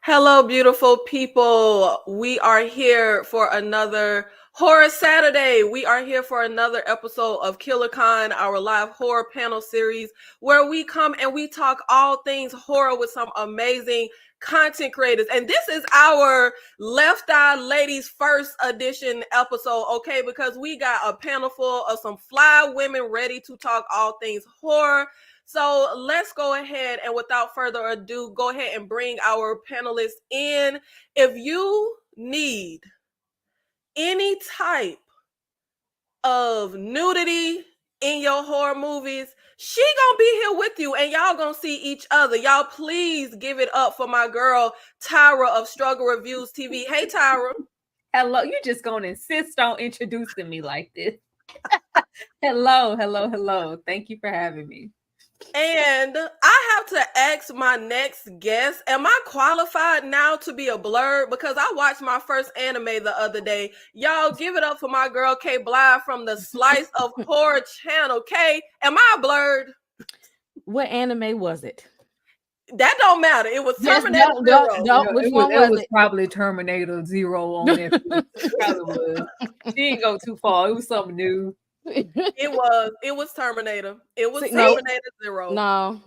Hello, beautiful people. We are here for another Horror Saturday. We are here for another episode of KillerCon, our live horror panel series, where we come and we talk all things horror with some amazing content creators. And this is our Left Eye Ladies first edition episode, okay? Because we got a panel full of some fly women ready to talk all things horror. So let's go ahead and without further ado, go ahead and bring our panelists in. If you need any type of nudity in your horror movies, she gonna be here with you and y'all gonna see each other. Y'all please give it up for my girl, Tyra of Struggle Reviews TV. Hey, Tyra. Hello, you just gonna insist on introducing me like this. Hello. Thank you for having me. And I have to ask my next guest, am I qualified now to be a blurred? Because I watched my first anime the other day. Y'all give it up for my girl, Kay Bly from the Slice of Horror channel. Kay, am I blurred? What anime was it? That don't matter. It was Terminator Zero. No, which one was it? Was probably Terminator Zero on there. It probably was. She didn't go too far. It was something new. It was Terminator. It was Terminator Zero. No.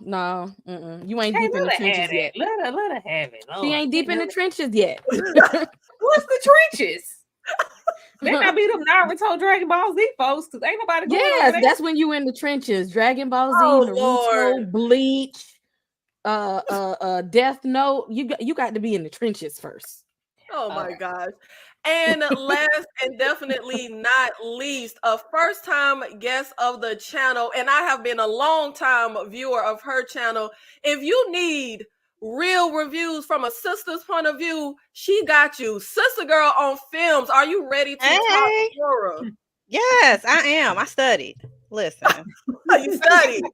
You ain't deep in the trenches yet. Let her have it. She ain't deep in the trenches yet. What's the trenches? They not be them Naruto Dragon Ball Z folks, because ain't nobody going over there. That's when you in the trenches. Dragon Ball Z, Naruto, Bleach, Death Note. You got to be in the trenches first. Oh my gosh. And last and definitely not least, a first-time guest of the channel, and I have been a long-time viewer of her channel. If you need real reviews from a sister's point of view, she got you. Sister Girl on Films, are you ready to talk horror? Yes, I am. I studied. Listen. You studied.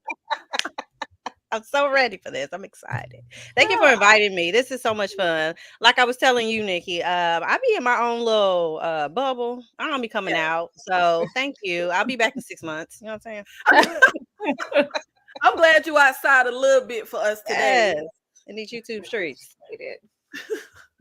I'm so ready for this. I'm excited. Thank you for inviting me. This is so much fun. Like I was telling you, Nikki, I be in my own little bubble. I don't be coming out. So thank you. I'll be back in 6 months. You know what I'm saying? I'm glad you outside a little bit for us today. Yes. In these YouTube streets.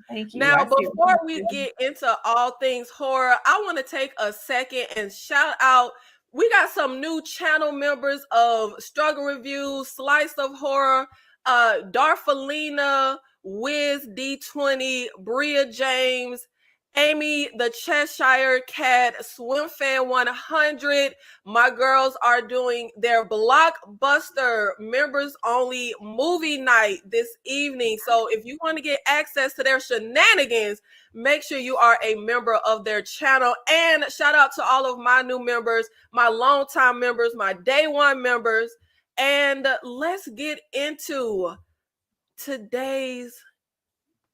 Thank you. Now, before we get into all things horror, I want to take a second and shout out. We got some new channel members of Struggle Reviews, Slice of Horror, Darfalina, Wiz D20, Bria James, Amy, the Cheshire Cat, Swim Fan 100. My girls are doing their blockbuster members only movie night this evening. So if you want to get access to their shenanigans, make sure you are a member of their channel. And shout out to all of my new members, my longtime members, my day one members. And let's get into today's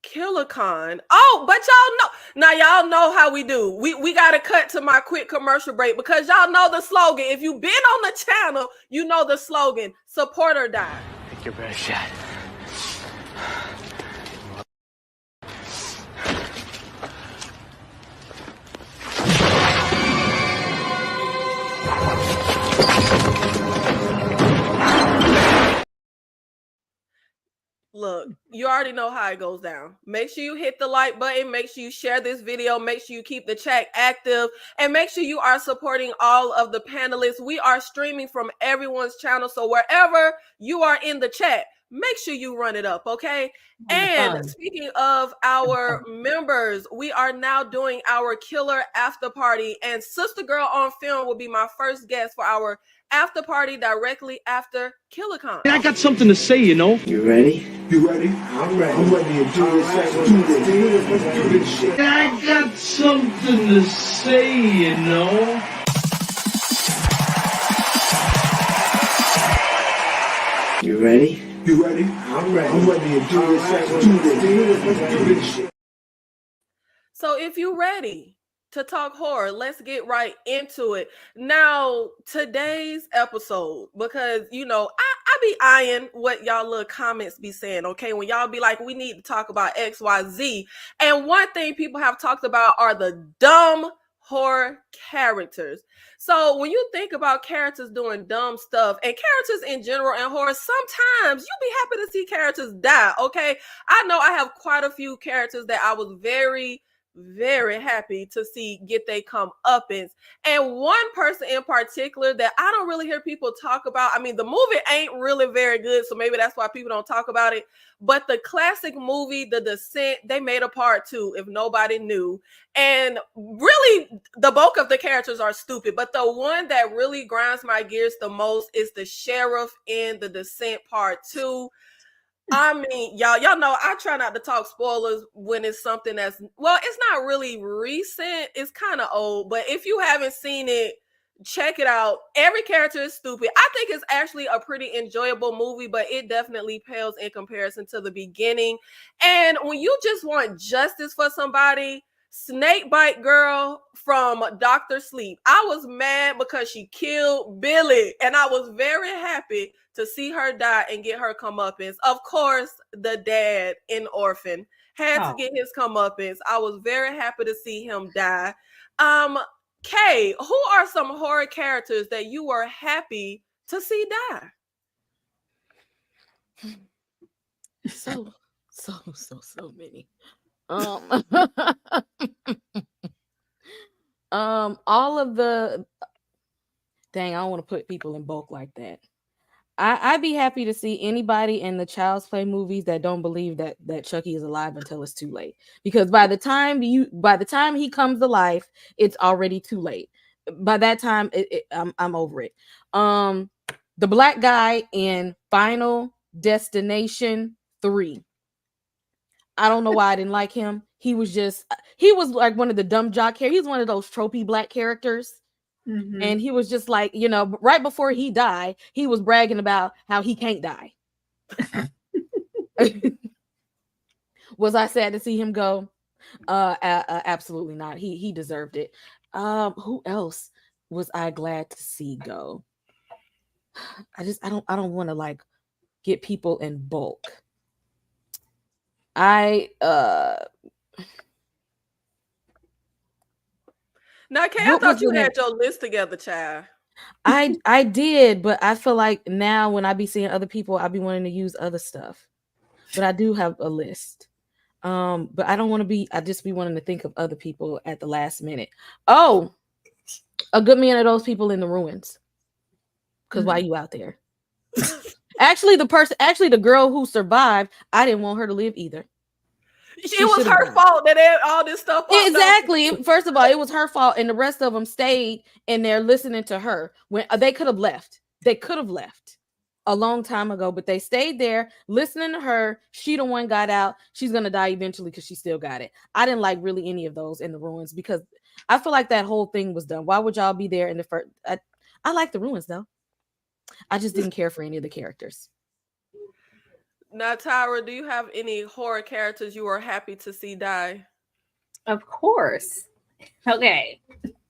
KillerCon. Oh, but y'all know now. Y'all know how we do. We got to cut to my quick commercial break because y'all know the slogan. If you've been on the channel, you know the slogan: support or die. Take your best shot. Look, you already know how it goes down. Make sure you hit the like button. Make sure you share this video. Make sure you keep the chat active. And make sure you are supporting all of the panelists. We are streaming from everyone's channel. So wherever you are in the chat, make sure you run it up, okay? And speaking of our members, we are now doing our killer after party. And Sister Girl on Film will be my first guest for our after party directly after KillerCon. I got something to say, you know. You ready? You ready? I'm ready. I'm ready to do this. Let's do this shit. I got something to say, you know. You ready? You ready? I'm ready. I'm ready to do this. Let's do this shit. So if you're ready to talk horror, let's get right into it. Now, today's episode, because, you know, I be eyeing what y'all little comments be saying, okay? When y'all be like, we need to talk about X, Y, Z. And one thing people have talked about are the dumb horror characters. So when you think about characters doing dumb stuff and characters in general in horror, sometimes you be happy to see characters die, okay? I know I have quite a few characters that I was very happy to see get they comeuppance. And one person in particular that I don't really hear people talk about. I mean, the movie ain't really very good, so maybe that's why people don't talk about it. But the classic movie, The Descent, they made a part 2, if nobody knew. And really, the bulk of the characters are stupid. But the one that really grinds my gears the most is the sheriff in The Descent Part 2. I mean, y'all know I try not to talk spoilers when it's something that's, well, it's not really recent. It's kind of old, but if you haven't seen it, check it out. Every character is stupid. I think it's actually a pretty enjoyable movie, but it definitely pales in comparison to the beginning. And when you just want justice for somebody, Snakebite Girl from Dr. Sleep. I was mad because she killed Billy, and I was very happy to see her die and get her comeuppance. Of course, the dad in Orphan had to get his comeuppance. I was very happy to see him die. Kay, who are some horror characters that you were happy to see die? So many. All of the dang, I don't want to put people in bulk like that. I'd be happy to see anybody in the Child's Play movies that don't believe that Chucky is alive until it's too late. Because by the time he comes to life, it's already too late. By that time, I'm over it. The black guy in Final Destination 3. I don't know why I didn't like him. He was like one of the dumb jock characters. He was one of those tropey black characters. Mm-hmm. And he was just like, you know, right before he died, he was bragging about how he can't die. Was I sad to see him go? Absolutely not. He deserved it. Who else was I glad to see go? I don't want to like get people in bulk. Now, Kay, I thought you had your list together, child. I did, but I feel like now when I be seeing other people, I be wanting to use other stuff. But I do have a list. But I don't want to be. I just be wanting to think of other people at the last minute. Oh, a good many of those people in the ruins. Because why you out there? Actually, the girl who survived, I didn't want her to live either. It was her fault that all this stuff popped Exactly. First of all, it was her fault, and the rest of them stayed in there listening to her when they could have left. They could have left a long time ago, but they stayed there listening to her. She the one got out. She's gonna die eventually because she still got it. I didn't like really any of those in the ruins because I feel like that whole thing was done. Why would y'all be there in the first? I like the ruins though. I just didn't care for any of the characters. Now, Tyra, do you have any horror characters you are happy to see die? Of course. Okay.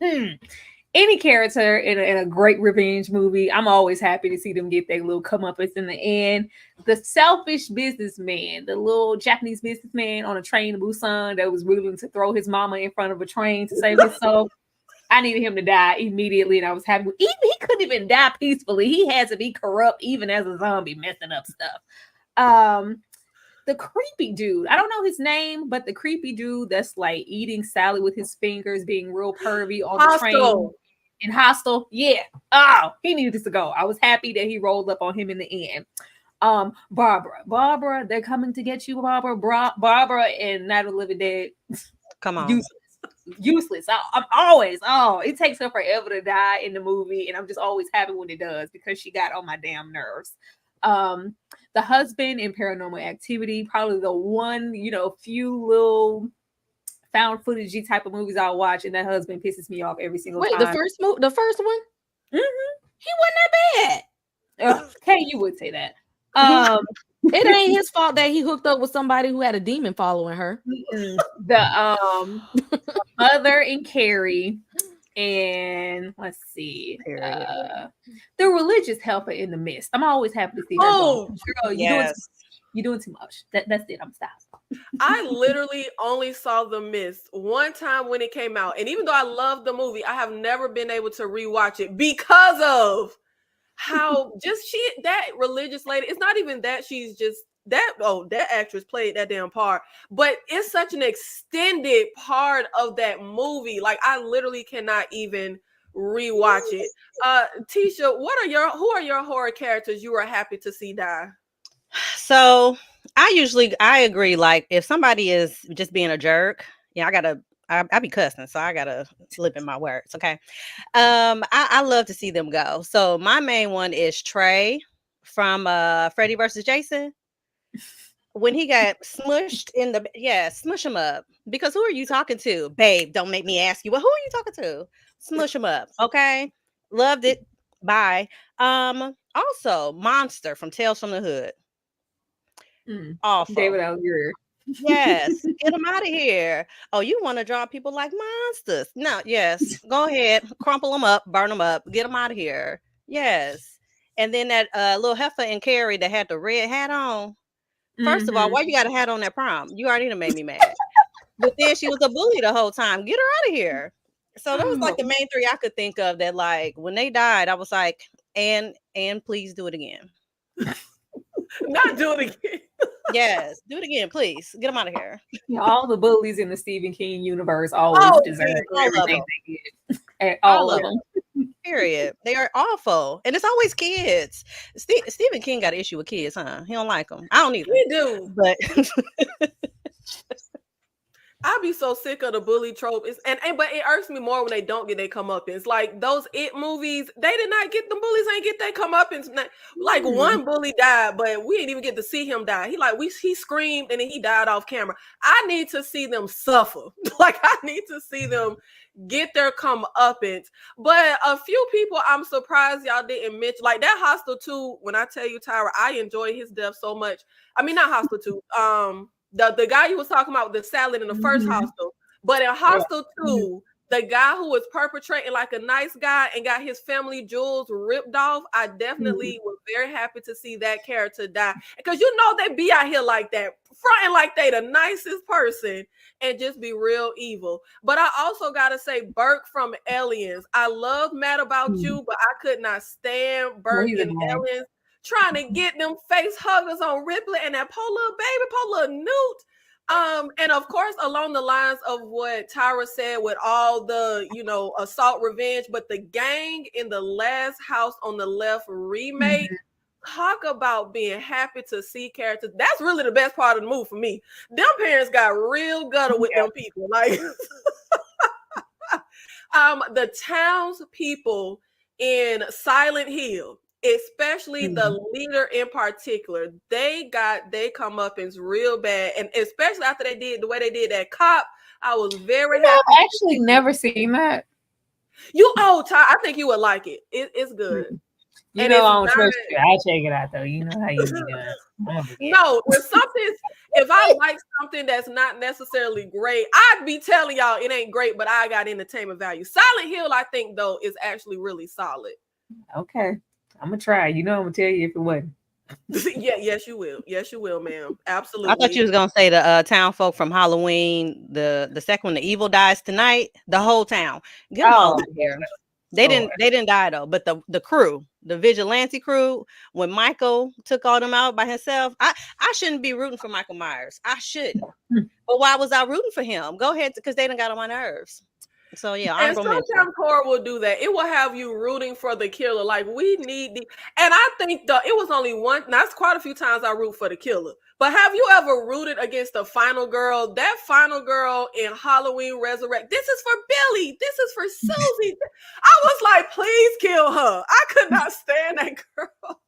Any character in a great revenge movie, I'm always happy to see them get their little comeuppance in the end. The selfish businessman, the little Japanese businessman on a train to Busan that was willing to throw his mama in front of a train to save himself. I needed him to die immediately, and I was happy. Even he couldn't even die peacefully. He had to be corrupt, even as a zombie, messing up stuff. The creepy dude, I don't know his name, but the creepy dude that's like eating salad with his fingers, being real pervy on the train and hostile. Yeah. Oh, he needed to go. I was happy that he rolled up on him in the end. Barbara, they're coming to get you, Barbara and Night of the Living Dead. Come on. Useless. I'm always, it takes her forever to die in the movie, and I'm just always happy when it does because she got on my damn nerves. The husband in Paranormal Activity, probably the one, few little found footage type of movies I'll watch, and that husband pisses me off every single time. Wait, the first one? Mm-hmm. He wasn't that bad. Okay, you would say that. It ain't his fault that he hooked up with somebody who had a demon following her. The mother and Carrie, and let's see, the religious helper in The Mist. I'm always happy to see her. Girl, you're doing too much. That's it. I'm stopped. I literally only saw The Mist one time when it came out, and even though I love the movie, I have never been able to rewatch it because of how that religious lady. It's not even that she's just that actress played that damn part, but it's such an extended part of that movie. Like I literally cannot even rewatch it. Tisha, who are your horror characters you are happy to see die? So I agree. Like if somebody is just being a jerk, I be cussing, so I gotta slip in my words. Okay. I love to see them go. So my main one is Trey from Freddy versus Jason. When he got smushed smush him up. Because who are you talking to? Babe, don't make me ask you. Well, who are you talking to? Smush him up. Okay. Loved it. Bye. Also Monster from Tales from the Hood. Awful. David Algier. Yes, get them out of here. Oh, you want to draw people like monsters? No, yes, go ahead, crumple them up, burn them up, get them out of here. Yes, and then that little heifer in Carrie that had the red hat on. First of all, why you got a hat on that prom? You already done made me mad. But then she was a bully the whole time. Get her out of here. So that was like the main three I could think of that, like when they died, I was like, and please do it again. Not do it again. Yes, do it again, please. Get them out of here. All the bullies in the Stephen King universe always deserve everything they get. All of them. Period. They are awful, and it's always kids. Stephen King got an issue with kids, huh? He don't like them. I don't either. We do, but I'd be so sick of the bully trope. But it irks me more when they don't get their comeuppance. Like those It movies, they did not get, the bullies ain't get their comeuppance. Like one bully died, but we didn't even get to see him die. He screamed and then he died off camera. I need to see them suffer. Like I need to see them get their comeuppance. But a few people I'm surprised y'all didn't mention, like that Hostel 2. When I tell you, Tyra, I enjoy his death so much. I mean, not Hostel 2. The guy you was talking about with the salad in the first Hostel, but in Hostel 2, the guy who was perpetrating like a nice guy and got his family jewels ripped off, I definitely was very happy to see that character die. Because they be out here like that, fronting like they the nicest person and just be real evil. But I also gotta say Burke from Aliens. I love Mad About You, but I could not stand Burke in Aliens. Trying to get them face huggers on Ripley and that poor little Newt. And of course, along the lines of what Tyra said with all the, assault revenge, but the gang in the Last House on the Left remake talk about being happy to see characters. That's really the best part of the movie for me. Them parents got real gutter with them people. Like the townspeople in Silent Hill, especially the leader in particular, they got they comeuppance real bad, and especially after they did the way they did that cop. I was very happy. I've actually never seen that. Ty, I think you would like it. It's good. You know I don't trust you. I'll check it out though. You know how you be doing. No, if I like something that's not necessarily great, I'd be telling y'all it ain't great, but I got entertainment value. Silent Hill, I think though, is actually really solid. Okay, I'm gonna try. You know, I'm gonna tell you if it wasn't. Yes, you will. Yes, you will, ma'am. Absolutely. I thought you was gonna say the town folk from Halloween, the second one, The Evil Dies Tonight. The whole town. Get them all out here. They didn't die though, but the crew, the vigilante crew, when Michael took all them out by himself, I shouldn't be rooting for Michael Myers. I shouldn't. But why was I rooting for him? Go ahead, because they done got on my nerves. So yeah, and sometimes horror will do that. It will have you rooting for the killer. Like we need the, and I think it was only one. That's quite a few times I root for the killer. But have you ever rooted against the final girl? That final girl in Halloween Resurrect. This is for Billy. This is for Susie. I was like, please kill her. I could not stand that girl.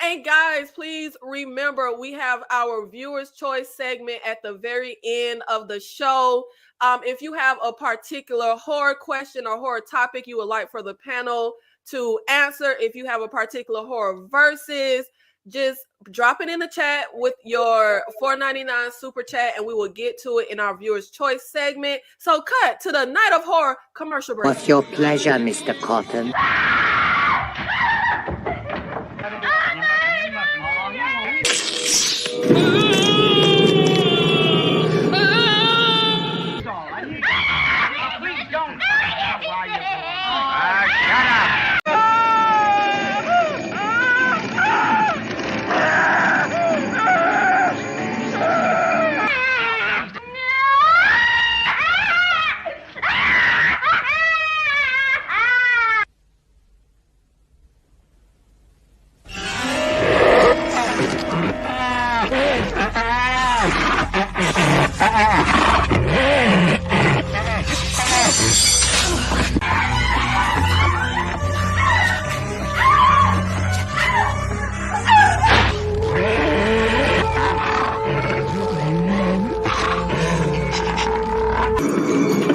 And guys, please remember we have our viewers' choice segment at the very end of the show. If you have a particular horror question or horror topic you would like for the panel to answer, if you have a particular horror versus, just drop it in the chat with your $4.99 super chat, and we will get to it in our viewers' choice segment. So, cut to the Night of Horror commercial break. What's your pleasure, Mr. Cotton?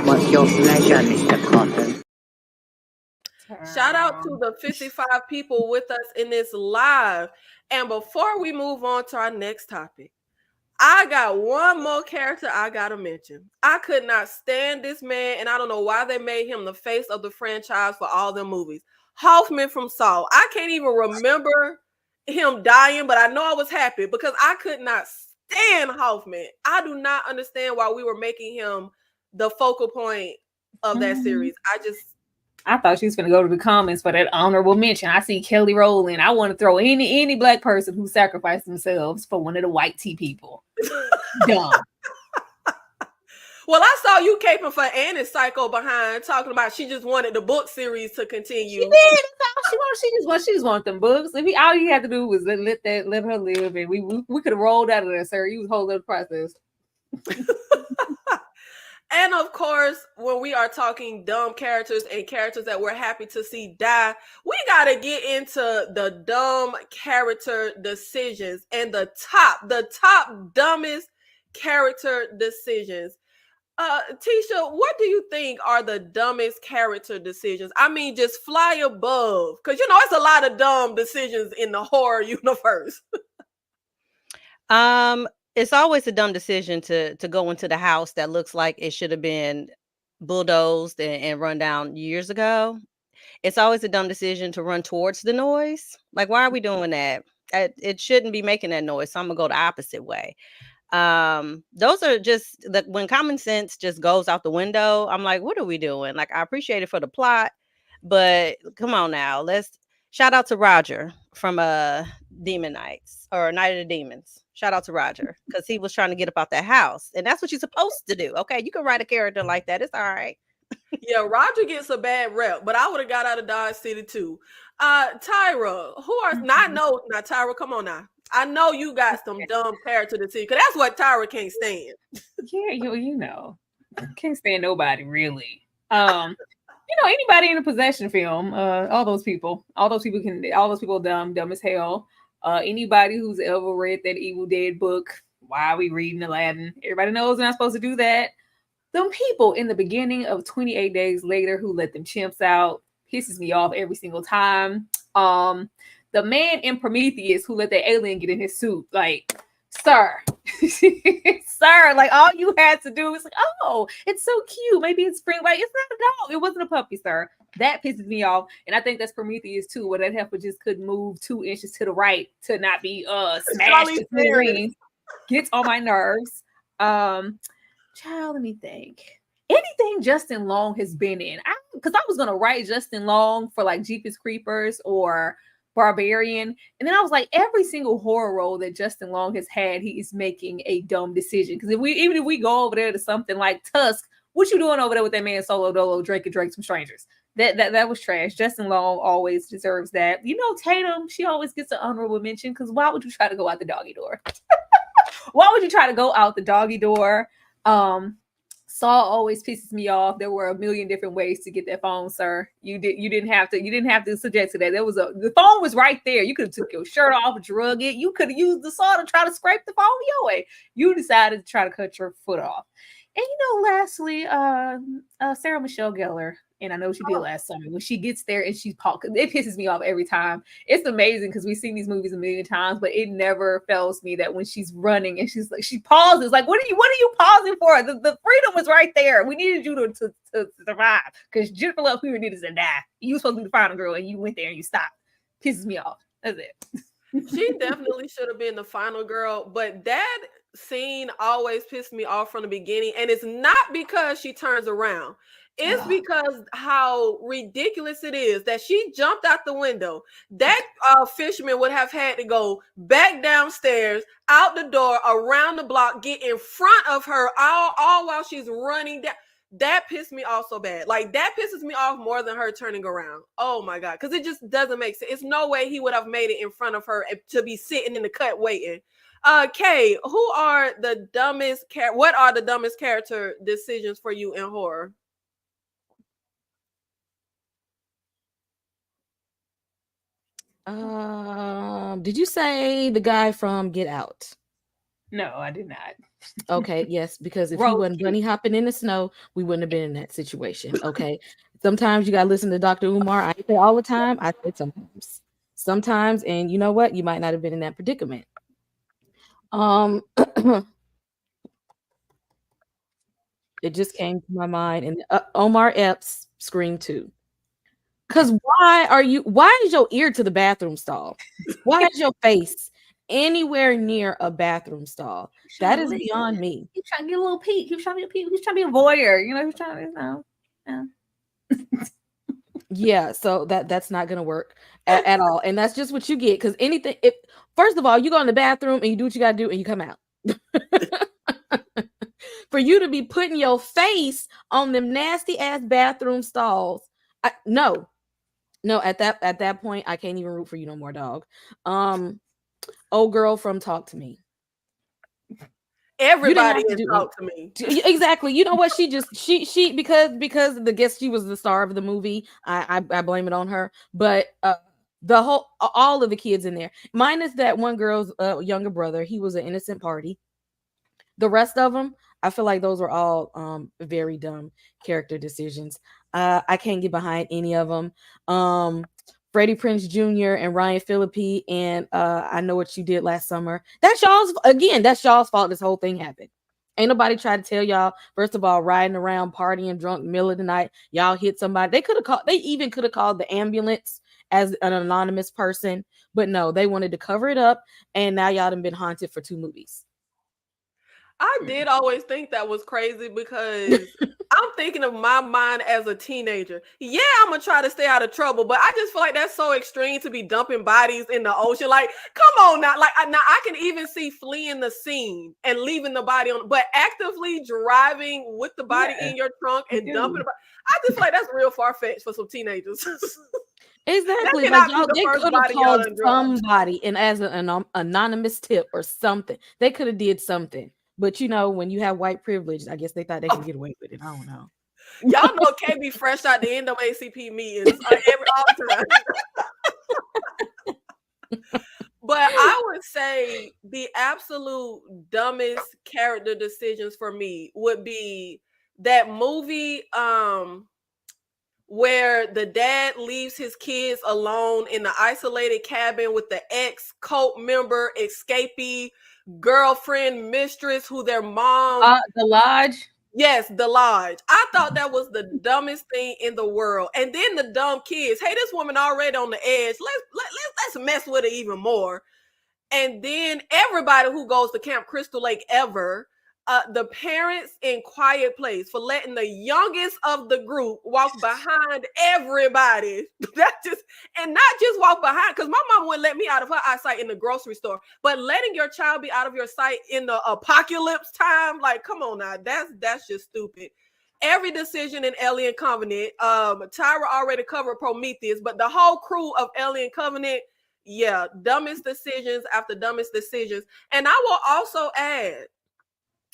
What's your pleasure, Mr. Cotton? Shout out to the 55 people with us in this live. And before we move on to our next topic, I got one more character I gotta mention. I could not stand this man, and I don't know why they made him the face of the franchise for all them movies. Hoffman from Saw. I can't even remember him dying, but I know I was happy because I could not stand Hoffman. I do not understand why we were making him the focal point of that series. I thought she was going to go to the comments for that honorable mention. I see Kelly Rowland. I want to throw any black person who sacrificed themselves for one of the white tea people. Dumb. Well, I saw you caping for Annie's Psycho behind, talking about she just wanted the book series to continue. She did. She just wanted them books. All you had to do was let her live, and we could have rolled out of there, sir. You was holding the process. And of course, when we are talking dumb characters and characters that we're happy to see die, we got to get into the dumb character decisions and the top dumbest character decisions. Tisha, what do you think are the dumbest character decisions? I mean, just fly above, because it's a lot of dumb decisions in the horror universe. It's always a dumb decision to go into the house that looks like it should have been bulldozed and run down years ago. It's always a dumb decision to run towards the noise. Like, why are we doing that? It shouldn't be making that noise. So I'm gonna go the opposite way. Those are just when common sense just goes out the window. I'm like, what are we doing? Like, I appreciate it for the plot, but come on now. Let's shout out to Roger from Demon Knights or Night of the Demons. Shout out to Roger, because he was trying to get up out that house. And that's what you're supposed to do. Okay, you can write a character like that. It's all right. Yeah, Roger gets a bad rep, but I would have got out of Dodge City too. Tyra, who are not Tyra? Come on now. I know you got some dumb character to see, because that's what Tyra can't stand. Yeah, you know, can't stand nobody really. Anybody in a possession film, all those people dumb as hell. Anybody who's ever read that Evil Dead book, why are we reading Aladdin? Everybody knows we're not supposed to do that. Them people in the beginning of 28 Days Later who let them chimps out pisses me off every single time. The man in Prometheus who let the alien get in his suit, like, sir, sir, like all you had to do is like, oh, it's so cute. Maybe it's spring. Like, it's not a dog. It wasn't a puppy, sir. That pisses me off. And I think that's Prometheus too, where that heifer just couldn't move 2 inches to the right to not be smashed to smithereens. Gets on my nerves. Child, let me think. Anything Justin Long has been in. Because I was gonna write Justin Long for like Jeepers Creepers or Barbarian, and then I was like, every single horror role that Justin Long has had, he is making a dumb decision. Because even if we go over there to something like Tusk, what you doing over there with that man Solo Dolo drinking drinks from strangers? That was trash. Justin Long always deserves that. Tatum, she always gets an honorable mention, because why would you try to go out the doggy door? Why would you try to go out the doggy door? Saul always pisses me off. There were a million different ways to get that phone, sir. You didn't have to suggest to that. The phone was right there. You could have took your shirt off, drug it. You could have used the saw to try to scrape the phone your way. You decided to try to cut your foot off. And lastly, Sarah Michelle Gellar. And I know she did last summer. When she gets there and it pisses me off every time. It's amazing because we've seen these movies a million times, but it never fails me that when she's running and she's like, she pauses, like, what are you pausing for? The freedom was right there. We needed you to survive, because Jennifer Love Hewitt needed to die. You were supposed to be the final girl and you went there and you stopped. Pisses me off. That's it. She definitely should have been the final girl, but that scene always pissed me off from the beginning. And it's not because she turns around. It's because how ridiculous it is that she jumped out the window. That fisherman would have had to go back downstairs, out the door, around the block, get in front of her, all while she's running down. That pissed me off so bad. Like, that pisses me off more than her turning around. Oh my God. Because it just doesn't make sense. It's no way he would have made it in front of her to be sitting in the cut waiting. Kay, what are the dumbest character decisions for you in horror? Did you say the guy from Get Out? No, I did not. Okay, yes, because if he wasn't bunny hopping in the snow, we wouldn't have been in that situation. Okay. Sometimes you gotta listen to Dr. Umar. I say all the time, I say sometimes, and you know what? You might not have been in that predicament. It just came to my mind, and Omar Epps Scream 2. Because why is your ear to the bathroom stall? Why is your face anywhere near a bathroom stall? That is beyond me. He's trying to get a little peek. He's trying to be a voyeur. He's trying to, yeah. Yeah, so that's not gonna work at all. And that's just what you get. Because first of all, you go in the bathroom and you do what you gotta do and you come out. For you to be putting your face on them nasty ass bathroom stalls, no, at that point, I can't even root for you no more, dog. Old girl from Talk to Me. Everybody in Talk to Me. Exactly. You know what? She because she was the star of the movie. I blame it on her. But all of the kids in there, minus that one girl's younger brother, he was an innocent party. The rest of them, I feel like those were all very dumb character decisions. I can't get behind any of them. Freddie Prinze Jr. and Ryan Phillippe and I Know What You Did Last Summer. That's y'all's fault. This whole thing happened. Ain't nobody tried to tell y'all. First of all, riding around partying drunk middle of the night, y'all hit somebody. They even could have called the ambulance as an anonymous person, but no, they wanted to cover it up, and now y'all done been haunted for 2 movies. I did always think that was crazy, because I'm thinking of my mind as a teenager. Yeah, I'm gonna try to stay out of trouble, but I just feel like that's so extreme to be dumping bodies in the ocean. Like, come on now. Like, now I can even see fleeing the scene and leaving the body on, but actively driving with the body in your trunk and dumping the body. I just feel like that's real far-fetched for some teenagers. Exactly. cannot Like be y'all, the they first could have body y'all called done dropped. somebody and as an anonymous tip or something. They could have did something. But you know, when you have white privilege, I guess they thought they could get away with it. I don't know. Y'all know K be fresh out the NAACP meetings all the time. But I would say the absolute dumbest character decisions for me would be that movie where the dad leaves his kids alone in the isolated cabin with the ex-cult member, escapee, girlfriend, mistress, who their mom... The Lodge. Yes, the Lodge. I thought that was the dumbest thing in the world. And then the dumb kids. Hey, this woman already on the edge. Let's mess with her even more. And then everybody who goes to Camp Crystal Lake ever, the parents in Quiet Place for letting the youngest of the group walk behind everybody. That just, and not just walk behind, because my mom wouldn't let me out of her eyesight in the grocery store, but letting your child be out of your sight in the apocalypse time, like, come on now, that's just stupid. Every decision in Alien Covenant, Tyra already covered Prometheus, but the whole crew of Alien Covenant, yeah, dumbest decisions after dumbest decisions. And I will also add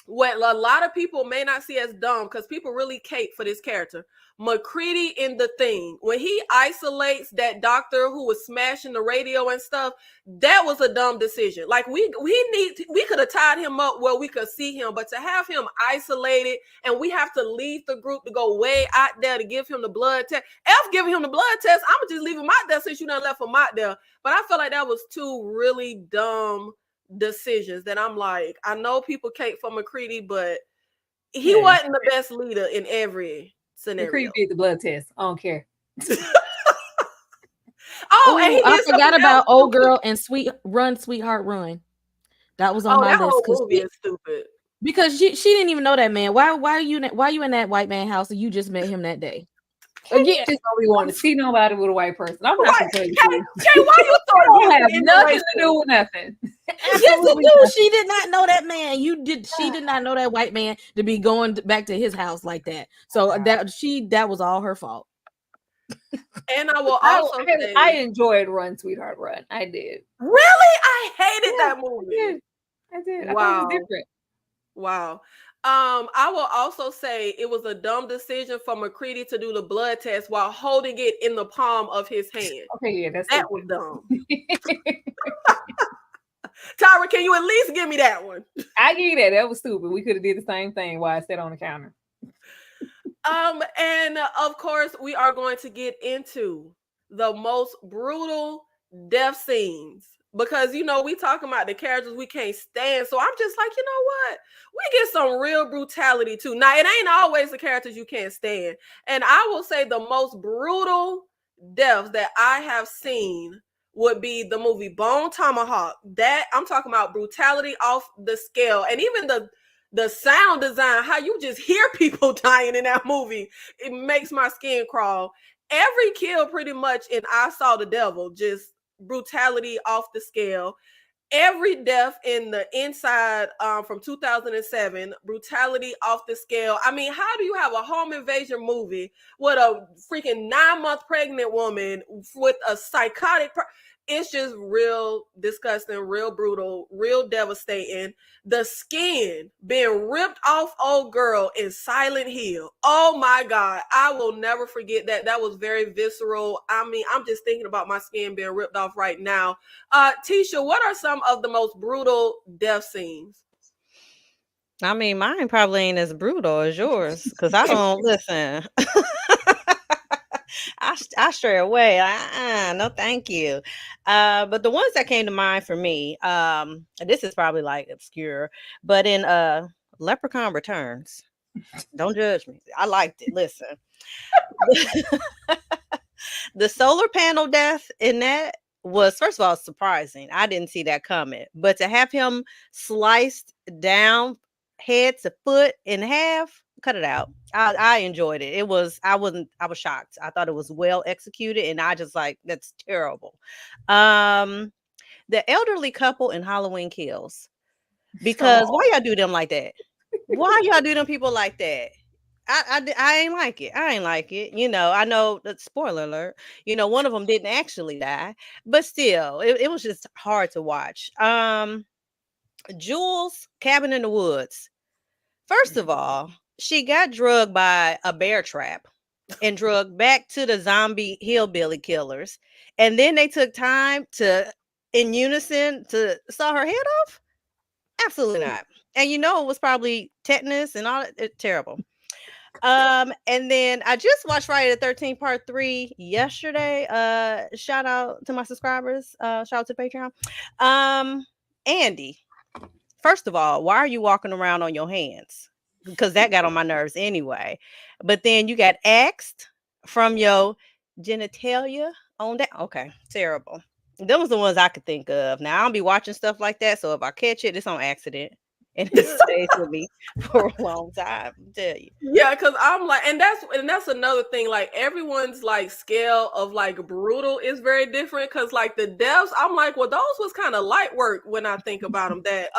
what a lot of people may not see as dumb, because people really cape for this character. McCready in The Thing, when he isolates that doctor who was smashing the radio and stuff, that was a dumb decision. Like we could have tied him up where we could see him, but to have him isolated and we have to leave the group to go way out there to give him the blood test. F giving him the blood test, I'm just leave him out there since you done left him out there. But I feel like that was two really dumb decisions that I'm like, I know people cape for McCready, but he wasn't the best leader in every scenario. McCready did the blood test. I don't care. And he I forgot about Old Girl and Sweetheart Run. That was on my list. Whole movie is stupid. Because she didn't even know that man. Why you in that white man house and you just met him that day? Again, just don't be wanting to see nobody with a white person. I'm not gonna tell you. Why you don't have nothing to do with nothing. Yes, it do. She did not know that man. She did not know that white man to be going back to his house like that. So that was all her fault. And I will also say, I enjoyed Run, Sweetheart, Run. I did. Really? I hated that movie. I did. Wow. I thought it was different. Wow. I will also say it was a dumb decision for McCready to do the blood test while holding it in the palm of his hand. Okay, yeah, that was dumb. Tyra, can you at least give me that one? I give you that. That was stupid. We could have did the same thing while I sat on the counter. And of course, we are going to get into the most brutal death scenes. Because, you know, we talking about the characters we can't stand. So I'm just like, you know what? We get some real brutality too. Now, it ain't always the characters you can't stand. And I will say the most brutal deaths that I have seen would be the movie Bone Tomahawk. That, I'm talking about brutality off the scale. And even the sound design, how you just hear people dying in that movie, it makes my skin crawl. Every kill pretty much in I Saw the Devil, just brutality off the scale. Every death in The Inside from 2007, brutality off the scale. I mean, how do you have a home invasion movie with a freaking 9-month pregnant woman with a psychotic it's just real disgusting, real brutal, real devastating. The skin being ripped off old girl in Silent Hill. Oh my God. I will never forget that. That was very visceral. I mean, I'm just thinking about my skin being ripped off right now. Tisha, what are some of the most brutal death scenes? I mean, mine probably ain't as brutal as yours because I don't listen. I stray away. No, thank you. But the ones that came to mind for me, this is probably like obscure, but in Leprechaun Returns, don't judge me. I liked it. Listen, the solar panel death in that was, first of all, surprising. I didn't see that coming, but to have him sliced down head to foot in half, cut it out. I enjoyed it. I was shocked. I thought it was well executed, and I just like, that's terrible. The elderly couple in Halloween Kills, because why y'all do them like that? Why y'all do them people like that? I ain't like it. I ain't like it. You know, I know that spoiler alert. You know, one of them didn't actually die, but still, it was just hard to watch. Jules, Cabin in the Woods. First of all, she got drugged by a bear trap and drugged back to the zombie hillbilly killers, and then they took time to, in unison, to saw her head off. Absolutely not. And you know, it was probably tetanus and all that. Terrible. And then I just watched Friday the 13th part 3 yesterday. Shout out to my subscribers. Shout out to Patreon. Andy, first of all, why are you walking around on your hands? Because that got on my nerves anyway. But then you got axed from your genitalia on that. Okay, terrible. Them was the ones I could think of. Now I don't be watching stuff like that. So if I catch it, it's on accident. And it stays with me for a long time. I tell you. Yeah, because I'm like, and that's another thing. Like everyone's like scale of like brutal is very different. Because like the deaths, I'm like, well, those was kind of light work when I think about them. That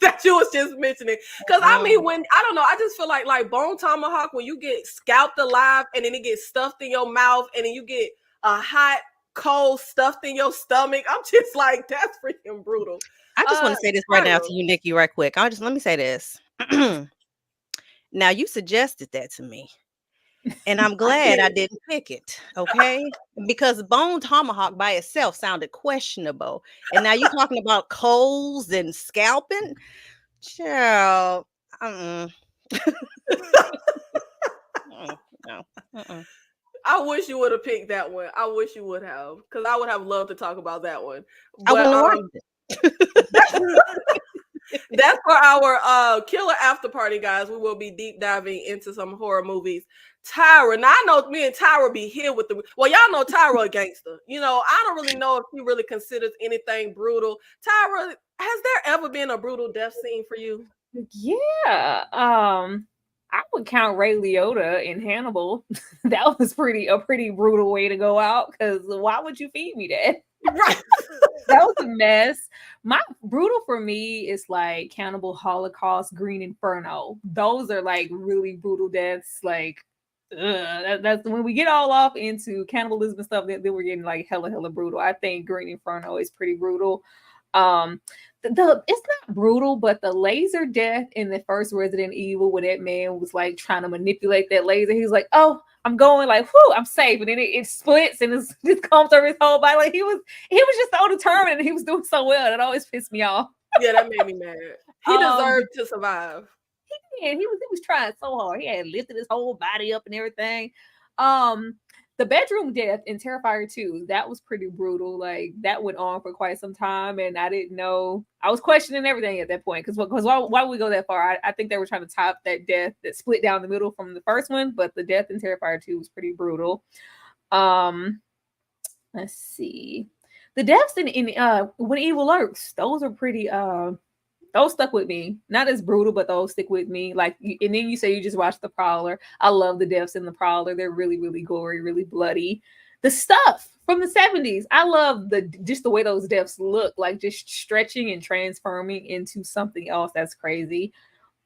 that you was just mentioning. Because I mean, when I don't know, I just feel like Bone Tomahawk, when you get scalped alive and then it gets stuffed in your mouth and then you get a hot cold stuffed in your stomach. I'm just like, that's freaking brutal. I just want to say this right now to you, Nikki, right quick. Let me say this. Now you suggested that to me, and I'm glad I didn't pick it. Okay, because Bone Tomahawk by itself sounded questionable, and now you're talking about coals and scalping. Child, no. I wish you would have picked that one. I wish you would have, because I would have loved to talk about that one. I wouldn't have watched it. That's for our killer after party, guys. We will be deep diving into some horror movies. Tyra, now I know me and Tyra be here with the, well, y'all know Tyra a gangster. You know, I don't really know if he really considers anything brutal. Tyra, has there ever been a brutal death scene for you? Yeah. I would count Ray Liotta in Hannibal. That was a pretty brutal way to go out, because why would you feed me that? Right. That was a mess. My brutal for me is like Cannibal Holocaust, Green Inferno. Those are like really brutal deaths. Like, that's when we get all off into cannibalism and stuff. Then we're getting like hella brutal. I think Green Inferno is pretty brutal. It's not brutal, but the laser death in the first Resident Evil, where that man was like trying to manipulate that laser, he's like, "Oh, I'm going, like, whoo, I'm safe," and then it splits and it just comes over his whole body. Like he was just so determined and he was doing so well. That always pissed me off. Yeah, that made me mad. He deserved to survive. He was trying so hard. He had lifted his whole body up and everything. The bedroom death in Terrifier 2, that was pretty brutal. Like that went on for quite some time, and I didn't know. I was questioning everything at that point, because why would we go that far? I think they were trying to top that death that split down the middle from the first one, but the death in Terrifier 2 was pretty brutal. Let's see, the deaths in When Evil Lurks, those are pretty. Those stuck with me. Not as brutal, but those stick with me. Like, and then you say you just watched The Prowler. I love the deaths in The Prowler. They're really, really gory, really bloody. The stuff from the 70s, I love just the way those deaths look, like just stretching and transforming into something else. That's crazy.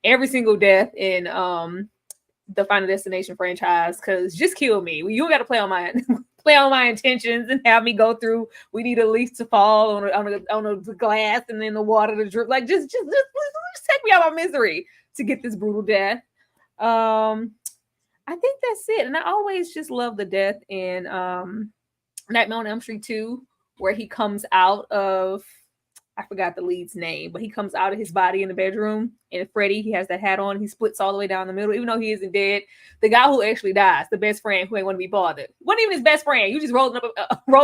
Every single death in the Final Destination franchise, because just kill me. You don't got to play on my intentions and have me go through. We need a leaf to fall on a glass and then the water to drip. Like just take me out of my misery to get this brutal death. I think that's it. And I always just love the death in Nightmare on Elm Street 2, where he comes out of, I forgot the lead's name, but he comes out of his body in the bedroom. And Freddy, he has that hat on. He splits all the way down the middle, even though he isn't dead. The guy who actually dies, the best friend who ain't want to be bothered, wasn't even his best friend. You just rolling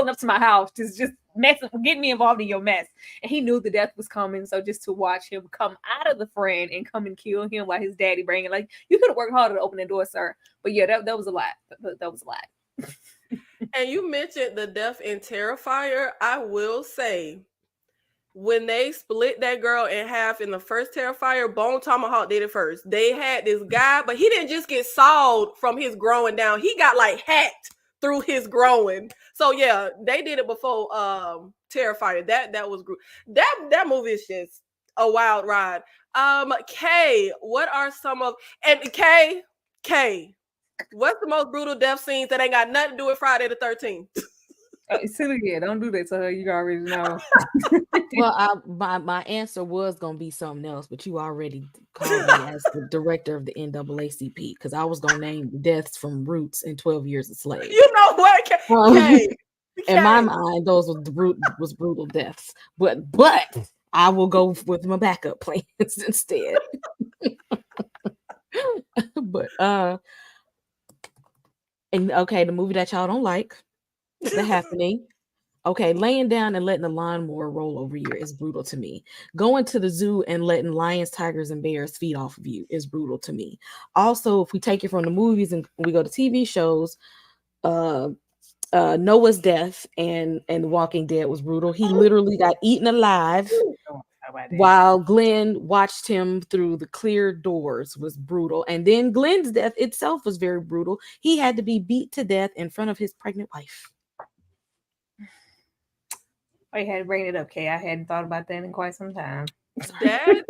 up to my house, just getting me involved in your mess. And he knew the death was coming, so just to watch him come out of the friend and come and kill him while his daddy bringing, like, you could have worked harder to open the door, sir. But yeah, that was a lot. That was a lot. And you mentioned the death in Terrifier. I will say, when they split that girl in half in the first Terrifier, Bone Tomahawk did it first. They had this guy, but he didn't just get sawed from his growing down. He got like hacked through his growing. So yeah, they did it before Terrifier. That was that movie is just a wild ride. Kay, what are some of, and Kay, Kay, what's the most brutal death scenes that ain't got nothing to do with Friday the 13th? Silly, don't do that to her. You already know. Well, my answer was gonna be something else, but you already called me as the director of the NAACP because I was gonna name the deaths from Roots and 12 Years a Slave. You know what, Kay? In my mind, those was brutal deaths, but I will go with my backup plans instead. But and okay, the movie that y'all don't like, The Happening. Okay, laying down and letting the lawnmower roll over you is brutal to me. Going to the zoo and letting lions, tigers, and bears feed off of you is brutal to me. Also, if we take it from the movies and we go to TV shows, Noah's death and Walking Dead was brutal. He literally got eaten alive while Glenn watched him through the clear doors was brutal. And then Glenn's death itself was very brutal. He had to be beat to death in front of his pregnant wife. I had to bring it up, Kay. I hadn't thought about that in quite some time. That them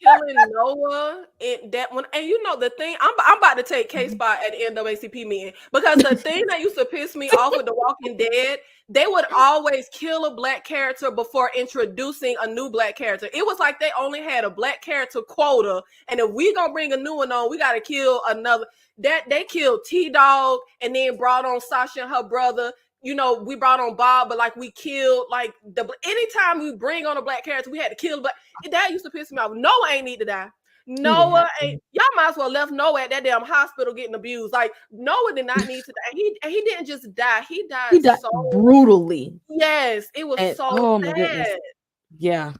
killing Noah in that one, and you know the thing, I'm about to take K spot at the NAACP meeting because the thing that used to piss me off with The Walking Dead, they would always kill a black character before introducing a new black character. It was like they only had a black character quota, and if we gonna bring a new one on, we gotta kill another. That they killed T-Dog and then brought on Sasha and her brother. You know, we brought on Bob, but like we killed like anytime we bring on a black character, we had to kill. But that used to piss me off. Noah ain't need to die. Noah ain't. Y'all might as well left Noah at that damn hospital getting abused. Like Noah did not need to die. He didn't just die. He died so brutally. Yes, it was so sad. Goodness. Yeah.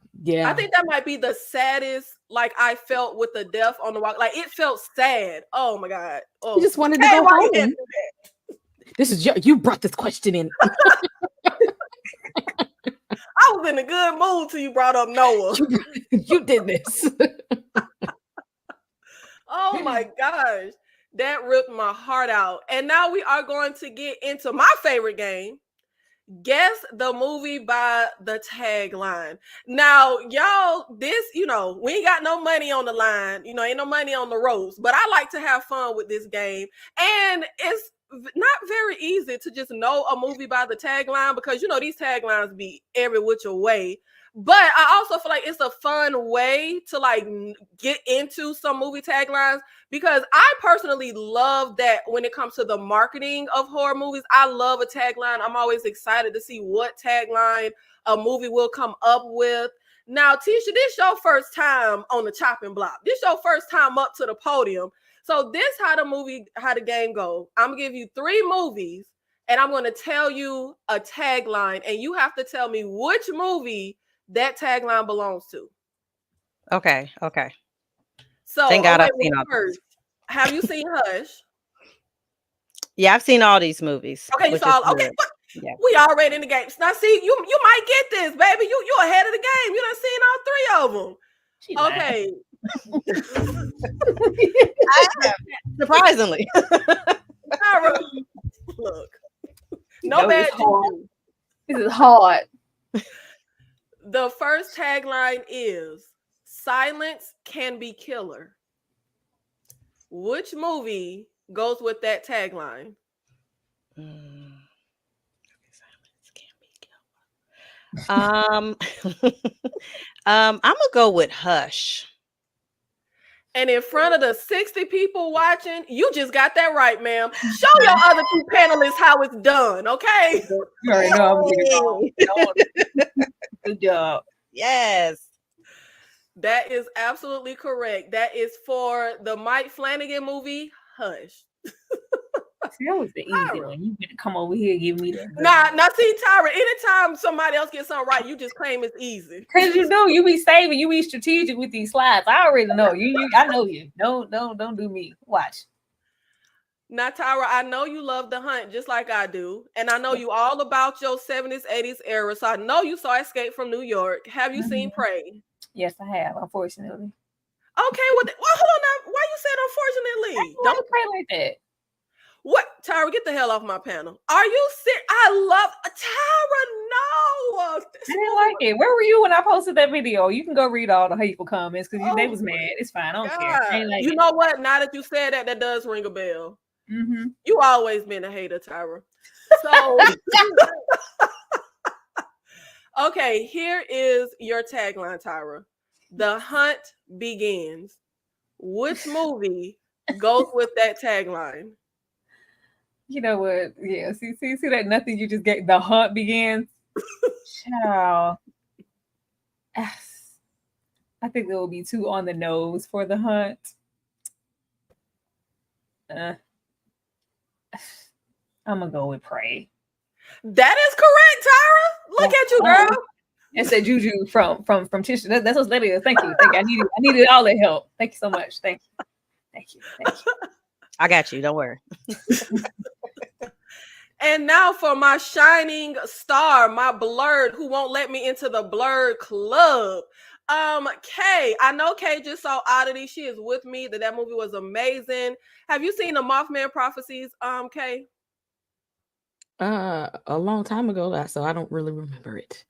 I think that might be the saddest. Like I felt with the death on the walk. Like it felt sad. Oh my god. Oh, you just wanted to go home. This is you brought this question in. I was in a good mood till you brought up Noah. You did this. Oh my gosh. That ripped my heart out. And now we are going to get into my favorite game. Guess the movie by the tagline. Now, y'all, this, you know, we ain't got no money on the line. You know, ain't no money on the ropes. But I like to have fun with this game. And it's not very easy to just know a movie by the tagline because, you know, these taglines be every which way. But I also feel like it's a fun way to like get into some movie taglines because I personally love that when it comes to the marketing of horror movies. I love a tagline. I'm always excited to see what tagline a movie will come up with. Now, Tisha, this your first time on the chopping block. This your first time up to the podium. So this how the game go. I'm gonna give you 3 movies and I'm gonna tell you a tagline and you have to tell me which movie that tagline belongs to. Okay. So thank God I've seen all first, have you seen Hush? Yeah, I've seen all these movies. Okay, so okay, yeah. We already in the game. Now see, you might get this, baby. You ahead of the game. You done seen all 3 of them. Okay. I have, surprisingly. Look, no bad. This is hard. The first tagline is "Silence can be killer." Which movie goes with that tagline? I'm gonna go with Hush. And in front of the 60 people watching, you just got that right, ma'am. Show your other 2 panelists how it's done, okay? You already know I'm good job. Yes. That is absolutely correct. That is for the Mike Flanagan movie, Hush. See, that was the easy one. You gonna come over here and give me that. Nah, see, Tyra, anytime somebody else gets something right, you just claim it's easy. Because you be saving, you be strategic with these slides. I already know you. I know you. Don't do me. Watch. Now, Tyra, I know you love The Hunt just like I do. And I know you all about your 70s, 80s era. So I know you saw Escape from New York. Have you seen Prey? Yes, I have, unfortunately. Okay, well, hold on now. Why you said unfortunately? Don't pray like that. What? Tyra, get the hell off my panel. Are you serious? I love Tyra. I didn't like it. Where were you when I posted that video? You can go read all the hateful comments because they was mad. It's fine. I don't care. I ain't like you it. know what? Now that you said that, that does ring a bell. Mm-hmm. You always been a hater, Tyra. So, okay, here is your tagline, Tyra. The hunt begins. Which movie goes with that tagline? You know what? Yeah, see that nothing you just get. The hunt begins. Child. I think there will be two on the nose for the hunt. I'm gonna go with Prey. That is correct, Tyra. Look at you, girl. It's that juju from Tisha. That's what that is. Thank you. I needed all that help. Thank you so much. Thank you. I got you. Don't worry. And now for my shining star, my blurred, who won't let me into the blurred club. Kay, I know Kay just saw Oddity. She is with me. That movie was amazing. Have you seen the Mothman Prophecies, Kay? A long time ago, so I don't really remember it.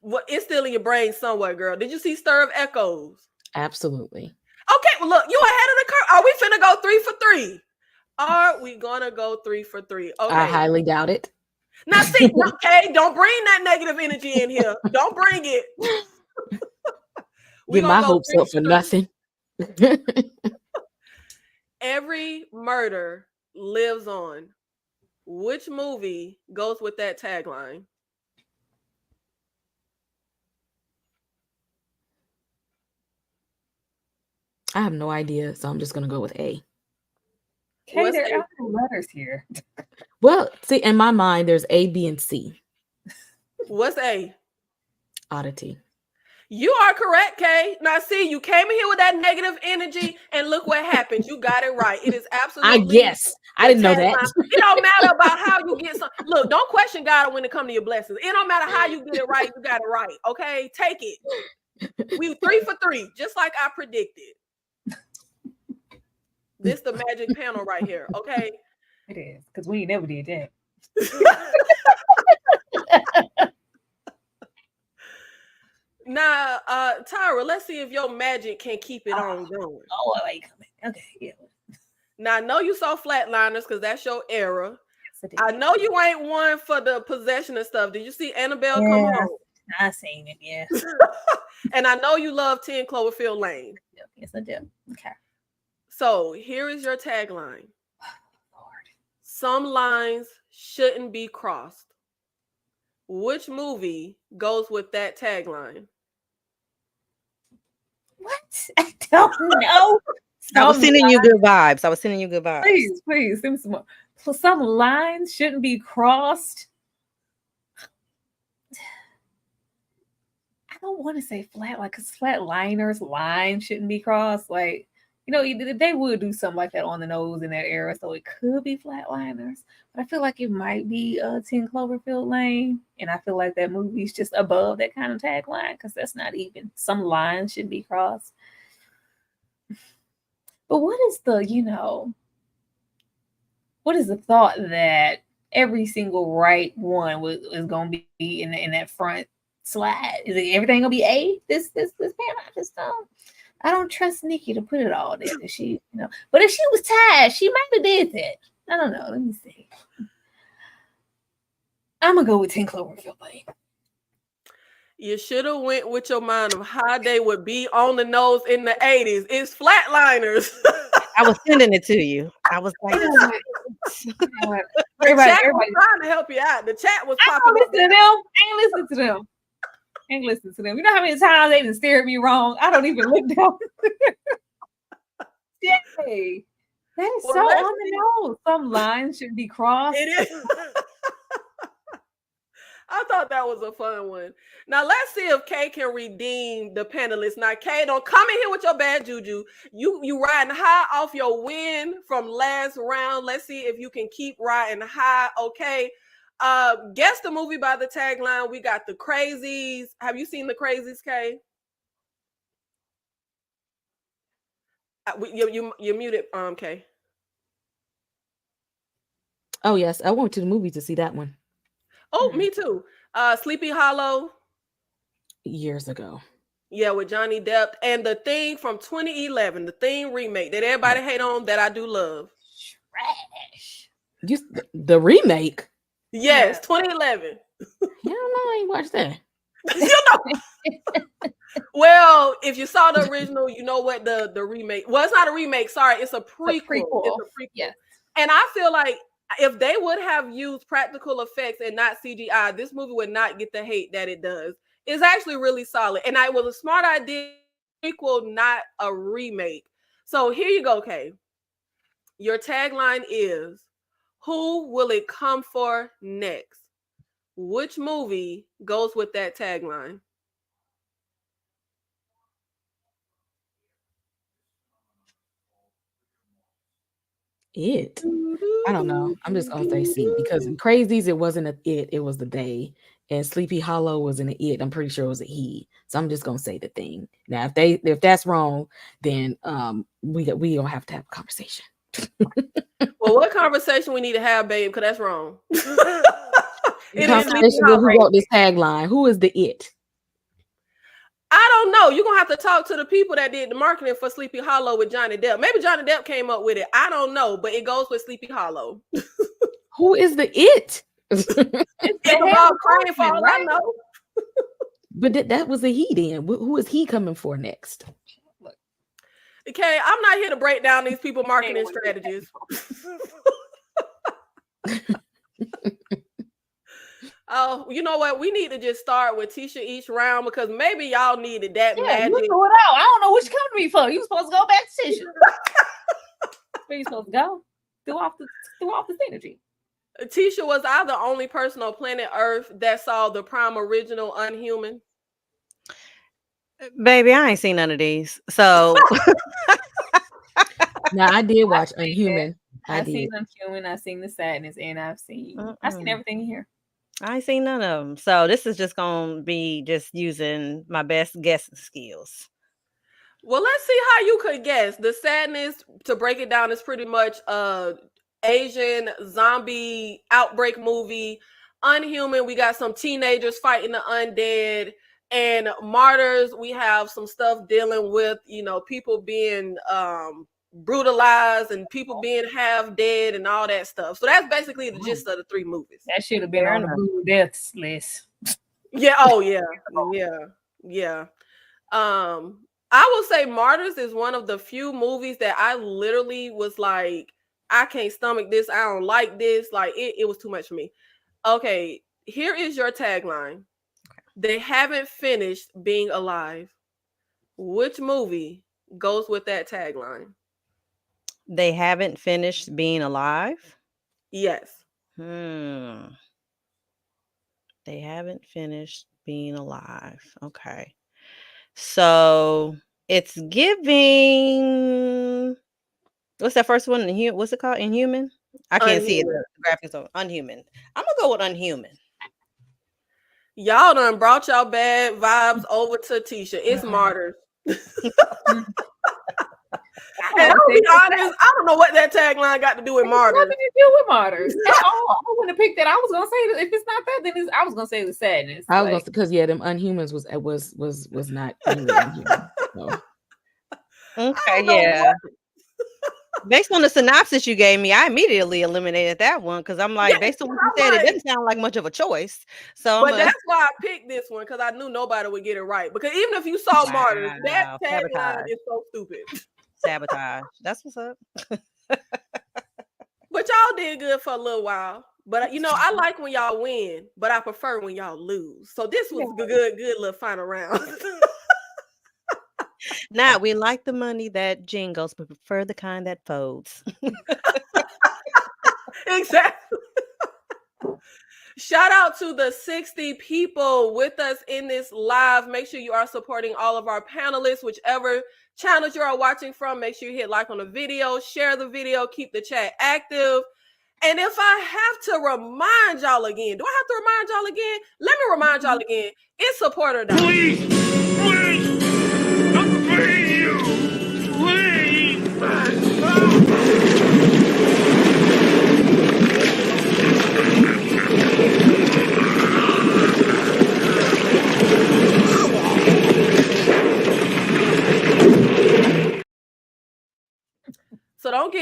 Well, it's still in your brain somewhere, girl. Did you see Stir of Echoes? Absolutely. Okay, well, look, you ahead of the curve. Are we finna go 3 for 3? Are we gonna go 3 for 3? Okay. I highly doubt it. Now, see, okay, don't bring that negative energy in here. Don't bring it. Get my hopes up for nothing. Every murder lives on. Which movie goes with that tagline? I have no idea, so I'm just gonna go with A. Okay, there are letters here. Well, see, in my mind, there's A, B, and C. What's A? Oddity. You are correct, Kay. Now, see, you came in here with that negative energy, and look what happened. You got it right. It is absolutely. I guess. I didn't know that. It don't matter about how you get some. Look, don't question God when it comes to your blessings. It don't matter how you get it right. You got it right. Okay, take it. We 3 for 3, just like I predicted. This the magic panel right here. Okay, it is because we never did that. Now, Tyra, let's see if your magic can keep it on going. Oh, wait, okay, yeah. Now, I know you saw Flatliners because that's your era. Yes, I know you ain't one for the possession and stuff. Did you see Annabelle come home? I seen it, yeah. And I know you love 10 Cloverfield Lane. Yes, I do. Okay. So here is your tagline. Lord. Some lines shouldn't be crossed. Which movie goes with that tagline? What? I don't know. I was sending you good vibes. Please, send me some more. Some lines shouldn't be crossed. I don't want to say flat, like, because flatliners, lines shouldn't be crossed. Like, you know, they would do something like that on the nose in that era, so it could be flatliners. But I feel like it might be 10 Cloverfield Lane, and I feel like that movie's just above that kind of tagline because that's not even. Some lines should be crossed. But what is the thought that every single right one is going to be in that front slide? Is it everything gonna be A? This panel, I don't trust Nikki to put it all there. She, but if she was tired, she might have did that. I don't know. Let me see. I'm gonna go with 10 Cloverfield Lane. You should have went with your mind of how they would be on the nose in the 80s. It's Flatliners. I was sending it to you. I was like, everybody was trying to help you out. The chat was popping up. I ain't listening to them. You know how many times they even stared me wrong? I don't even look down. Yay. That is so on the nose. Some lines should be crossed. It is. I thought that was a fun one. Now let's see if Kay can redeem the panelists. Now, Kay, don't come in here with your bad juju. You riding high off your win from last round. Let's see if you can keep riding high. Okay. Guess the movie by the tagline. We got The Crazies. Have you seen The Crazies, Kay? You muted, Kay. Oh yes, I went to the movie to see that one. Oh, me too. Sleepy Hollow. Years ago. Yeah, with Johnny Depp. And The Thing from 2011, The Thing remake that everybody hate on that I do love. Trash. The remake? Yes, 2011. Yeah, I ain't watched that. You know. Well, if you saw the original, you know what the remake. Well, it's not a remake. Sorry, it's a prequel. It's a prequel. Yeah. And I feel like if they would have used practical effects and not CGI, this movie would not get the hate that it does. It's actually really solid. And it was a smart idea. Prequel, not a remake. So here you go, Kay. Your tagline is, who will it come for next? Which movie goes with that tagline? It. I don't know. I'm just gonna say C, because in Crazies it wasn't it was the they, and Sleepy Hollow wasn't an it. I'm pretty sure it was a he. So I'm just gonna say The Thing. Now, if that's wrong, then we gonna have to have a conversation. Well, what conversation we need to have, babe? Because that's wrong. It conversation with who wrote this tagline. Who is the it? I don't know. You're gonna have to talk to the people that did the marketing for Sleepy Hollow with Johnny Depp. Maybe Johnny Depp came up with it. I don't know, but it goes with Sleepy Hollow. Who is the it? It's about crying for all I know. But that was a he then. Who is he coming for next? Okay, I'm not here to break down these people marketing strategies. Oh, you know what? We need to just start with Tisha each round, because maybe y'all needed that magic. You threw it out. I don't know what you come to me for. You supposed to go back to Tisha. Where you supposed to go? Threw off the synergy. Tisha, was I the only person on planet Earth that saw the prime original Unhuman? Baby, I ain't seen none of these. So now I did watch Unhuman. I've seen Unhuman, I've seen The Sadness, and I've seen everything here. I ain't seen none of them. So this is just gonna be just using my best guessing skills. Well, let's see how you could guess. The Sadness, to break it down, is pretty much Asian zombie outbreak movie. Unhuman, we got some teenagers fighting the undead. And Martyrs, we have some stuff dealing with, people being brutalized and people being half dead and all that stuff. So that's basically the gist of the three movies. That should have been on the brutal deaths list. Yeah. Oh, yeah. Yeah. I will say Martyrs is one of the few movies that I literally was like, I can't stomach this. I don't like this. Like, it was too much for me. Okay, here is your tagline. They haven't finished being alive. Which movie goes with that tagline? They haven't finished being alive? Yes. They haven't finished being alive. Okay. So it's giving. What's that first one? What's it called? Inhuman? I can't see it. The graphics on Unhuman. I'm gonna go with Unhuman. Y'all done brought y'all bad vibes over to Tisha. It's Martyrs. And I'll be honest, I don't know what that tagline got to do with Martyrs. Nothing to do with Martyrs at all. I wouldn't have picked that. I was gonna say that if it's not that, then I was gonna say The Sadness. I was gonna, because them Unhumans was not really Unhuman. So. Okay, yeah. Based on the synopsis you gave me, I immediately eliminated that one because I'm like, based on what you said, it doesn't sound like much of a choice. So, that's why I picked this one, because I knew nobody would get it right. Because even if you saw Martyrs, that tagline is so stupid. Sabotage. That's what's up. But y'all did good for a little while. But I like when y'all win, but I prefer when y'all lose. So this was good little final round. Now, we like the money that jingles, but prefer the kind that folds. Exactly. Shout out to the 60 people with us in this live. Make sure you are supporting all of our panelists, whichever channels you are watching from. Make sure you hit like on the video, share the video, keep the chat active. And if I have to remind y'all again, do I have to remind y'all again? Let me remind y'all again. It's Support or Die. Please, I'm begging you, please.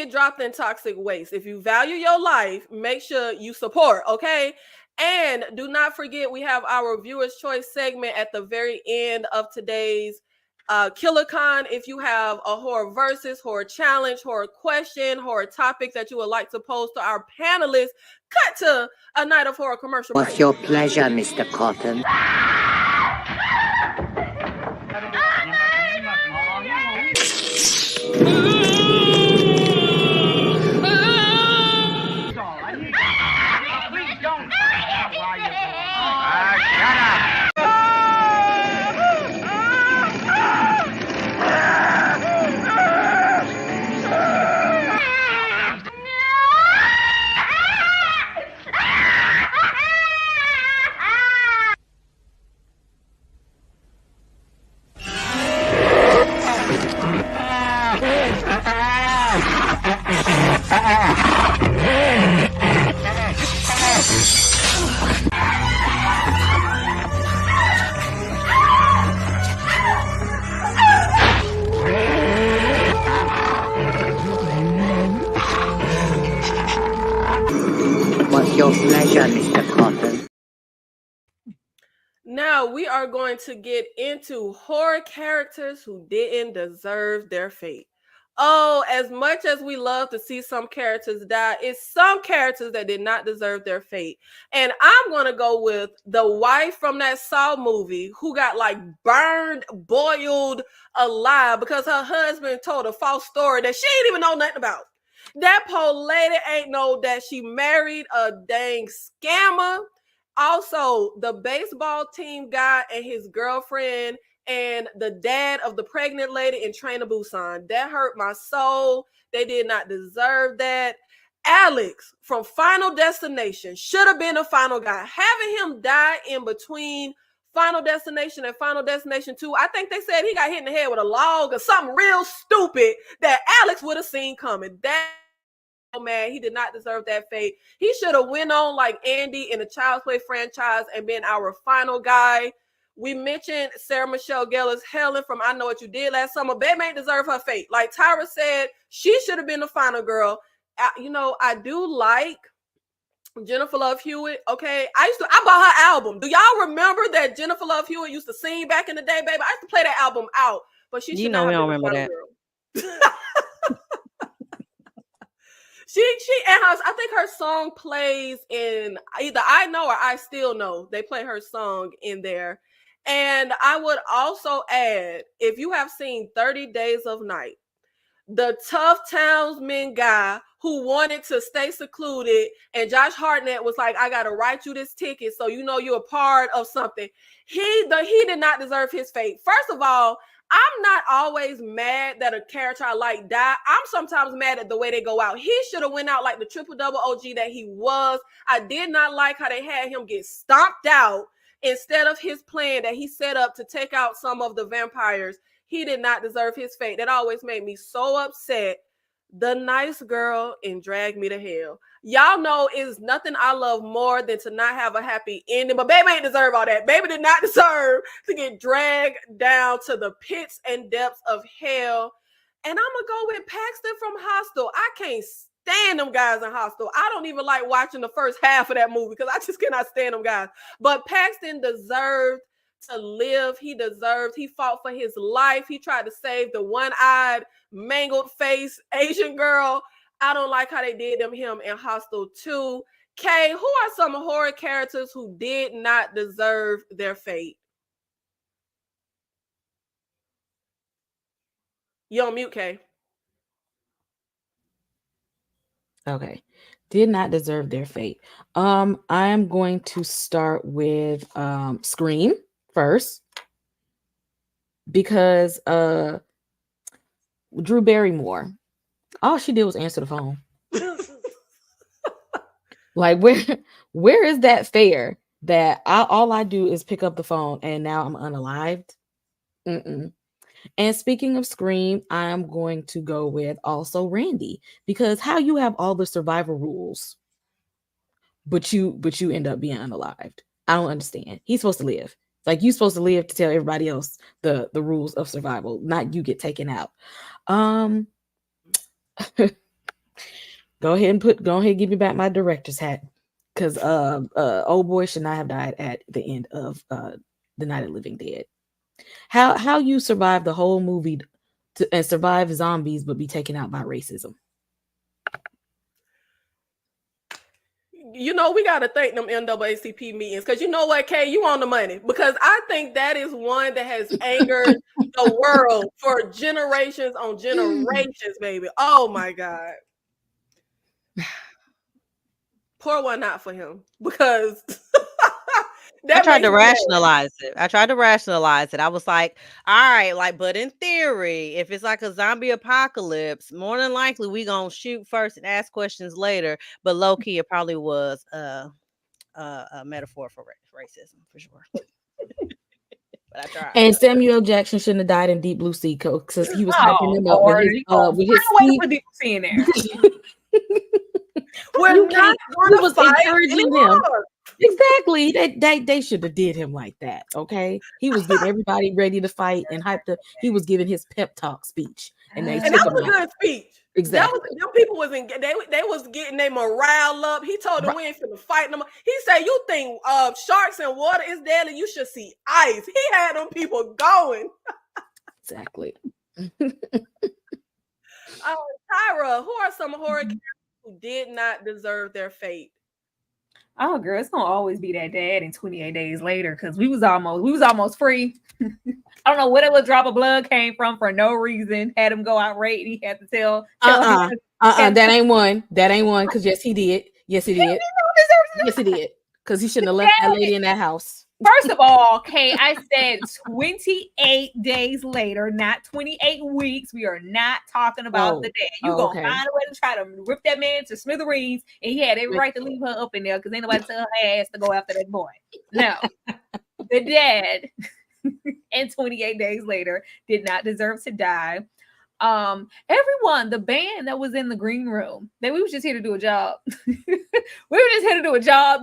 get dropped in toxic waste. If you value your life, make sure you support, okay? And do not forget, we have our Viewer's Choice segment at the very end of today's KillerCon. If you have a horror versus, horror challenge, horror question, horror topic that you would like to pose to our panelists, cut to a night of horror commercial break. What's your pleasure, Mr. Cotton? What's your pleasure, Mr. Cotton? Now we are going to get into horror characters who didn't deserve their fate. Oh, as much as we love to see some characters die, it's some characters that did not deserve their fate. And I'm going to go with the wife from that Saw movie who got like burned, boiled alive because her husband told a false story that she didn't even know nothing about. That poor lady ain't know that she married a dang scammer. Also, the baseball team guy and his girlfriend and the dad of the pregnant lady in Train to Busan. That hurt my soul. They did not deserve that. Alex from Final Destination should have been a final guy. Having him die in between Final Destination and Final Destination 2, I think they said he got hit in the head with a log or something real stupid that Alex would have seen coming. That man, he did not deserve that fate. He should have went on like Andy in the Child's Play franchise and been our final guy. We mentioned Sarah Michelle Gellar's Helen from I Know What You Did Last Summer. Babe ain't deserve her fate. Like Tyra said, she should have been the final girl. I do like Jennifer Love Hewitt. Okay, I bought her album. Do y'all remember that Jennifer Love Hewitt used to sing back in the day, baby? I used to play that album out, but she should not we have don't been the remember final that. girl. She and I think her song plays in either I Know or I Still Know. They play her song in there. And I would also add, if you have seen 30 Days of Night, the tough townsman guy who wanted to stay secluded, and Josh Hartnett was like, I gotta write you this ticket so you know you're a part of something. He did not deserve his fate. First of all, I'm not always mad that a character I like died. I'm sometimes mad at the way they go out. He should have went out like the triple-double OG that he was. I did not like how they had him get stomped out instead of his plan that he set up to take out some of the vampires. He did not deserve his fate. That always made me so upset. The nice girl in Drag Me to Hell. Y'all know is nothing I love more than to not have a happy ending. But baby ain't deserve all that. Baby did not deserve to get dragged down to the pits and depths of hell. And I'm going to go with Paxton from Hostel. I can't stand them guys in Hostel. I don't even like watching the first half of that movie because I just cannot stand them guys. But Paxton deserved to live. He fought for his life. He tried to save the one-eyed, mangled face Asian girl. I don't like how they did him in Hostel 2. Kay, who are some horror characters who did not deserve their fate? You on mute, Kay. Okay. Did not deserve their fate. I'm going to start with Scream first because Drew Barrymore, all she did was answer the phone. Like where is that fair that all I do is pick up the phone and now I'm unalived? Mm-mm. And speaking of Scream, I'm going to go with also Randy, because how you have all the survival rules, but you end up being unalived. I don't understand. He's supposed to live. Like, you're supposed to live to tell everybody else the rules of survival, not you get taken out. Go ahead and give me back my director's hat. Because old boy should not have died at the end of The Night of the Living Dead. How you survive the whole movie and survive zombies but be taken out by racism? You know, we got to thank them NAACP meetings, because you know what, Kay, you on the money, because I think that is one that has angered the world for generations on generations, baby. Oh my God. Pour one out for him, because I tried to rationalize it. I was like, all right, like, but in theory, if it's like a zombie apocalypse, more than likely we gonna shoot first and ask questions later. But low key, it probably was a metaphor for racism for sure. But I tried. And Samuel Jackson shouldn't have died in Deep Blue Sea because he was hyping him up with his Deep Sea in there. We're not going to fight encouraging him. Exactly. They should have did him like that. Okay. He was getting everybody ready to fight and hyped up. He was giving his pep talk speech. And that was a good speech. Exactly. Them people was they was getting their morale up. He told them we ain't finna fight no more. He said, you think sharks and water is deadly? You should see ice. He had them people going. Exactly. Tyra, who are some horror characters who did not deserve their fate? Oh, girl, it's gonna always be that dad in 28 Days Later, because we was almost free. I don't know where that little drop of blood came from for no reason. Had him go out raid. He had to tell that ain't one. That ain't one. Because yes, he did. Yes, he did. Yes, he did. Because he shouldn't have left that lady in that house. First of all, Kay, I said 28 days later, not 28 weeks. We are not talking about the dad. You're going to find a way to try to rip that man to smithereens, and he had every right to leave her up in there because ain't nobody tell her ass to go after that boy. No, the dad, and 28 days later, did not deserve to die. Everyone, the band that was in the green room, we was just here to do a job.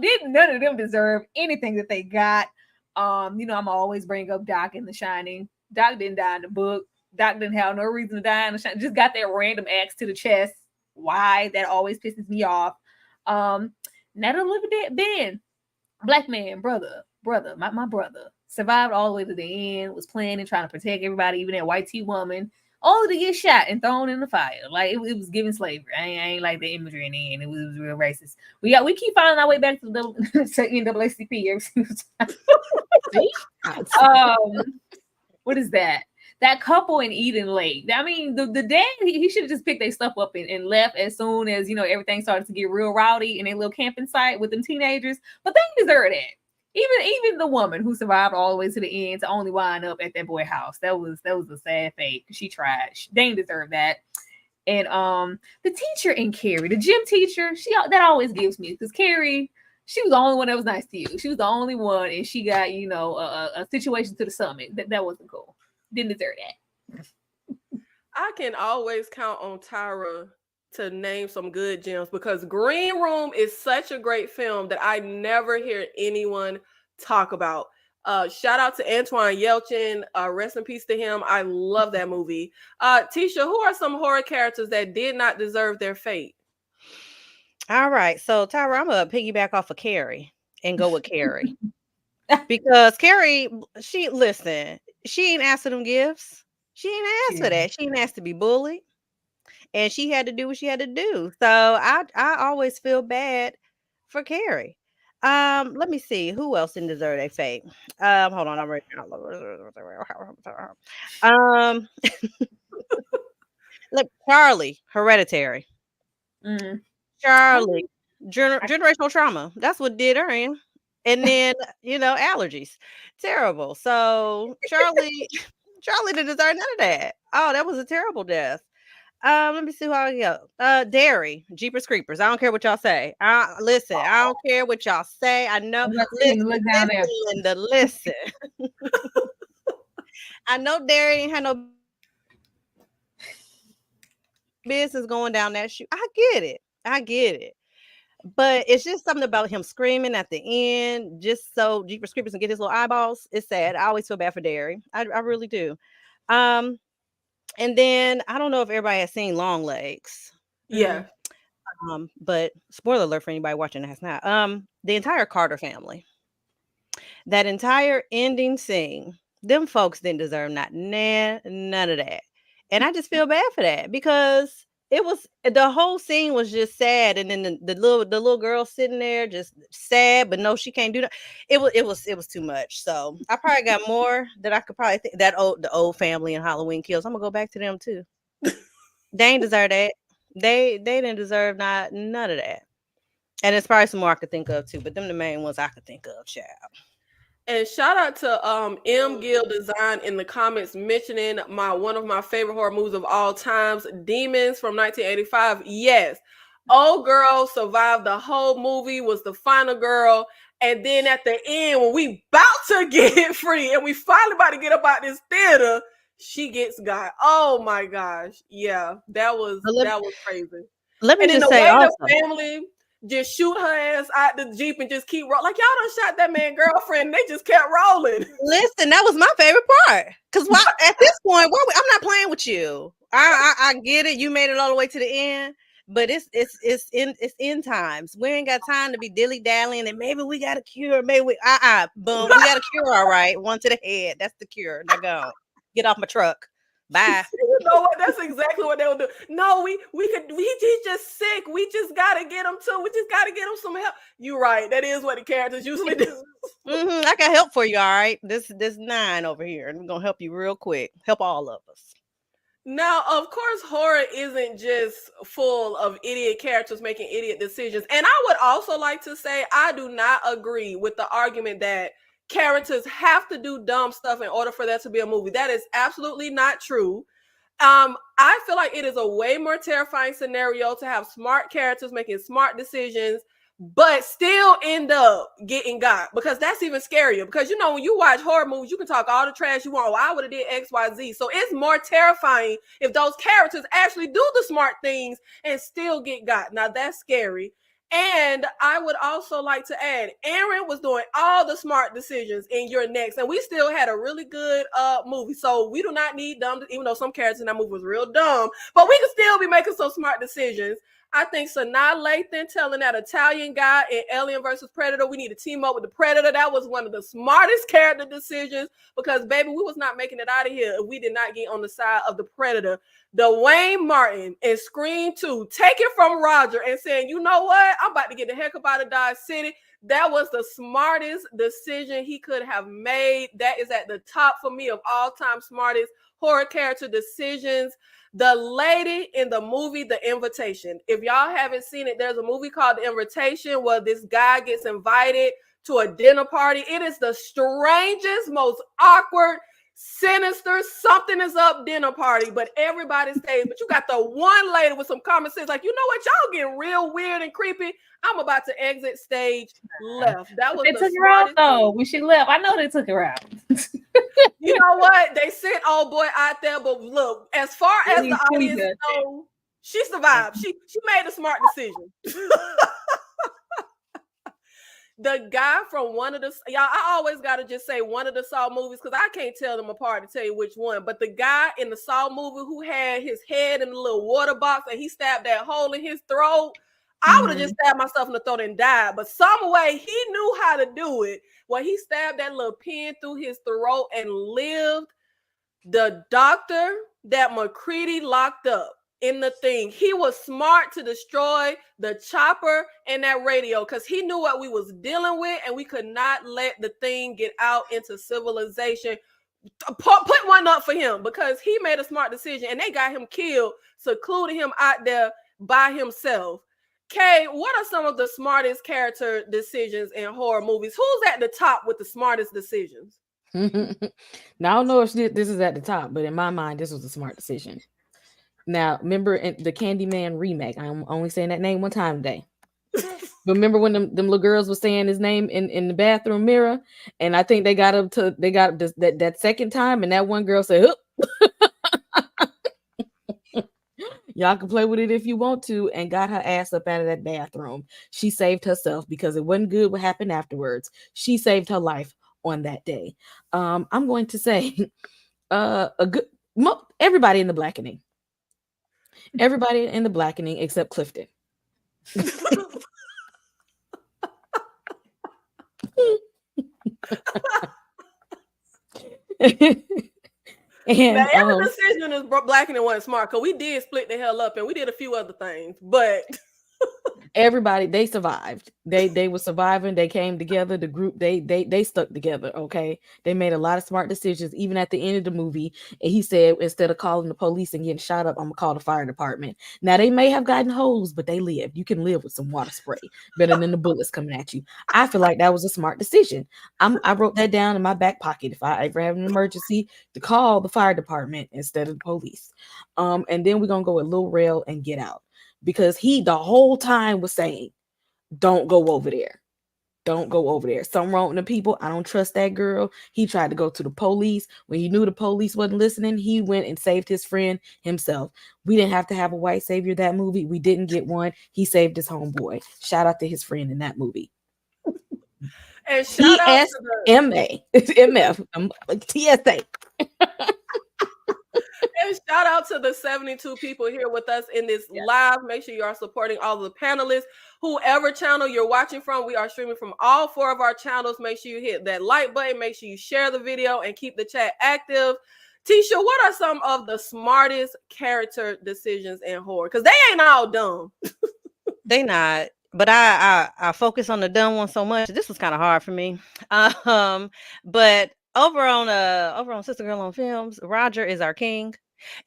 Didn't none of them deserve anything that they got. I'm always bring up Doc in The Shining. Doc didn't die in the book. Doc didn't have no reason to die in The Shining. Just got that random axe to the chest. Why? That always pisses me off. Not a living dead Ben, black man, brother, my brother survived all the way to the end. Was planning, trying to protect everybody, even that white tea woman. Only to get shot and thrown in the fire. Like it was giving slavery. I ain't like the imagery in the end. It was real racist. We keep finding our way back to the NAACP every single time. What is that? That couple in Eden Lake. I mean, the dad, he should have just picked their stuff up and left as soon as everything started to get real rowdy in their little camping site with them teenagers. But they deserve that. Even the woman who survived all the way to the end to only wind up at that boy house. That was a sad fate. She tried. They didn't deserve that. And the teacher in Carrie, the gym teacher, that always gives me, because Carrie, she was the only one that was nice to you. She was the only one, and she got a situation to the summit. That wasn't cool. Didn't deserve that. I can always count on Tyra to name some good gems, because Green Room is such a great film that I never hear anyone talk about. Shout out to Antoine Yelchin. Rest in peace to him. I love that movie. Tisha, who are some horror characters that did not deserve their fate? All right. So, Tyra, I'm going to piggyback off of Carrie and go with Carrie. Because Carrie, she ain't asked for them gifts. She ain't asked for that. She ain't asked to be bullied. And she had to do what she had to do. So I always feel bad for Carrie. Let me see who else didn't deserve their fate. Hold on, I'm ready. Look, Charlie, Hereditary. Charlie, generational trauma. That's what did her in. And then allergies, terrible. So Charlie didn't deserve none of that. Oh, that was a terrible death. Let me see how I go. Dairy, Jeepers Creepers. I don't care what y'all say. Listen, I don't care what y'all say. I know. Listen. I know Dairy ain't had no business going down that chute. I get it. But it's just something about him screaming at the end, just so Jeepers Creepers can get his little eyeballs. It's sad. I always feel bad for Dairy. I really do. And then I don't know if everybody has seen Long Legs. Yeah. But spoiler alert for anybody watching that's not. The entire Carter family, that entire ending scene, them folks didn't deserve none of that. And I just feel bad for that because it was the whole scene was just sad, and then the little girl sitting there just sad, but no, she can't do that. It was too much. So I probably got more that I could probably think the old family in Halloween Kills. I'm gonna go back to them too. They ain't deserve that. They didn't deserve none of that. And it's probably some more I could think of too, but them the main ones I could think of, child. And shout out to M Gill Design in the comments mentioning one of my favorite horror movies of all times, Demons from 1985. Yes, old girl survived the whole movie, was the final girl, and then at the end when we about to get free and we finally about to get up out this theater, she gets got. Oh my gosh, yeah, that was crazy. Let me and just then the say way also, the family just shoot her ass out the Jeep and just keep rolling. Like, y'all done shot that man girlfriend and they just kept rolling. Listen, that was my favorite part. Because at this point, I'm not playing with you. I get it. You made it all the way to the end. But it's end times. We ain't got time to be dilly-dallying and maybe we got a cure. Maybe boom. We got a cure, all right. One to the head. That's the cure. Now go. Get off my truck. Bye. You know what? That's exactly what they would do. No, he's just sick. We just gotta get him we just gotta get him some help. You're right. That is what the characters usually do. I got help for you, all right. This 9 over here, and we're gonna help you real quick. Help all of us. Now, of course, horror isn't just full of idiot characters making idiot decisions. And I would also like to say I do not agree with the argument that characters have to do dumb stuff in order for that to be a movie. That is absolutely not true. I feel like it is a way more terrifying scenario to have smart characters making smart decisions, but still end up getting got, because that's even scarier. Because, when you watch horror movies, you can talk all the trash you want. Well, I would have did X, Y, Z. So it's more terrifying if those characters actually do the smart things and still get got. Now, that's scary. And I would also like to add, Aaron was doing all the smart decisions in Your Next, and we still had a really good movie. So we do not need dumb, even though some characters in that movie was real dumb, but we can still be making some smart decisions. I think Sanaa Lathan telling that Italian guy in Alien versus Predator, we need to team up with the Predator. That was one of the smartest character decisions, because, baby, we was not making it out of here if we did not get on the side of the Predator. Dwayne Martin in Scream 2, taking from Roger and saying, you know what? I'm about to get the heck up out of Dodge City. That was the smartest decision he could have made. That is at the top for me of all time smartest horror character decisions. The lady in the movie The Invitation. If y'all haven't seen it, there's a movie called The Invitation where this guy gets invited to a dinner party. It is the strangest, most awkward, sinister, something is up dinner party, but everybody stays. But you got the one lady with some common sense, like, you know what, y'all getting real weird and creepy. I'm about to exit stage left. That was they took her out though. When she left, I know they took her out. You know what? They sent old boy out there, but look, as far as the audience knows, she survived. She made a smart decision. The guy from one of the, y'all, I always got to just say one of the Saw movies, because I can't tell them apart to tell you which one, but the guy in the Saw movie who had his head in a little water box and he stabbed that hole in his throat, I would have just stabbed myself in the throat and died. But some way he knew how to do it. Well, he stabbed that little pin through his throat and lived. The doctor that McCready locked up in the thing, he was smart to destroy the chopper and that radio, because he knew what we was dealing with, and we could not let the thing get out into civilization. Put one up for him, because he made a smart decision and they got him killed, secluded him out there by himself. Kay, what are some of the smartest character decisions in horror movies? Who's at the top with the smartest decisions? Now, I don't know if this is at the top, but in my mind, this was a smart decision. Now, remember in the Candyman remake, I'm only saying that name one time today. But remember when them little girls were saying his name in the bathroom mirror, and I think they got that second time, and that one girl said, y'all can play with it if you want to, and got her ass up out of that bathroom. She saved herself, because it wasn't good what happened afterwards. She saved her life on that day. I'm going to say everybody in the blackening. Everybody in the blackening except Clifton. And Now, every decision is black and it wasn't smart because we did split the hell up and we did a few other things, but everybody, they survived. They were surviving. They came together. The group, they stuck together. Okay, they made a lot of smart decisions. Even at the end of the movie, and he said, instead of calling the police and getting shot up, I'm gonna call the fire department. Now they may have gotten hosed, but they lived. You can live with some water spray better than the bullets coming at you. I feel like that was a smart decision. I wrote that down in my back pocket if I ever have an emergency to call the fire department instead of the police. And then we're gonna go with Lil Rel and Get Out. Because he the whole time was saying, don't go over there. Don't go over there. Something wrong with the people. I don't trust that girl. He tried to go to the police. When he knew the police wasn't listening, he went and saved his friend himself. We didn't have to have a white savior that movie. We didn't get one. He saved his homeboy. Shout out to his friend in that movie. and shout out to the TSMA. MF. TSA. And shout out to the 72 people here with us in this live. Make sure you are supporting all the panelists. Whoever channel you're watching from, we are streaming from all 4 of our channels. Make sure you hit that like button. Make sure you share the video and keep the chat active. Tisha, what are some of the smartest character decisions in horror? Because they ain't all dumb. They not. But I focus on the dumb one so much. This was kind of hard for me. But over on Sister Girl on Films, Roger is our king.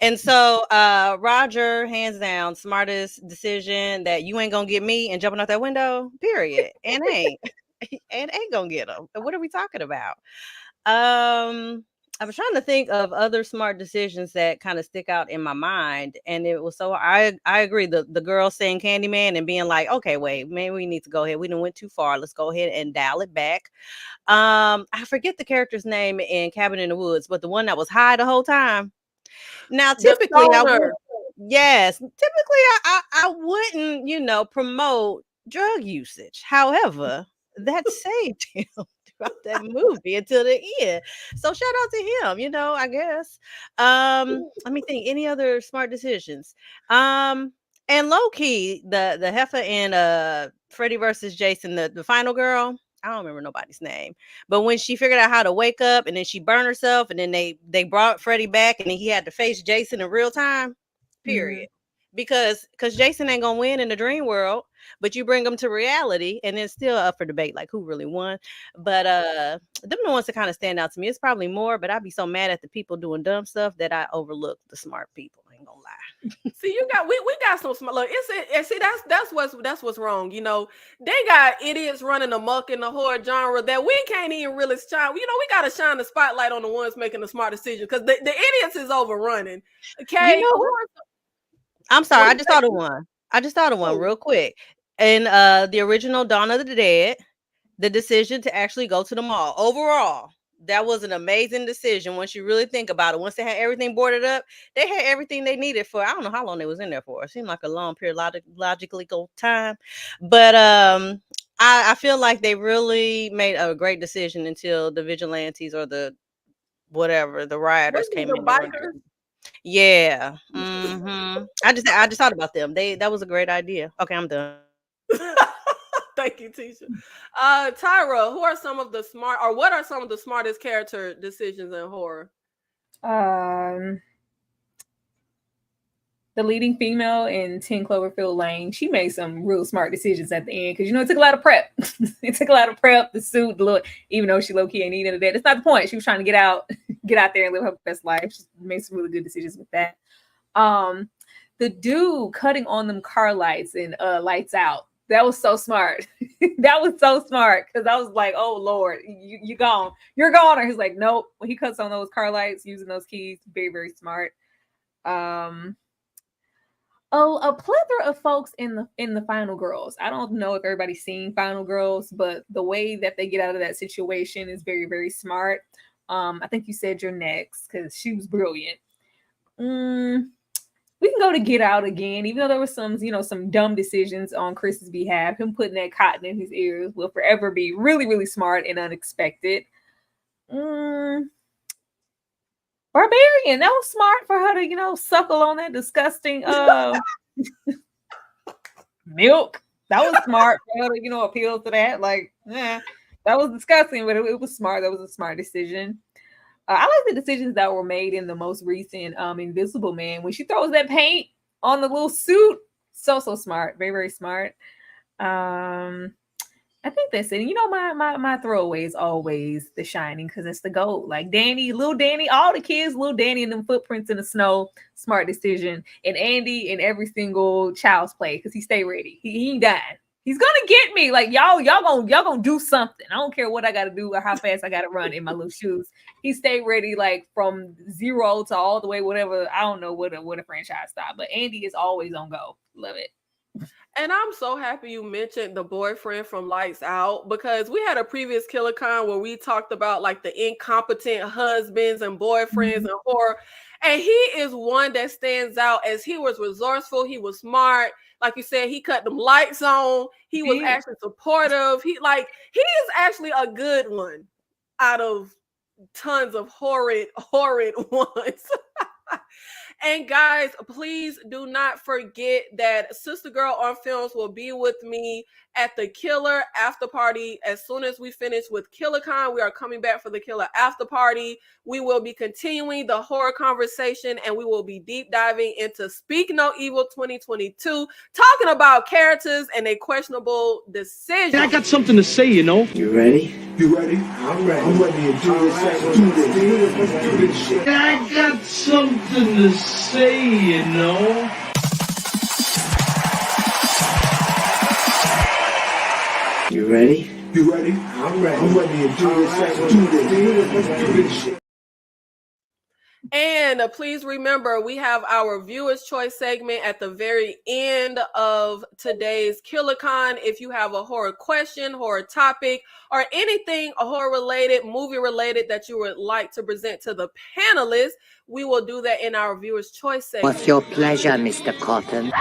And so Roger, hands down, smartest decision that you ain't gonna get me and jumping out that window, period. And ain't gonna get him. What are we talking about? I was trying to think of other smart decisions that kind of stick out in my mind, and it was so I agree. The girl saying Candyman and being like, okay, wait, maybe we need to go ahead. We done went too far. Let's go ahead and dial it back. I forget the character's name in Cabin in the Woods, but the one that was high the whole time. Now, typically, I wouldn't, promote drug usage. However, that saved him throughout that movie until the end. So shout out to him, I guess. Let me think. Any other smart decisions? And low key, the heifer in Freddy versus Jason, the final girl. I don't remember nobody's name, but when she figured out how to wake up and then she burned herself and then they brought Freddy back and then he had to face Jason in real time, period. Because Jason ain't gonna win in the dream world, but you bring him to reality and then still up for debate, like who really won. But them the ones that kind of stand out to me. It's probably more, but I'd be so mad at the people doing dumb stuff that I overlook the smart people. I ain't gonna lie. See, we got some smart. Look, that's what's wrong. They got idiots running amok in the horror genre that we can't even really shine. We got to shine the spotlight on the ones making the smart decision because the idiots is overrunning. Okay, I'm sorry. I just thought of one real quick. In the original Dawn of the Dead, the decision to actually go to the mall overall. That was an amazing decision once you really think about it. Once they had everything boarded up, they had everything they needed for, I don't know how long they was in there for. It seemed like a long periodical time. But I feel like they really made a great decision until the vigilantes or the rioters came in. Yeah. I just thought about them. That was a great idea. Okay, I'm done. Thank you, Tisha. Tyra, what are some of the smartest character decisions in horror? The leading female in 10 Cloverfield Lane, she made some real smart decisions at the end because it took a lot of prep. It took a lot of prep, the suit, the look, even though she low-key ain't needed that. It's not the point. She was trying to get out there and live her best life. She made some really good decisions with that. The dude cutting on them car lights and Lights Out. That was so smart. That was so smart because I was like, oh Lord, you gone. You're gone. Or he's like, nope. When he cuts on those car lights using those keys, very, very smart. A plethora of folks in the Final Girls. I don't know if everybody's seen Final Girls, but the way that they get out of that situation is very, very smart. I think you said you're next because she was brilliant. We can go to Get Out again, even though there was some dumb decisions on Chris's behalf. Him putting that cotton in his ears will forever be really, really smart and unexpected. Barbarian, that was smart for her to, suckle on that disgusting milk. That was smart for her to, appeal to that. Like, that was disgusting, but it was smart. That was a smart decision. I like the decisions that were made in the most recent Invisible Man. When she throws that paint on the little suit, so smart. Very, very smart. I think that's it. My throwaway is always The Shining because it's the GOAT. Like little Danny, all the kids, little Danny and them footprints in the snow. Smart decision. And Andy in every single Child's Play because he stay ready. He ain't dying. He's gonna get me. Like y'all gonna do something. I don't care what I gotta do or how fast I gotta run in my little shoes. He stay ready, like from 0 to all the way, whatever. I don't know what a franchise style, but Andy is always on go. Love it. And I'm so happy you mentioned the boyfriend from Lights Out because we had a previous KillerCon where we talked about like the incompetent husbands and boyfriends and horror. And he is one that stands out as he was resourceful. He was smart. Like you said, he cut them lights on. He was actually supportive. He is actually a good one out of tons of horrid ones. And guys, please do not forget that Sister Girl on Films will be with me at the Killer After Party. As soon as we finish with KillerCon, we are coming back for the Killer After Party. We will be continuing the horror conversation and we will be deep diving into Speak No Evil 2022, talking about characters and their questionable decisions. I got something to say, you know. You ready? You ready? I'm ready. I'm ready to do this. Let's do this shit. I got something to say, you know. You ready? You ready? I'm ready. I'm ready to do this. Let's do this. Let's do this shit. And please remember, we have our Viewer's Choice segment at the very end of today's KillerCon. If you have a horror question, horror topic, or anything horror related, movie related that you would like to present to the panelists, we will do that in our Viewer's Choice segment. What's your pleasure, Mr. Cotton?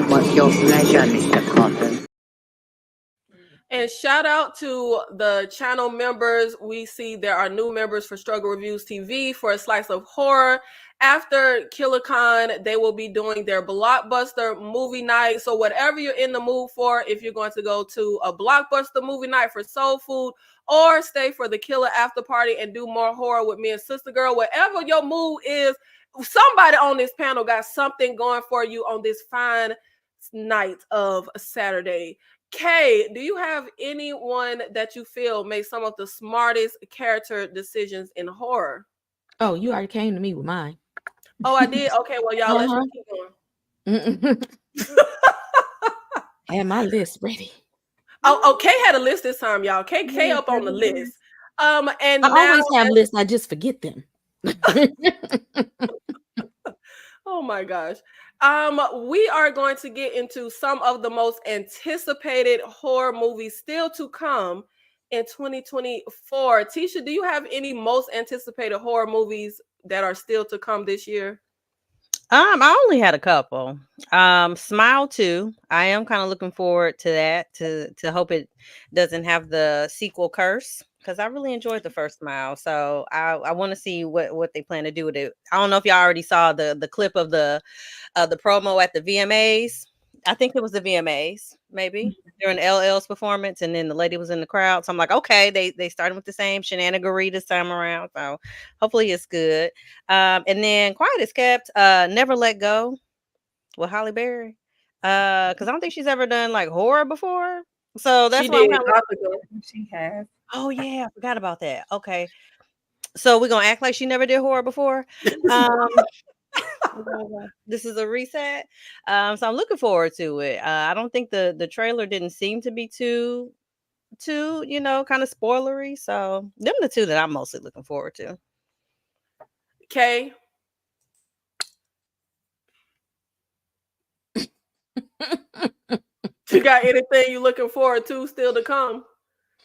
What's your pleasure, Mr. Cotton? And shout out to the channel members. We see there are new members for Struggle Reviews TV for A Slice of Horror. After KillerCon, they will be doing their blockbuster movie night. So whatever you're in the mood for, if you're going to go to a blockbuster movie night for soul food or stay for the Killer After Party and do more horror with me and Sister Girl, whatever your mood is, somebody on this panel got something going for you on this fine night of Saturday. Kay, do you have anyone that you feel made some of the smartest character decisions in horror? Oh, you already came to me with mine. Oh, I did? Okay, well, y'all, let's keep going. Had my list ready. Oh, Kay had a list this time, y'all. Kay up on the list. And I now, always have lists. I just forget them. oh my gosh. We are going to get into some of the most anticipated horror movies still to come in 2024. Tisha, do you have any most anticipated horror movies that are still to come this year? I only had a couple. Smile 2. I am kind of looking forward to that to hope it doesn't have the sequel curse, because I really enjoyed the first Smile. So I want to see what they plan to do with it. I don't know if y'all already saw the clip of the promo at the VMAs. I think it was the VMAs, maybe during LL's performance, and then the lady was in the crowd. So I'm like, okay, they started with the same shenaniganery this time around. So hopefully it's good. And then Quiet as Kept, Never Let Go with Halle Berry. Because I don't think she's ever done like horror before. So that's why she has. Oh yeah, I forgot about that. Okay. So we're gonna act like she never did horror before. Um, this is a reset. So I'm looking forward to it. I don't think the trailer didn't seem to be too kind of spoilery. So them the two that I'm mostly looking forward to. Kay, you got anything you looking forward to still to come?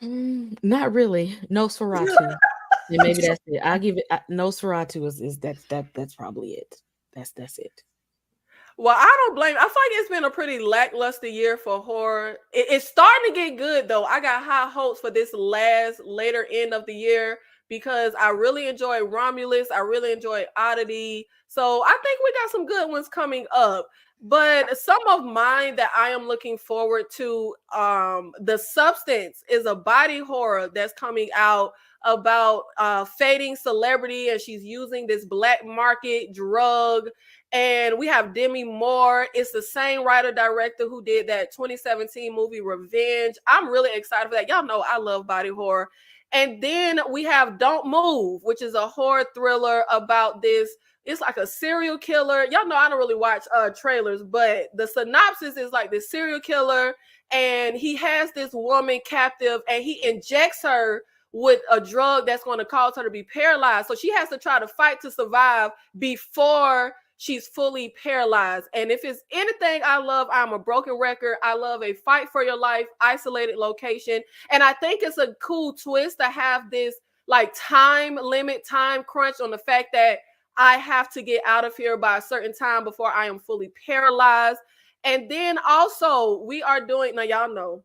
Not really. Nosferatu. And maybe that's it. I'll give it. Nosferatu is that's probably it. That's it. Well, I don't blame. I feel like it's been a pretty lackluster year for horror. It's starting to get good though. I got high hopes for this later end of the year because I really enjoy Romulus. I really enjoy Oddity. So I think we got some good ones coming up. But some of mine that I am looking forward to, The Substance is a body horror that's coming out about fading celebrity, and she's using this black market drug. And we have Demi Moore. It's the same writer director who did that 2017 movie Revenge. I'm really excited for that. Y'all know I love body horror. And then we have Don't Move, which is a horror thriller about this. It's like a serial killer. Y'all know I don't really watch trailers, but the synopsis is like this serial killer, and he has this woman captive, and he injects her with a drug that's going to cause her to be paralyzed. So she has to try to fight to survive before she's fully paralyzed. And if it's anything I love, I'm a broken record. I love a fight for your life, isolated location. And I think it's a cool twist to have this like time limit, time crunch on the fact that I have to get out of here by a certain time before I am fully paralyzed. And then also we are doing, now y'all know,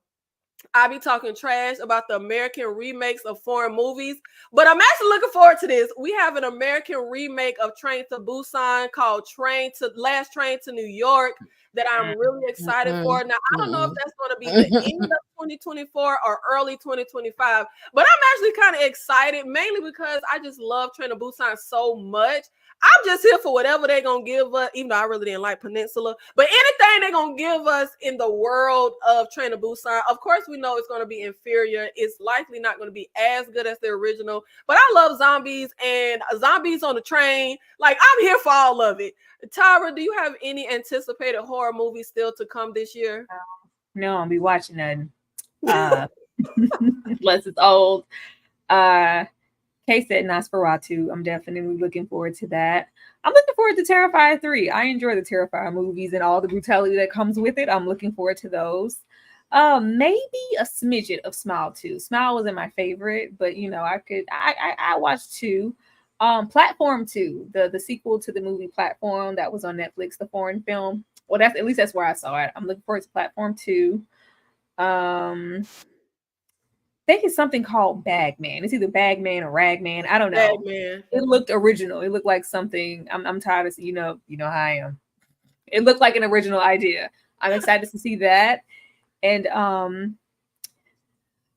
I be talking trash about the American remakes of foreign movies, but I'm actually looking forward to this. We have an American remake of Train to Busan called Last Train to New York that I'm really excited for. Now, I don't know if that's going to be the end of 2024 or early 2025, but I'm actually kind of excited, mainly because I just love Train to Busan so much. I'm just here for whatever they're going to give us, even though I really didn't like Peninsula. But anything they're going to give us in the world of Train to Busan, of course, we know it's going to be inferior. It's likely not going to be as good as the original. But I love zombies and zombies on the train. Like, I'm here for all of it. Tyra, do you have any anticipated horror movies still to come this year? No, I'll be watching that. Unless it's old. Kay said Nosferatu. I'm definitely looking forward to that. I'm looking forward to Terrifier 3. I enjoy the Terrifier movies and all the brutality that comes with it. I'm looking forward to those. Maybe a smidget of Smile 2. Smile wasn't my favorite, but I watched 2. Platform 2, the sequel to the movie Platform that was on Netflix, the foreign film. Well, that's where I saw it. I'm looking forward to Platform 2. I think it's something called Bagman. It's either Bagman or Ragman. I don't know. Bagman. It looked original. It looked like something. I'm tired of you know how I am. It looked like an original idea. I'm excited to see that. And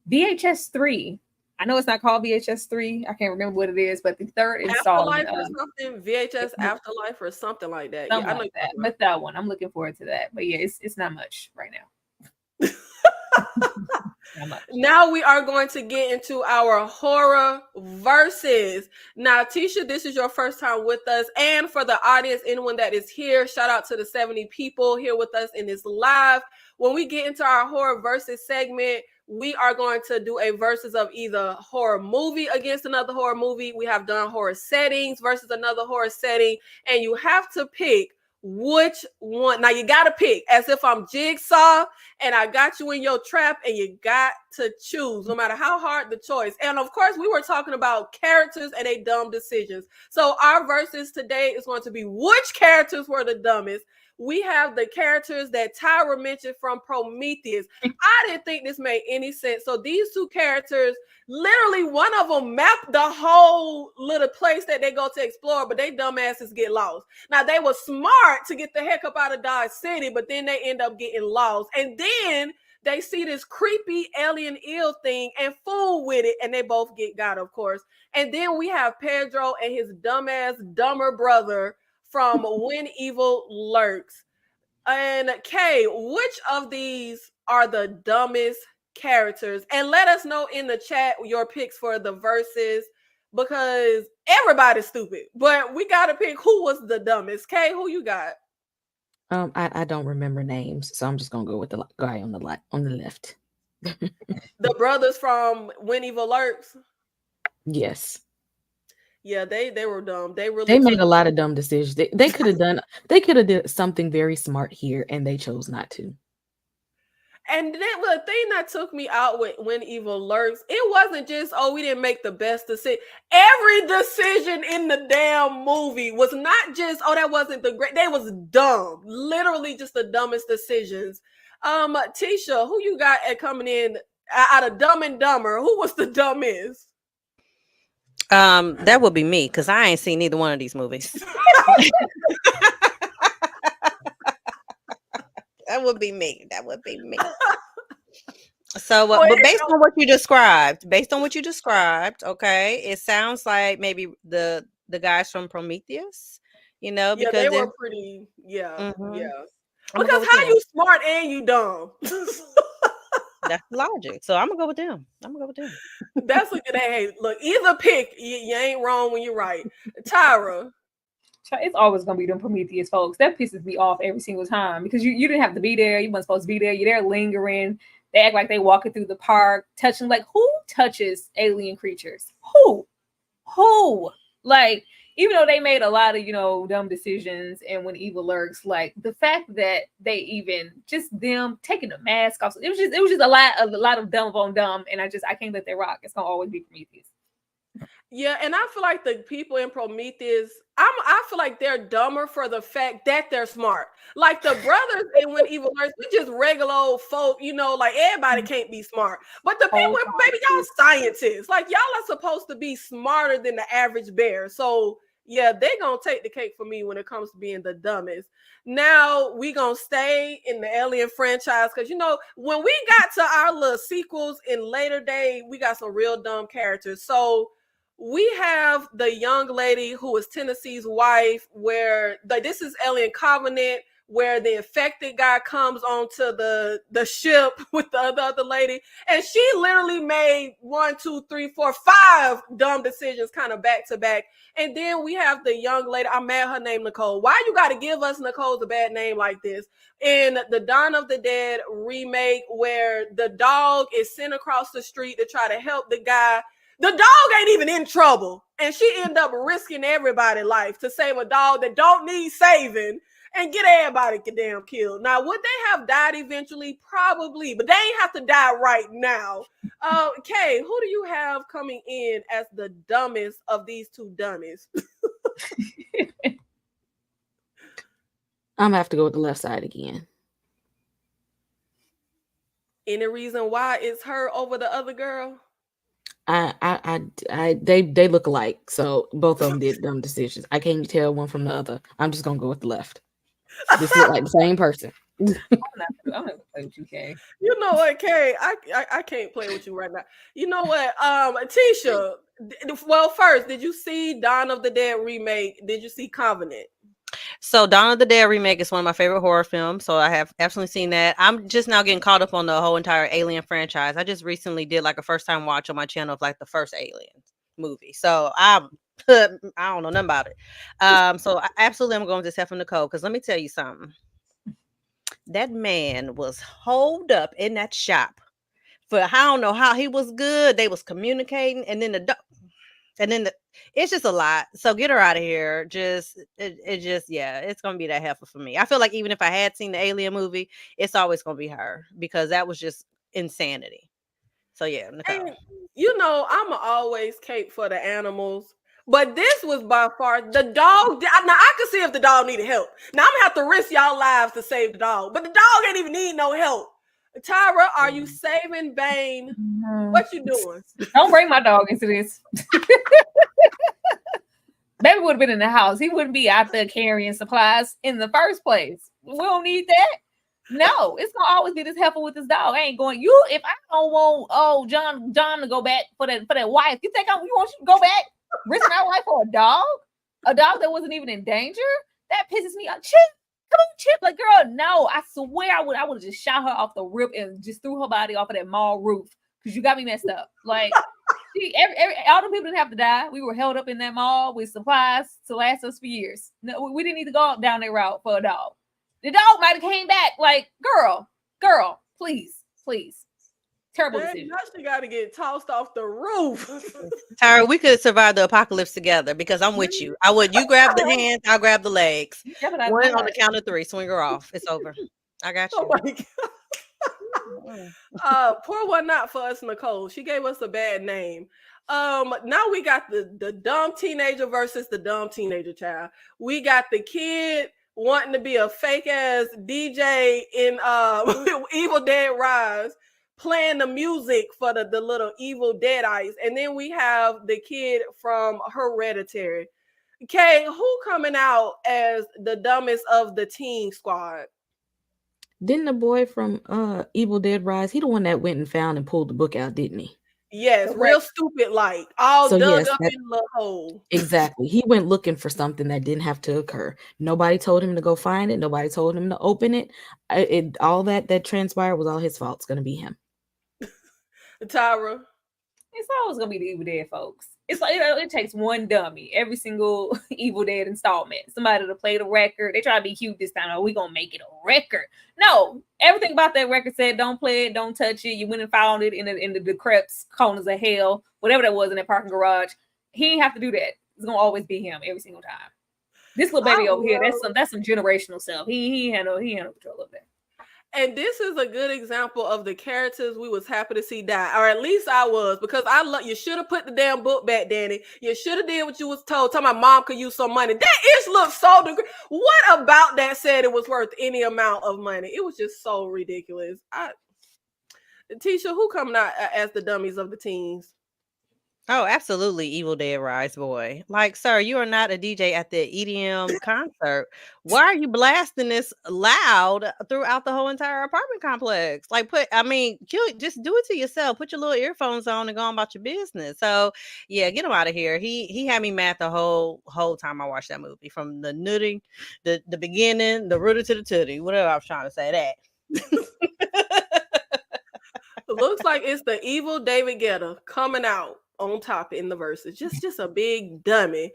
VHS 3. I know it's not called VHS 3. I can't remember what it is, but the third installment. Afterlife or something. VHS Afterlife or something like that. Something like that. But that one, I'm looking forward to that. But yeah, it's not much right now. Now we are going to get into our horror verses. Now, Tisha, this is your first time with us. And for the audience, anyone that is here, shout out to the 70 people here with us in this live. When we get into our horror verses segment, we are going to do a versus of either horror movie against another horror movie. We have done horror settings versus another horror setting. And you have to pick which one. Now you got to pick as if I'm Jigsaw and I got you in your trap and you got to choose no matter how hard the choice. And of course, we were talking about characters and they dumb decisions. So our versus today is going to be which characters were the dumbest. We have the characters that Tyra mentioned from Prometheus. I didn't think this made any sense. So these two characters, literally one of them mapped the whole little place that they go to explore, but they dumbasses get lost. Now they were smart to get the heck up out of Dodge City, but then they end up getting lost. And then they see this creepy alien eel thing and fool with it, and they both get got, of course. And then we have Pedro and his dumber brother from When Evil Lurks. And Kay, which of these are the dumbest characters. And let us know in the chat your picks for the verses, because everybody's stupid. But we got to pick who was the dumbest. Kay, who you got? I don't remember names, so I'm just gonna go with the guy on the left. The brothers from When Evil Lurks. Yes. Yeah, they were dumb. They made a lot of dumb decisions. They could have did something very smart here, and they chose not to. And then the thing that took me out with When Evil Lurks, it wasn't just, oh, we didn't make the best decision. Every decision in the damn movie was not just, oh, that wasn't the great. They was dumb. Literally just the dumbest decisions. Tisha, who you got at coming in out of Dumb and Dumber? Who was the dumbest? That would be me, because I ain't seen neither one of these movies. That would be me. So, but based on what you described, okay, it sounds like maybe the guys from Prometheus, because they were pretty, yeah. Because how you smart and you dumb? That's logic. So I'm gonna go with them. That's a good. Hey, look, either pick. You ain't wrong when you're right. Tyra. It's always gonna be them Prometheus folks. That pisses me off every single time, because you didn't have to be there. You weren't supposed to be there. You're there lingering. They act like they walking through the park, touching. Like, who touches alien creatures? Who? Like, even though they made a lot of dumb decisions, and When Evil Lurks, like the fact that they even just them taking the mask off, it was just a lot of dumb on dumb, and I can't let that rock. It's gonna always be Prometheus. Yeah, and I feel like the people in Prometheus, I feel like they're dumber for the fact that they're smart. Like the brothers in When Evil Lurks, we just regular old folk, like everybody can't be smart. But the people, baby, y'all scientists. Like y'all are supposed to be smarter than the average bear. So yeah, they gonna take the cake for me when it comes to being the dumbest. Now we gonna stay in the Alien franchise, because when we got to our little sequels in later day, we got some real dumb characters. So we have the young lady who is Tennessee's wife, where this is Alien Covenant, where the infected guy comes onto the ship with the other lady, and she literally made 1, 2, 3, 4, 5 dumb decisions kind of back to back. And then we have the young lady, I'm mad her name Nicole. Why you got to give us Nicole's a bad name like this? In the Dawn of the Dead remake, where the dog is sent across the street to try to help the guy. The dog ain't even in trouble, and she ended up risking everybody's life to save a dog that don't need saving and get everybody damn killed. Now, would they have died eventually? Probably, but they ain't have to die right now. Kay, who do you have coming in as the dumbest of these two dummies? I'm gonna have to go with the left side again. Any reason why it's her over the other girl? They look alike, so both of them did dumb decisions. I can't tell one from the other. I'm just gonna go with the left. This look like the same person. I'm gonna play with you, Kay. You know what, Kay? I can't play with you right now. You know what, Tisha? Well, first, did you see Dawn of the Dead remake? Did you see Covenant? So Dawn of the Dead remake is one of my favorite horror films. So I have absolutely seen that. I'm just now getting caught up on the whole entire Alien franchise. I just recently did like a first time watch on my channel of like the first Alien movie. So I don't know nothing about it. So I absolutely am going to Stephen Nicole, because let me tell you something. That man was holed up in that shop for I don't know how. He was good. They was communicating, and then it's just a lot. So get her out of here. It's gonna be that heifer for me. I feel like even if I had seen the Alien movie, it's always gonna be her, because that was just insanity. So yeah, Nicole. And, I'm always cape for the animals, but this was by far the dog. Now I could see if the dog needed help. Now I'm gonna have to risk y'all lives to save the dog, but the dog ain't even need no help. Tyra, are you saving Bane? What you doing? Don't bring my dog into this. Baby would have been in the house. He wouldn't be out there carrying supplies in the first place. We don't need that. No, it's gonna always be this heifer with this dog. I ain't going. If I don't want John to go back for that wife, you think you want you to go back, risk my life for a dog that wasn't even in danger? That pisses me off. chip. Like, girl, no, I swear I would have just shot her off the rip and just threw her body off of that mall roof because you got me messed up. Like, see, all the people didn't have to die. We were held up in that mall with supplies to last us for years. No, we didn't need to go down that route for a dog. The dog might have came back. Like, girl, please. Terrible decision. Now she got to get tossed off the roof. Tyra, we could survive the apocalypse together because I'm with you. I would. You grab the hands, I'll grab the legs. One on the count of 3, swing her off. It's over. I got you. Oh my God. Poor one not for us, Nicole. She gave us a bad name. Now we got the dumb teenager versus the dumb teenager child. We got the kid wanting to be a fake ass DJ in Evil Dead Rise, playing the music for the little Evil Deadites. And then we have the kid from Hereditary. Kay, who coming out as the dumbest of the teen squad? Didn't the boy from Evil Dead Rise, he the one that went and found and pulled the book out, didn't he? Yes, real stupid, like all dug up in the hole. Exactly. He went looking for something that didn't have to occur. Nobody told him to go find it. Nobody told him to open it. All that transpired was all his fault. It's going to be him. Tyra. It's always gonna be the Evil Dead folks. It's like it takes one dummy every single Evil Dead installment. Somebody to play the record. They try to be cute this time. Oh, we gonna make it a record. No, everything about that record said don't play it, don't touch it. You went and found it in the decrepit corners of hell, whatever that was in that parking garage. He ain't have to do that. It's gonna always be him every single time. This little baby over here, that's some generational stuff. He had no control of that. And this is a good example of the characters we was happy to see die, or at least I was, because I love. You should have put the damn book back, Danny. You should have did what you was told. Tell my mom could use some money. That ish looks so. What about that said it was worth any amount of money? It was just so ridiculous. Tisha, who coming out as the dummies of the teens? Oh, absolutely. Evil Dead Rise boy. Like, sir, you are not a DJ at the EDM concert. Why are you blasting this loud throughout the whole entire apartment complex? Like, just do it to yourself. Put your little earphones on and go on about your business. So yeah, get him out of here. He had me mad the whole time I watched that movie. From the nutty, the beginning, the rooter to the tootie, whatever I was trying to say that. It looks like it's the evil David Guetta coming out on top in the verses. Just a big dummy.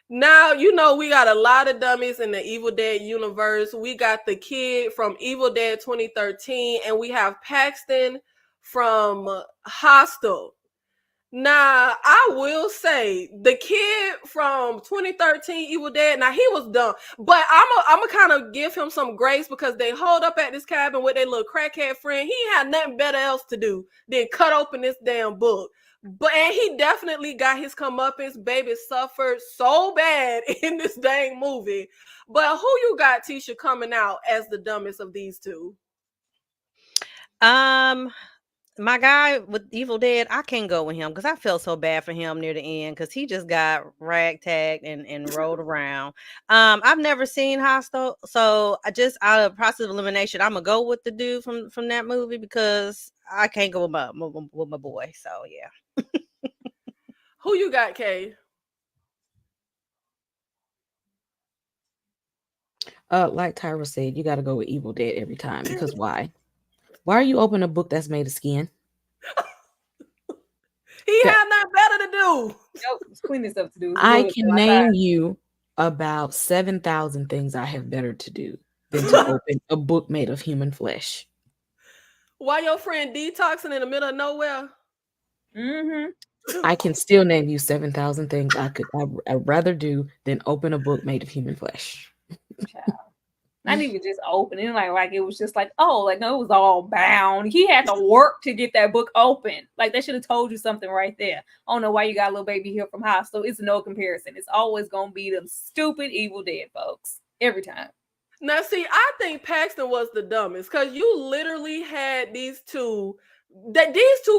Now, we got a lot of dummies in the Evil Dead universe. We got the kid from Evil Dead 2013, and we have Paxton from Hostel. Now, I will say the kid from 2013 Evil Dead, now he was dumb, but I'm gonna kind of give him some grace because they hold up at this cabin with their little crackhead friend. He had nothing better else to do than cut open this damn book. And he definitely got his comeuppance. Baby suffered so bad in this dang movie. But who you got, Tisha, coming out as the dumbest of these two? My guy with Evil Dead, I can't go with him because I felt so bad for him near the end because he just got ragtagged and rolled around. I've never seen Hostel, so I just out of process of elimination, I'm gonna go with the dude from that movie because I can't go with my boy. So yeah. Who you got, Kay? Like Tyra said, you got to go with Evil Dead every time because why? Why are you opening a book that's made of skin? He had nothing better to do. Nope, it's cleaning stuff to do. I can name you about 7,000 things I have better to do than to open a book made of human flesh. Why your friend detoxing in the middle of nowhere? Mm-hmm. I can still name you 7,000 things I'd rather do than open a book made of human flesh. Child. Not even just opening, like it was just like, oh, like no, it was all bound. He had to work to get that book open. Like they should have told you something right there. I don't know why you got a little baby here from Hostel. It's no comparison. It's always gonna be them stupid Evil Dead folks every time. Now, see, I think Paxton was the dumbest because you literally had these two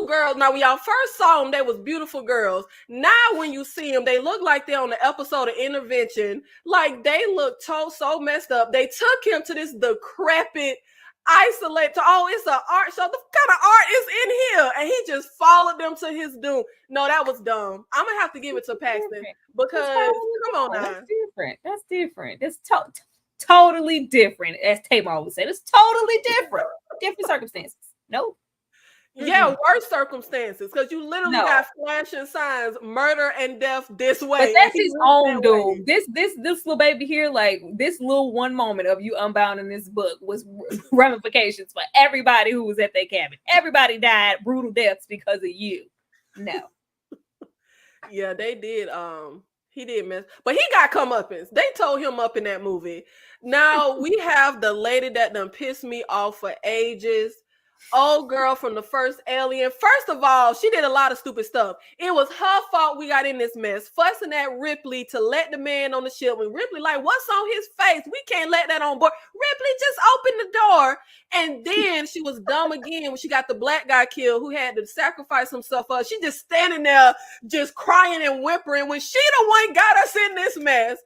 girls. Now, when y'all first saw them, they was beautiful girls. Now, when you see them, they look like they're on the episode of Intervention. Like they look so messed up. They took him to this decrepit, isolate. It's an art show. The kind of art is in here, and he just followed them to his doom. No, that was dumb. I'm gonna have to give it to Paxton because come on now. That's different. That's totally different. As Tamar always said, it's totally different. Different circumstances. Nope. Yeah, worse circumstances, because you literally No. got flashing signs, murder and death this way. But and that's he his went own that way. dude. This little baby here, like this little one moment of you unbounding this book was ramifications for everybody who was at that cabin. Everybody died brutal deaths because of you. No. Yeah, they did. He did mess, but he got comeuppance. They told him up in that movie. Now we have the lady that done pissed me off for ages. Old girl from the first Alien. First of all, she did a lot of stupid stuff. It was her fault we got in this mess. Fussing at Ripley to let the man on the ship. When Ripley like, what's on his face? We can't let that on board. Ripley, just open the door. And then she was dumb again when she got the black guy killed who had to sacrifice himself up. She just standing there just crying and whimpering when she the one got us in this mess.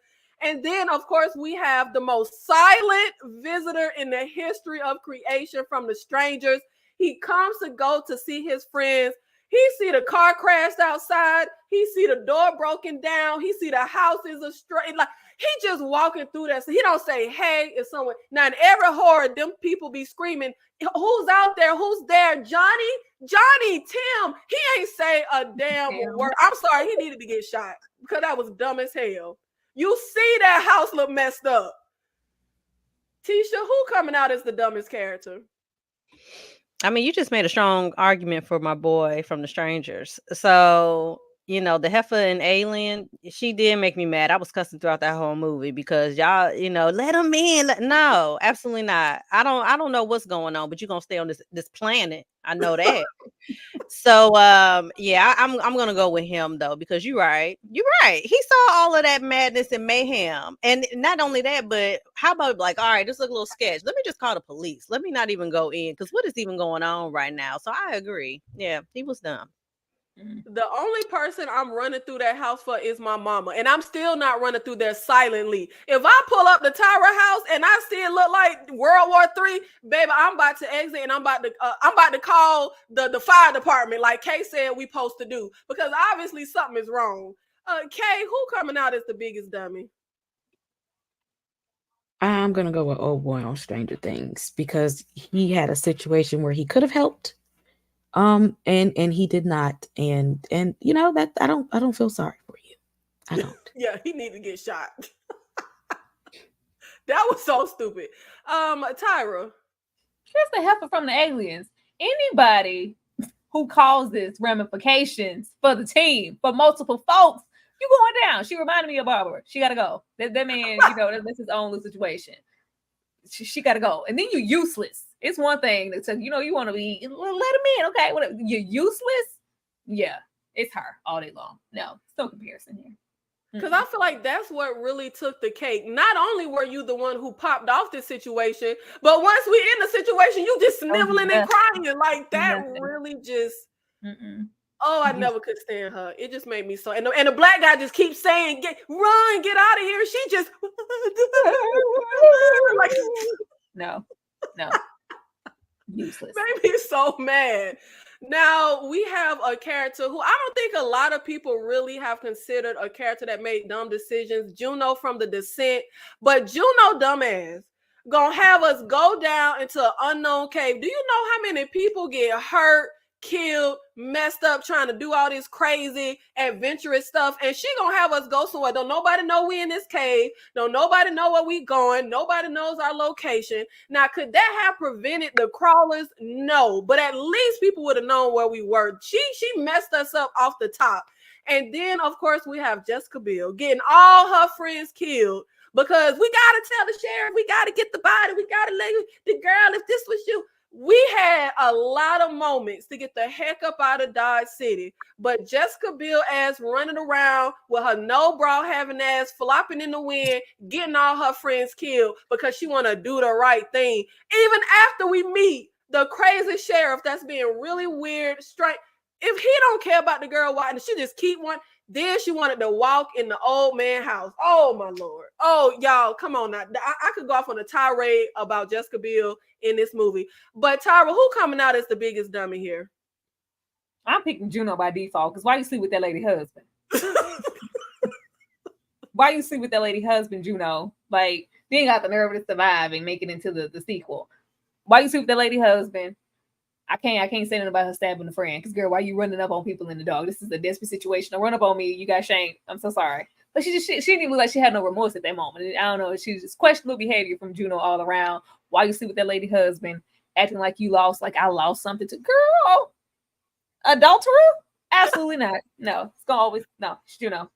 And then, of course, we have the most silent visitor in the history of creation from the Strangers. He comes to go to see his friends. He see the car crashed outside. He see the door broken down. He see the house is a straight. Like, he just walking through that. So he don't say, hey, it's someone. Now, in every horror, them people be screaming, who's out there? Who's there? Johnny, Tim. He ain't say a damn word. I'm sorry. He needed to get shot because that was dumb as hell. You see that house look messed up. Tisha, who coming out as the dumbest character? I mean, you just made a strong argument for my boy from the Strangers. So, you know, the heifer and Alien, she did make me mad. I was cussing throughout that whole movie because y'all, you know, let them in. No, absolutely not. I don't know what's going on, but you're gonna stay on this planet. I know that. So yeah, I'm gonna go with him though, because you're right. He saw all of that madness and mayhem. And not only that, but how about like, all right, this look a little sketch. Let me just call the police. Let me not even go in, because what is even going on right now? So I agree. Yeah, he was dumb. The only person I'm running through that house for is my mama, and I'm still not running through there silently. If I pull up the Tyra house and I see it look like World War III, baby, I'm about to exit and I'm about to call the fire department, like Kay said we supposed to do, because obviously something is wrong. Kay, who coming out as the biggest dummy? I'm gonna go with old boy on Stranger Things because he had a situation where he could have helped. And he did not, and you know that I don't feel sorry for you. I don't. Yeah, he need to get shot. That was so stupid. Tyra. Here's the heifer from the Aliens. Anybody who causes ramifications for the team, for multiple folks, you going down. She reminded me of Barbara. She gotta go. That man, you know, that's his own little situation. She gotta go. And then you're useless. It's one thing that says, you know, you want to be, let him in, okay? Whatever. You're useless. Yeah, it's her all day long. No, it's no comparison here. Because I feel like that's what really took the cake. Not only were you the one who popped off this situation, but once we in the situation, you just sniveling and crying. Like that really just, I never could stand her. It just made me so, and the black guy just keeps saying, run, get out of here. She just, like, no. Useless. Made me so mad. Now we have a character who I don't think a lot of people really have considered a character that made dumb decisions. Juno from The Descent, but Juno dumbass gonna have us go down into an unknown cave. Do you know how many people get hurt, killed, messed up trying to do all this crazy adventurous stuff, and she gonna have us go somewhere? Don't nobody know we in this cave. Don't nobody know where we going. Nobody knows our location. Now, could that have prevented the crawlers? No, but at least people would have known where we were. She messed us up off the top. And then, of course, we have Jessica Biel getting all her friends killed because we gotta tell the sheriff, we gotta get the body, we gotta let the girl, if this was you. We had a lot of moments to get the heck up out of Dodge City, but Jessica Biel ass running around with her no bra having ass flopping in the wind, getting all her friends killed because she want to do the right thing. Even after we meet the crazy sheriff that's being really weird, straight. If he don't care about the girl, why? And she just keep one. Then she wanted to walk in the old man house. Oh my Lord. Oh, y'all, come on now. I could go off on a tirade about Jessica Biel in this movie. But Tyra, who coming out as the biggest dummy here? I'm picking Juno by default, because why you sleep with that lady husband? Why you sleep with that lady husband, Juno? Like, She ain't got the nerve to survive and make it into the sequel. Why you sleep with that lady husband? I can't say nothing about her stabbing a friend. Because girl, why you running up on people in the dog? This is a desperate situation. Don't run up on me. You got shamed. I'm so sorry. But she didn't even look like she had no remorse at that moment. I don't know. She's just questionable behavior from Juno all around. Why you sleep with that lady husband? Acting like you lost, like I lost something to girl. Adultery? Absolutely not. No, it's gonna always no. It's Juno.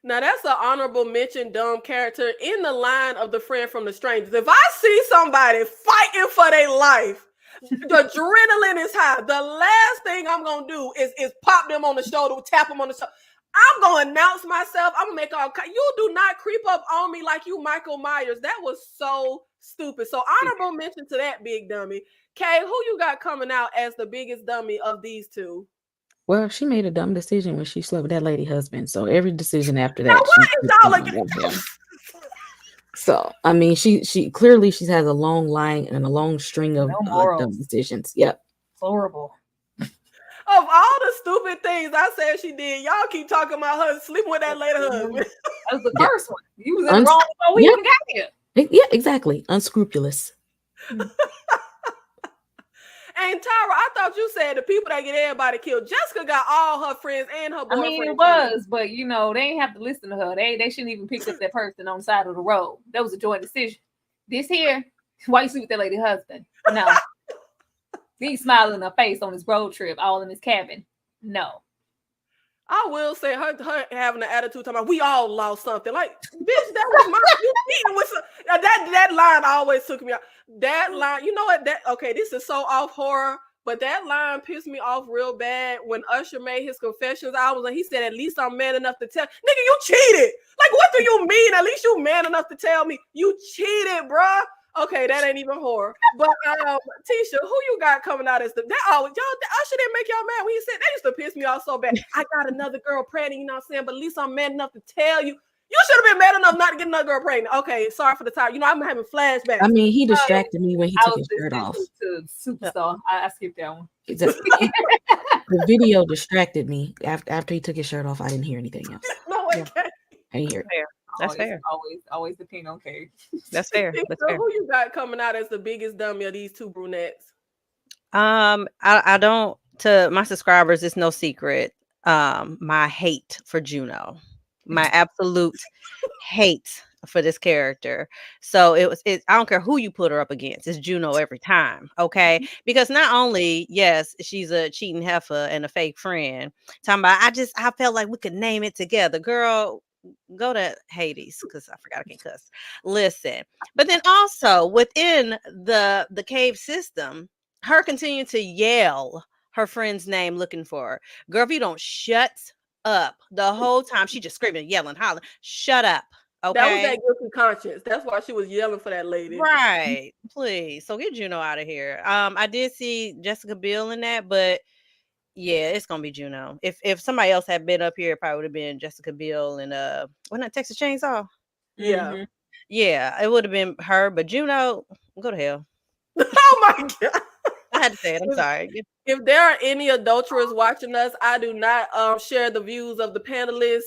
Now that's an honorable mention, dumb character in the line of the friend from the strangers. If I see somebody fighting for their life, the adrenaline is high. The last thing I'm gonna do is pop them on the shoulder, tap them on the shoulder. I'm gonna announce myself. I'm gonna make all. You do not creep up on me like you Michael Myers. That was so stupid. So honorable mention to that big dummy. Kay, who you got coming out as the biggest dummy of these two? Well, she made a dumb decision when she slept with that lady husband. So every decision after Now that, what is all again? So I mean, she clearly she has a long line and a long string of dumb decisions. Yep, horrible. Of all the stupid things I said she did, y'all keep talking about her sleeping with that lady husband. That was the first one. You was in the wrong before we even got here. Yeah, exactly. Unscrupulous. And Tyra, I thought you said the people that get everybody killed. Jessica got all her friends and her boyfriend. I mean, it was, but you know, they ain't have to listen to her. They shouldn't even pick up that person on the side of the road. That was a joint decision. This here, why you sleep with that lady husband? No. He's smiling in her face on his road trip, all in his cabin. No. I will say her having an attitude talking about we all lost something. Like, bitch, that was my that line always took me out. That line, you know what? Okay, this is so off horror, but that line pissed me off real bad when Usher made his Confessions album and he said, at least I'm man enough to tell. Nigga, you cheated. Like, what do you mean? At least you man enough to tell me you cheated, bruh. Okay, that ain't even horror. But Tisha, who you got coming out as the Usher didn't make y'all mad when he said that used to piss me off so bad. I got another girl pregnant, you know what I'm saying? But at least I'm man enough to tell you. You should have been mad enough not to get another girl pregnant. Okay, sorry for the time. You know, I'm having flashbacks. I mean, he distracted me when he took his shirt off. To Superstar. I skipped that one. The video distracted me. After he took his shirt off, I didn't hear anything else. No, I didn't hear it. That's fair. Always depend on Kay. That's fair. That's fair. Who you got coming out as the biggest dummy of these two brunettes? I don't. To my subscribers, it's no secret. My hate for Juno, my absolute hate for this character. So I don't care who you put her up against. It's Juno every time. Okay, because not only yes, she's a cheating heifer and a fake friend. Talking about I felt like we could name it together, girl. Go to Hades because I forgot I can cuss. Listen, but then also within the cave system, her continuing to yell her friend's name looking for her. Girl, if you don't shut up the whole time, she just screaming, yelling, hollering, shut up. Okay. That was that guilty conscience. That's why she was yelling for that lady. Right. Please. So get Juno out of here. I did see Jessica Biel in that, but yeah, it's gonna be Juno. If somebody else had been up here, it probably would have been Jessica Biel and wasn't that Texas Chainsaw? Yeah. Mm-hmm. Yeah, it would have been her, but Juno, go to hell. Oh my God. I had to say it. I'm sorry. If there are any adulterers watching us, I do not share the views of the panelists.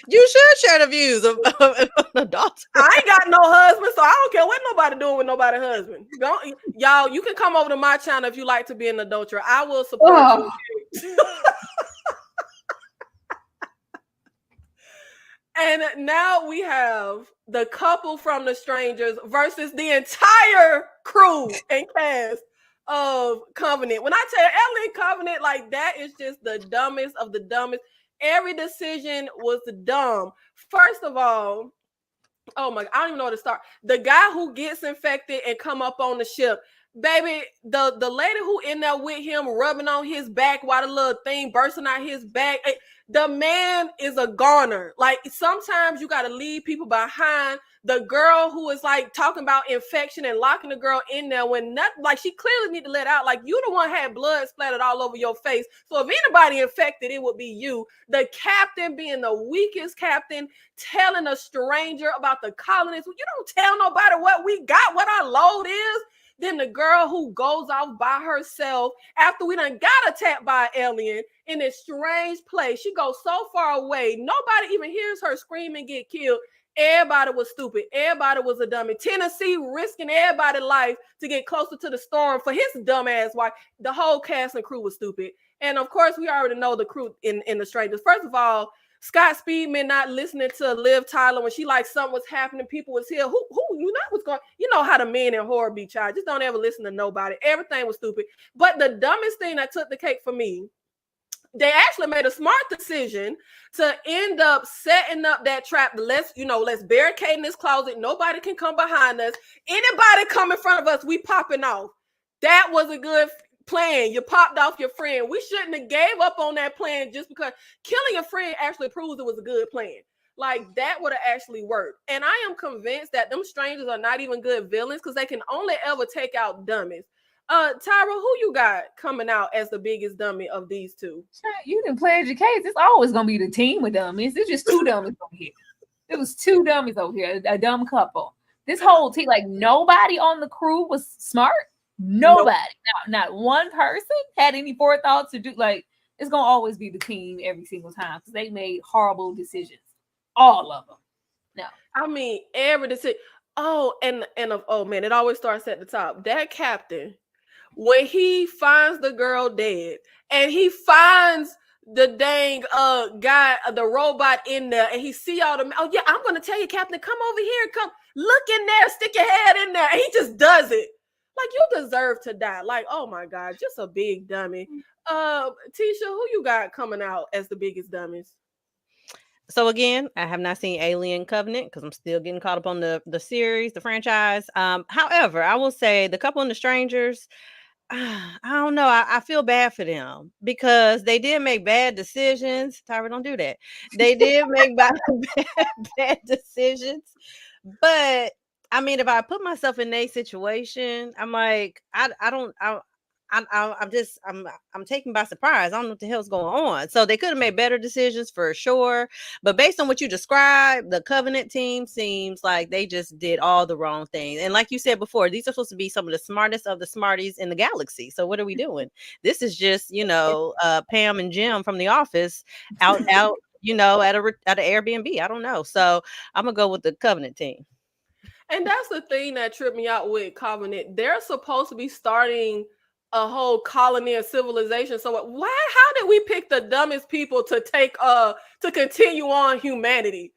You should share the views of adults. I ain't got no husband, so I don't care what nobody doing with nobody's husband. Y'all, you can come over to my channel if you like to be an adulterer. I will support you. And now we have the couple from The Strangers versus the entire crew and cast of Covenant. When I tell you, Ellie Covenant, like that is just the dumbest of the dumbest. Every decision was dumb. First of all, oh my, I don't even know where to start. The guy who gets infected and come up on the ship, baby, the lady who in there with him rubbing on his back while the little thing bursting out his back. The man is a goner. Like sometimes you got to leave people behind. The girl who is like talking about infection and locking the girl in there when nothing, like she clearly need to let out. Like you the one had blood splattered all over your face. So if anybody infected, it would be you. The captain being the weakest captain, telling a stranger about the colonists. You don't tell nobody what we got, what our load is. Then the girl who goes off by herself after we done got attacked by an alien in this strange place. She goes so far away. Nobody even hears her scream and get killed. Everybody was stupid. Everybody was a dummy. Tennessee risking everybody's life to get closer to the storm for his dumb ass wife. The whole cast and crew was stupid. And of course, we already know the crew in The Strangers. First of all, Scott Speedman not listening to Liv Tyler when she like something was happening, people was here. Who you know what's going? You know how the men in horror be, child. Just don't ever listen to nobody. Everything was stupid. But the dumbest thing that took the cake for me, they actually made a smart decision to end up setting up that trap. Let's barricade in this closet. Nobody can come behind us. Anybody come in front of us, we popping off. That was a good plan. You popped off your friend. We shouldn't have gave up on that plan just because killing your friend actually proves it was a good plan. Like, that would have actually worked. And I am convinced that them strangers are not even good villains because they can only ever take out dummies. Tyra, who you got coming out as the biggest dummy of these two? You didn't play your case. It's always gonna be the team of dummies. It's just two dummies over here. It was two dummies over here, a dumb couple. This whole team, like, nobody on the crew was smart. Nobody, not one person had any forethought to do. Like, it's gonna always be the team every single time because they made horrible decisions, all of them. No, I mean every decision. Oh, and oh man, it always starts at the top. That captain, when he finds the girl dead and he finds the dang guy, the robot in there, and he see all the, oh yeah, I'm gonna tell you, Captain, come over here, come look in there, stick your head in there, and he just does it. Like, you deserve to die. Like, oh my God, just a big dummy. Tisha, who you got coming out as the biggest dummies? So again, I have not seen Alien Covenant because I'm still getting caught up on the series, the franchise. However, I will say the couple and the strangers, I don't know. I feel bad for them because they did make bad decisions. Tyra, don't do that. They did make bad decisions, but I mean, if I put myself in a situation, I'm like, I'm taken by surprise. I don't know what the hell's going on. So they could have made better decisions for sure. But based on what you described, the Covenant team seems like they just did all the wrong things. And like you said before, these are supposed to be some of the smartest of the smarties in the galaxy. So what are we doing? This is just, Pam and Jim from The Office out, at an Airbnb. I don't know. So I'm gonna go with the Covenant team. And that's the thing that tripped me out with Covenant. They're supposed to be starting a whole colony of civilization. So how did we pick the dumbest people to take to continue on humanity?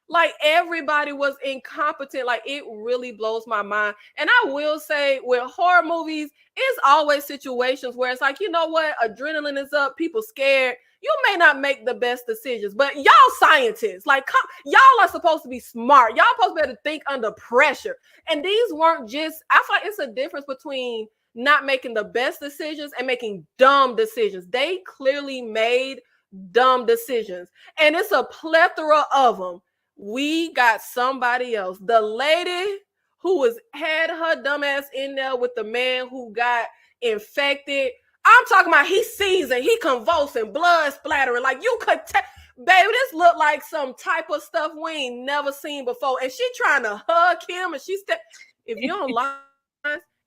Like, everybody was incompetent. Like, it really blows my mind. And I will say, with horror movies, it's always situations where it's like, you know what, adrenaline is up, people scared. You may not make the best decisions, but y'all scientists, like, y'all are supposed to be smart. Y'all supposed to be able to think under pressure. And these weren't just, I feel like it's a difference between not making the best decisions and making dumb decisions. They clearly made dumb decisions. And it's a plethora of them. We got somebody else. The lady who had her dumb ass in there with the man who got infected. I'm talking about he seizing, he convulsing, blood splattering. Like, you could baby, this looked like some type of stuff we ain't never seen before. And she trying to hug him, and she if you don't like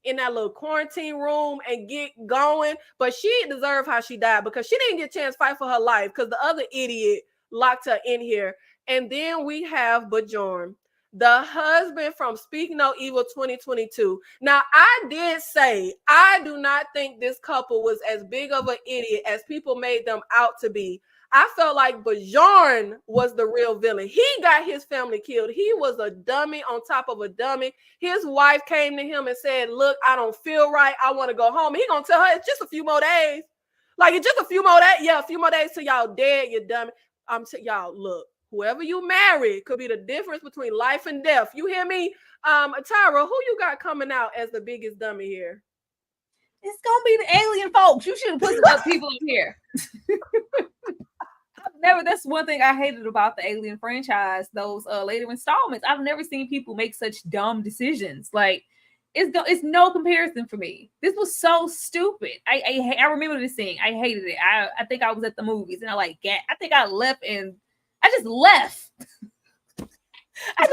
in that little quarantine room and get going, but she deserved how she died because she didn't get a chance to fight for her life because the other idiot locked her in here. And then we have Bjorn, the husband from Speak No Evil 2022. Now, I did say I do not think this couple was as big of an idiot as people made them out to be. I felt like Bjorn was the real villain. He got his family killed. He was a dummy on top of a dummy. His wife came to him and said, look, I don't feel right. I want to go home. He gonna tell her it's just a few more days. Like, it's just a few more days. Yeah, a few more days till y'all dead, you dummy. Y'all, look, whoever you marry could be the difference between life and death. You hear me? Tyra, who you got coming out as the biggest dummy here? It's gonna be the alien folks. You should have put some other people in here. That's one thing I hated about the Alien franchise, those later installments. I've never seen people make such dumb decisions. Like, it's no comparison for me. This was so stupid. I remember this scene. I hated it. I think I was at the movies and I think I left and I just left. I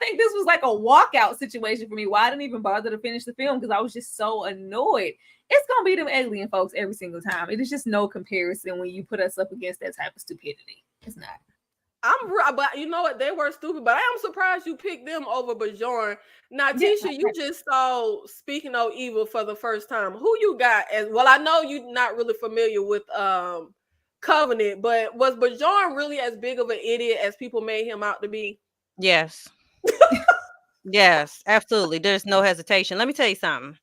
think think this was like a walkout situation for me. Why I didn't even bother to finish the film because I was just so annoyed. It's gonna be them alien folks every single time. It is just no comparison when you put us up against that type of stupidity. It's not. But you know what? They were stupid, but I am surprised you picked them over Bajorn. Now, Tisha, you just saw Speaking No Evil for the first time. Who you got as well? I know you're not really familiar with Covenant, but was Bajorn really as big of an idiot as people made him out to be? Yes. Yes, absolutely. There's no hesitation. Let me tell you something.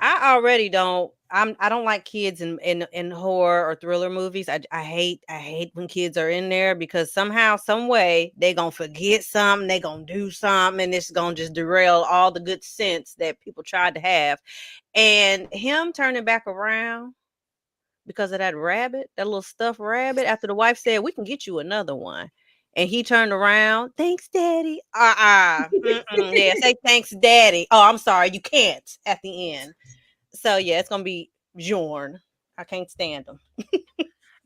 I already don't. I don't like kids in horror or thriller movies. I hate when kids are in there because somehow, some way, they gonna forget something. They gonna do something, and it's gonna just derail all the good sense that people tried to have. And him turning back around because of that rabbit, that little stuffed rabbit. After the wife said, "We can get you another one." And he turned around, thanks, Daddy. Yeah, say thanks, Daddy. Oh, I'm sorry, you can't at the end. So yeah, it's gonna be Bjorn. I can't stand him.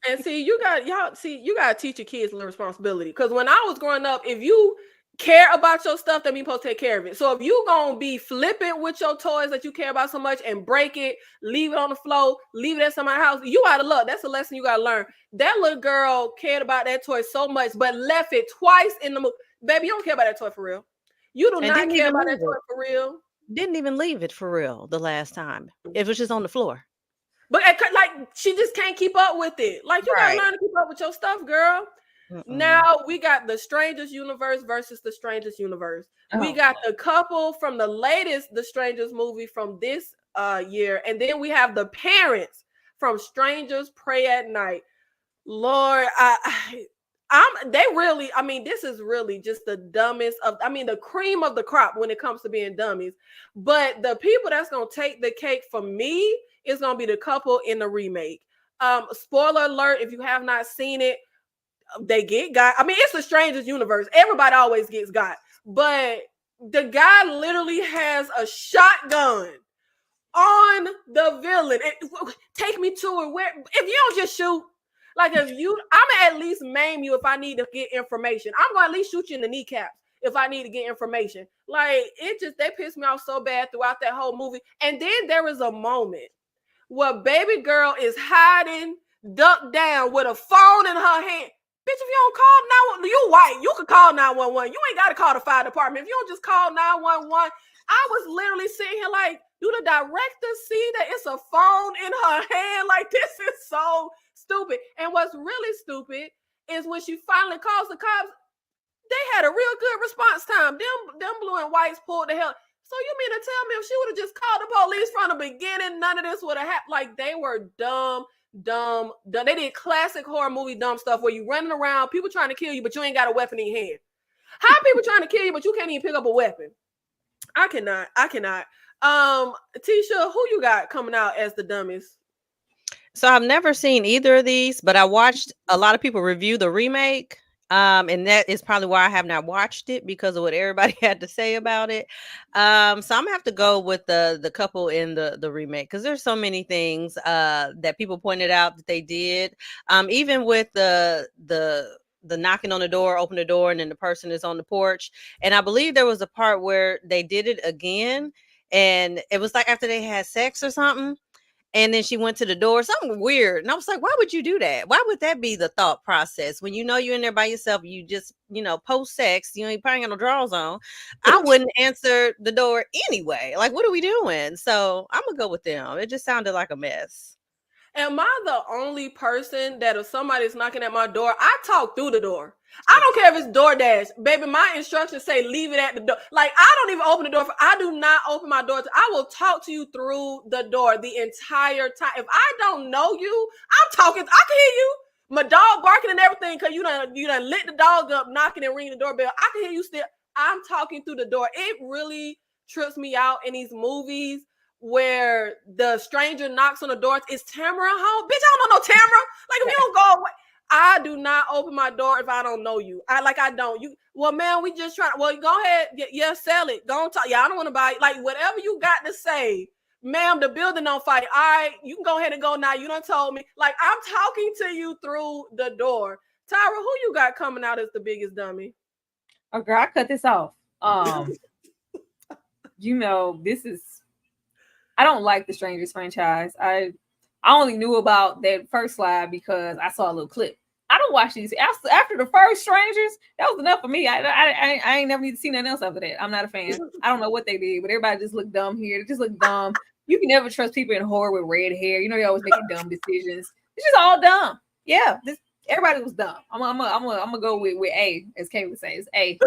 And see, you gotta teach your kids the responsibility. Because when I was growing up, if you care about your stuff, that means you're supposed to take care of it. So if you gonna be flippant with your toys that you care about so much and break it, leave it on the floor, leave it at somebody's house, you out of luck. That's a lesson you gotta learn. That little girl cared about that toy so much, but left it twice in the movie. Baby, you don't care about that toy for real. You do not care about that toy for real. Didn't even leave it for real the last time. It was just on the floor. But like she just can't keep up with it. Like you gotta learn to keep up with your stuff, girl. Now we got the Strangers universe versus the Strangers universe. We got the couple from the latest The Strangers movie from this year, and then we have the parents from Strangers Pray at Night. Lord, this is really just the dumbest of, the cream of the crop when it comes to being dummies. But the people that's gonna take the cake for me is gonna be the couple in the remake. Spoiler alert, if you have not seen it, they get got. It's the Strangers universe. Everybody always gets got. But the guy literally has a shotgun on the villain. Take me to it. Where if you don't just shoot, like I'm gonna at least maim you if I need to get information. I'm gonna at least shoot you in the kneecaps if I need to get information. Like they pissed me off so bad throughout that whole movie. And then there is a moment where baby girl is hiding, ducked down with a phone in her hand. Bitch, if you don't call 911, you white. You could call 911. You ain't got to call the fire department. If you don't just call 911, I was literally sitting here like, do the director see that it's a phone in her hand? Like, this is so stupid. And what's really stupid is when she finally calls the cops, they had a real good response time. Them blue and whites pulled the hell. So you mean to tell me if she would have just called the police from the beginning, none of this would have happened? Like, they were dumb. They did classic horror movie dumb stuff where you running around, people trying to kill you, but you ain't got a weapon in your hand. How are people trying to kill you, but you can't even pick up a weapon? I cannot. Tisha, who you got coming out as the dumbest? So I've never seen either of these, but I watched a lot of people review the remake. And that is probably why I have not watched it, because of what everybody had to say about it. So I'm gonna have to go with the couple in the remake, because there's so many things that people pointed out that they did. Even with the knocking on the door, open the door, and then the person is on the porch. And I believe there was a part where they did it again, and it was like after they had sex or something. And then she went to the door, something weird. And I was like, why would you do that? Why would that be the thought process? When you know you're in there by yourself, you just, post sex, you ain't probably got no drawers on. I wouldn't answer the door anyway. Like, what are we doing? So I'm going to go with them. It just sounded like a mess. Am I the only person that if somebody's knocking at my door, I talk through the door? I don't care if it's DoorDash. Baby, my instructions say leave it at the door. Like, I don't even open the door. I do not open my door. I will talk to you through the door the entire time. If I don't know you, I'm talking. I can hear you. My dog barking and everything because you done lit the dog up, knocking and ringing the doorbell. I can hear you still. I'm talking through the door. It really trips me out in these movies where the stranger knocks on the door. Is Tamara home? Bitch, I don't know no Tamara. Like, if you don't go away. I do not open my door if I don't know you. I don't. Well, man, we just trying. Well, go ahead. Yeah, sell it. Go and talk. Yeah, I don't want to buy it. Like, whatever you got to say, ma'am, the building on fire. All right, you can go ahead and go now. You done told me. Like, I'm talking to you through the door. Tyra, who you got coming out as the biggest dummy? Oh, girl, I cut this off. You know, I don't like the Strangers franchise. I only knew about that first slide because I saw a little clip. I don't watch these after the first Strangers. That was enough for me. I ain't never need to see nothing else after that. I'm not a fan. I don't know what they did, but everybody just looked dumb here. They just look dumb. You can never trust people in horror with red hair. You know, they always making dumb decisions. It's just all dumb. Yeah, everybody was dumb. I'm gonna go with A, as Kay would say. It's A.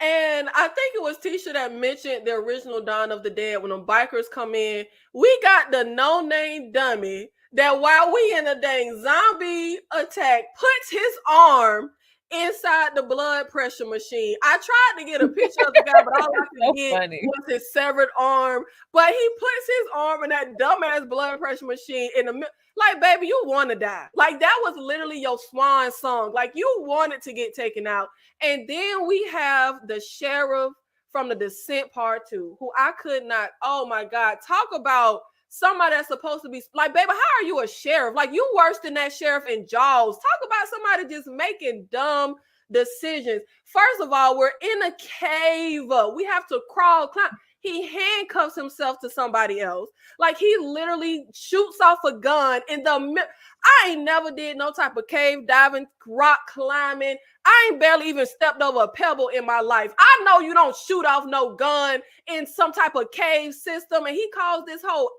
And I think it was Tisha that mentioned the original Dawn of the Dead. When the bikers come in, we got the no-name dummy that while we in a dang zombie attack puts his arm inside the blood pressure machine. I tried to get a picture of the guy, but all I could get was his severed arm. But he puts his arm in that dumbass blood pressure machine in the middle. Like, baby, you want to die. Like, that was literally your swan song. Like, you wanted to get taken out. And then we have the sheriff from The Descent Part 2, who I could not, oh my God, talk about somebody that's supposed to be, like, baby, how are you a sheriff? Like, you worse than that sheriff in Jaws. Talk about somebody just making dumb decisions. First of all, we're in a cave. We have to crawl, climb. He handcuffs himself to somebody else. Like, he literally shoots off a gun in the middle. I ain't never did no type of cave diving, rock climbing. I ain't barely even stepped over a pebble in my life. I know you don't shoot off no gun in some type of cave system. And he calls this whole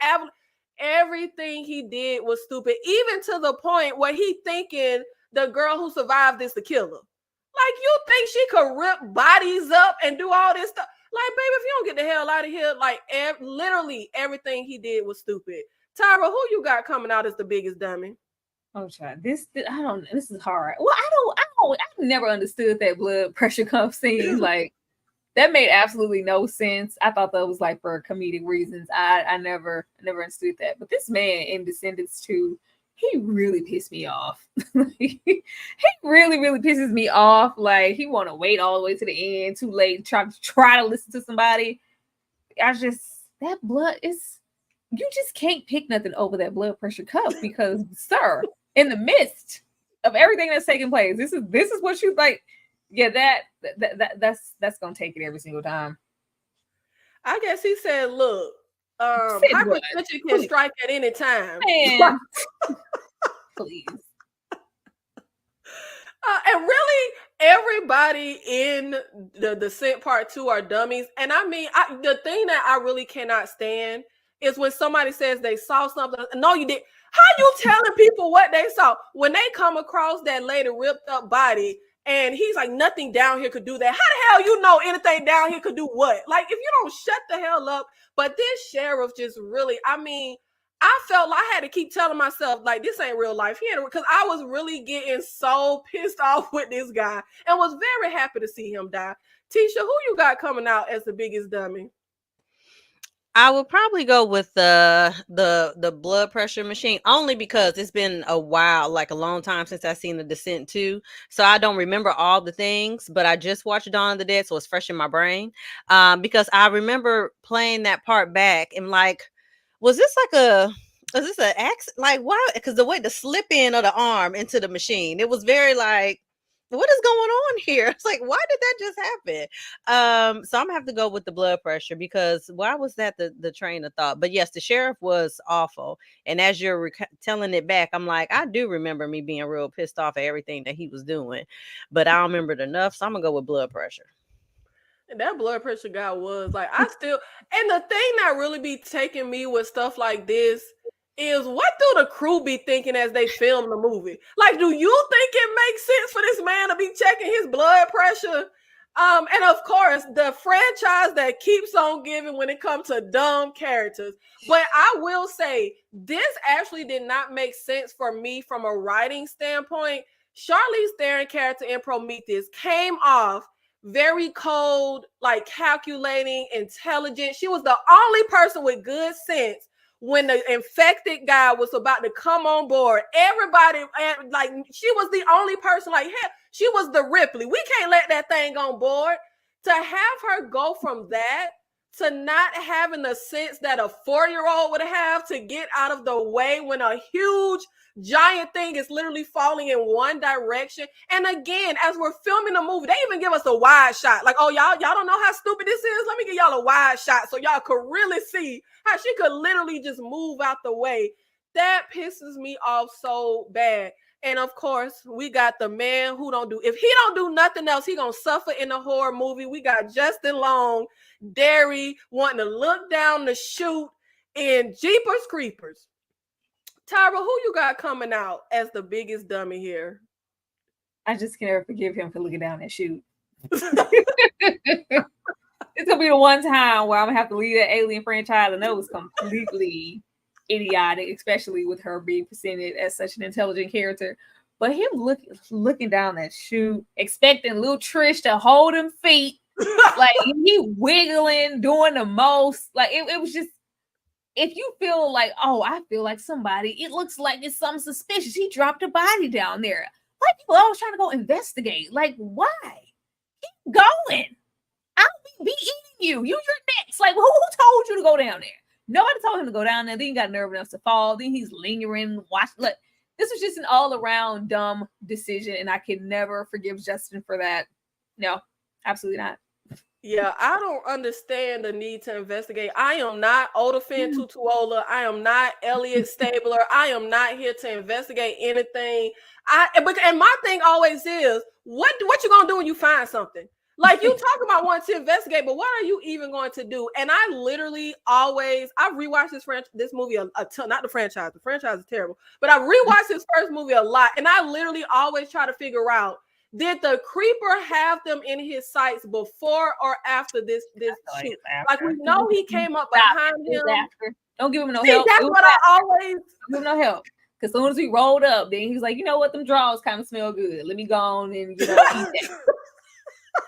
everything he did was stupid, even to the point where he thinking the girl who survived is the killer. Like, you think she could rip bodies up and do all this stuff? Like, baby, if you don't get the hell out of here, like, literally everything he did was stupid. Tyra, who you got coming out as the biggest dummy? Oh, child, this is hard. Well, I never understood that blood pressure cuff scene. Like, that made absolutely no sense. I thought that was like for comedic reasons. I never understood that. But this man in Descendants 2, he really pissed me off. He really pisses me off. Like, he want to wait all the way to the end, too late, try to listen to somebody. That blood is, you just can't pick nothing over that blood pressure cuff because, sir, in the midst of everything that's taking place, this is what you like. Yeah, that's gonna take it every single time. I guess he said, look, hypertension can strike at any time. Man. Please. And really, everybody in the Descent Part 2 are dummies. And I mean, the thing that I really cannot stand is when somebody says they saw something. No, you did. How you telling people what they saw? When they come across that lady ripped up body and he's like, nothing down here could do that. How the hell you know anything down here could do what? Like, if you don't shut the hell up. But this sheriff just really, I mean, I felt like I had to keep telling myself, like, this ain't real life. Because I was really getting so pissed off with this guy and was very happy to see him die. Tisha, who you got coming out as the biggest dummy? I would probably go with the blood pressure machine, only because it's been a while, like a long time since I've seen The Descent 2. So I don't remember all the things, but I just watched Dawn of the Dead, so it's fresh in my brain. Because I remember playing that part back and like, was this an accident? Like, why? Because the way the slip in of the arm into the machine, it was very like, what is going on here? It's like, why did that just happen? So I'm gonna have to go with the blood pressure because why was that the train of thought? But yes, the sheriff was awful. And as you're telling it back, I'm like, I do remember me being real pissed off at everything that he was doing, but I don't remember it enough. So I'm gonna go with blood pressure. And that blood pressure guy was like, and the thing that really be taking me with stuff like this is what do the crew be thinking as they film the movie? Like, do you think it makes sense for this man to be checking his blood pressure? And of course, the franchise that keeps on giving when it comes to dumb characters. But I will say, this actually did not make sense for me from a writing standpoint. Charlize Theron character in Prometheus came off very cold, like calculating, intelligent. She was the only person with good sense when the infected guy was about to come on board. Everybody, like, she was the only person, like, hell, she was the Ripley. We can't let that thing on board. To have her go from that to not having the sense that a 4-year-old would have to get out of the way when a huge giant thing is literally falling in one direction. And again, as we're filming the movie, they even give us a wide shot. Like, oh, y'all don't know how stupid this is? Let me give y'all a wide shot so y'all could really see how she could literally just move out the way. That pisses me off so bad. And of course, we got the man who if he don't do nothing else, he gonna suffer in a horror movie. We got Justin Long, Derry wanting to look down the chute in Jeepers Creepers. Tyra, who you got coming out as the biggest dummy here? I just can never forgive him for looking down that chute. It's gonna be the one time where I'm gonna have to leave that Alien franchise, and that was completely idiotic, especially with her being presented as such an intelligent character. But him looking down that chute, expecting little Trish to hold him feet, like he wiggling, doing the most. Like it was just, if you feel like, oh, I feel like somebody, it looks like it's something suspicious. He dropped a body down there. Like people always trying to go investigate. Like, why? Keep going. I'll be eating you. You're next. Like, who told you to go down there? Nobody told him to go down there. Then he got nerve enough to fall. Then he's lingering. Look, this was just an all-around dumb decision, and I can never forgive Justin for that. No, absolutely not. Yeah, I don't understand the need to investigate. I am not Odafin Tutuola. I am not Elliot Stabler. I am not here to investigate anything. And my thing always is, what you gonna do when you find something? Like, you talk about wanting to investigate, but what are you even going to do? And I literally I've rewatched this movie a ton, not the franchise. The franchise is terrible, but I rewatched this first movie a lot, and I literally always try to figure out, did the creeper have them in his sights before or after this shoot? Like, we know he came up behind him. Don't give him no help. That's what I always give him no help. Because as soon as we rolled up, then he was like, you know what, them drawers kind of smell good. Let me go on and eat that.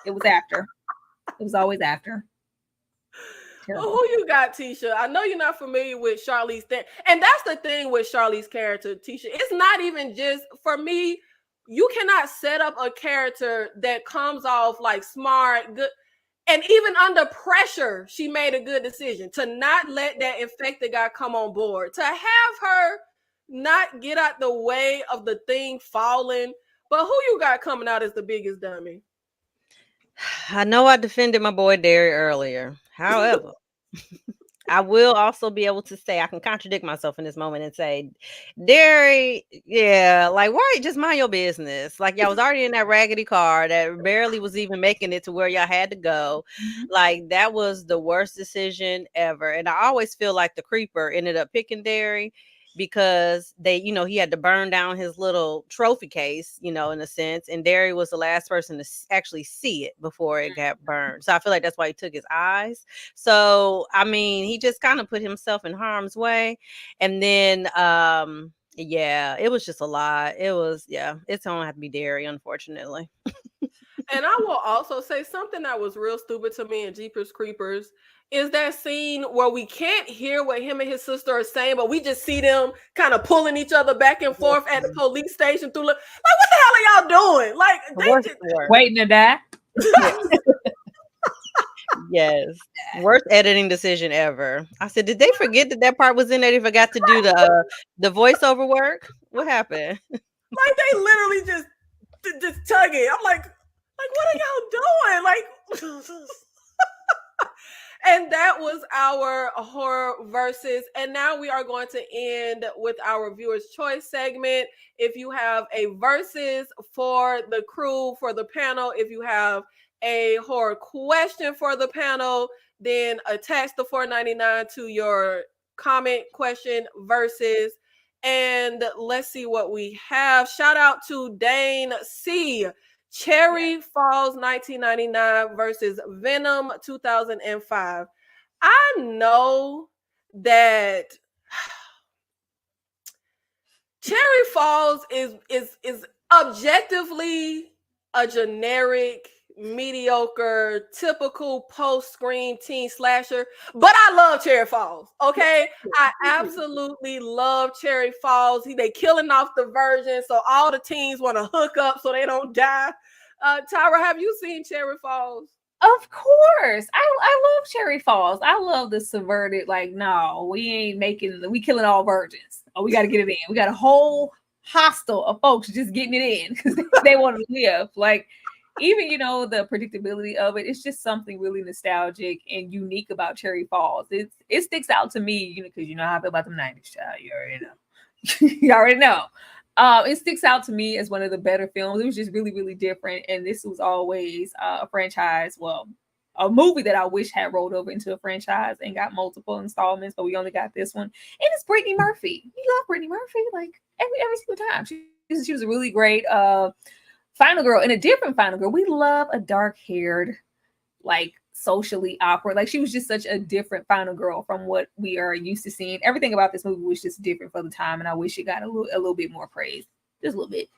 It was after. It was always after. Well, who you got, Tisha? I know you're not familiar with Charlize Theron. And that's the thing with Charlize's character, Tisha. It's not even just, for me, you cannot set up a character that comes off like smart, good, and even under pressure, she made a good decision to not let that infected guy come on board, to have her not get out the way of the thing falling. But who you got coming out as the biggest dummy? I know I defended my boy Derry earlier. However, I will also be able to say, I can contradict myself in this moment and say, Derry, yeah, like, why? Just mind your business. Like, y'all was already in that raggedy car that barely was even making it to where y'all had to go. Like, that was the worst decision ever. And I always feel like the creeper ended up picking Derry because he had to burn down his little trophy case, in a sense. And Derry was the last person to actually see it before it got burned. So I feel like that's why he took his eyes. So, I mean, he just kind of put himself in harm's way. And then, it was just a lot. It's going to have to be Derry, unfortunately. And I will also say something that was real stupid to me in Jeepers Creepers is that scene where we can't hear what him and his sister are saying, but we just see them kind of pulling each other back and forth at the police station through. Like, what the hell are y'all doing? Like, they just waiting to die. Yes. Worst editing decision ever. I said, did they forget that part was in there? They forgot to do the voiceover work? What happened? Like, they literally just tugging. I'm like, what are y'all doing? Like, and that was our horror versus. And now we are going to end with our viewers' choice segment. If you have a versus for the crew, for the panel, if you have a horror question for the panel, then attach the $4.99 to your comment question versus. And let's see what we have. Shout out to Dane C. Cherry Falls 1999 versus Venom 2005. I know that Cherry Falls is objectively a generic, mediocre, typical post-Scream teen slasher, but I love Cherry Falls, okay? I absolutely love Cherry Falls. They killing off the virgin, so all the teens want to hook up so they don't die. Tyra, have you seen Cherry Falls? Of course. I love Cherry Falls. I love the subverted, like, no, we killing all virgins. Oh, we got to get it in. We got a whole hostel of folks just getting it in because they want to live. Like, even, the predictability of it, it's just something really nostalgic and unique about Cherry Falls. It sticks out to me, because you know how I feel about them 90s, child. You already know. You already know. It sticks out to me as one of the better films. It was just really, really different. And this was always a franchise. Well, a movie that I wish had rolled over into a franchise and got multiple installments, but we only got this one. And it's Brittany Murphy. You love Brittany Murphy, like every single time. She was a really great final girl, and a different final girl. We love a dark-haired, like socially awkward. Like she was just such a different final girl from what we are used to seeing. Everything about this movie was just different for the time, and I wish it got a little bit more praise. Just a little bit.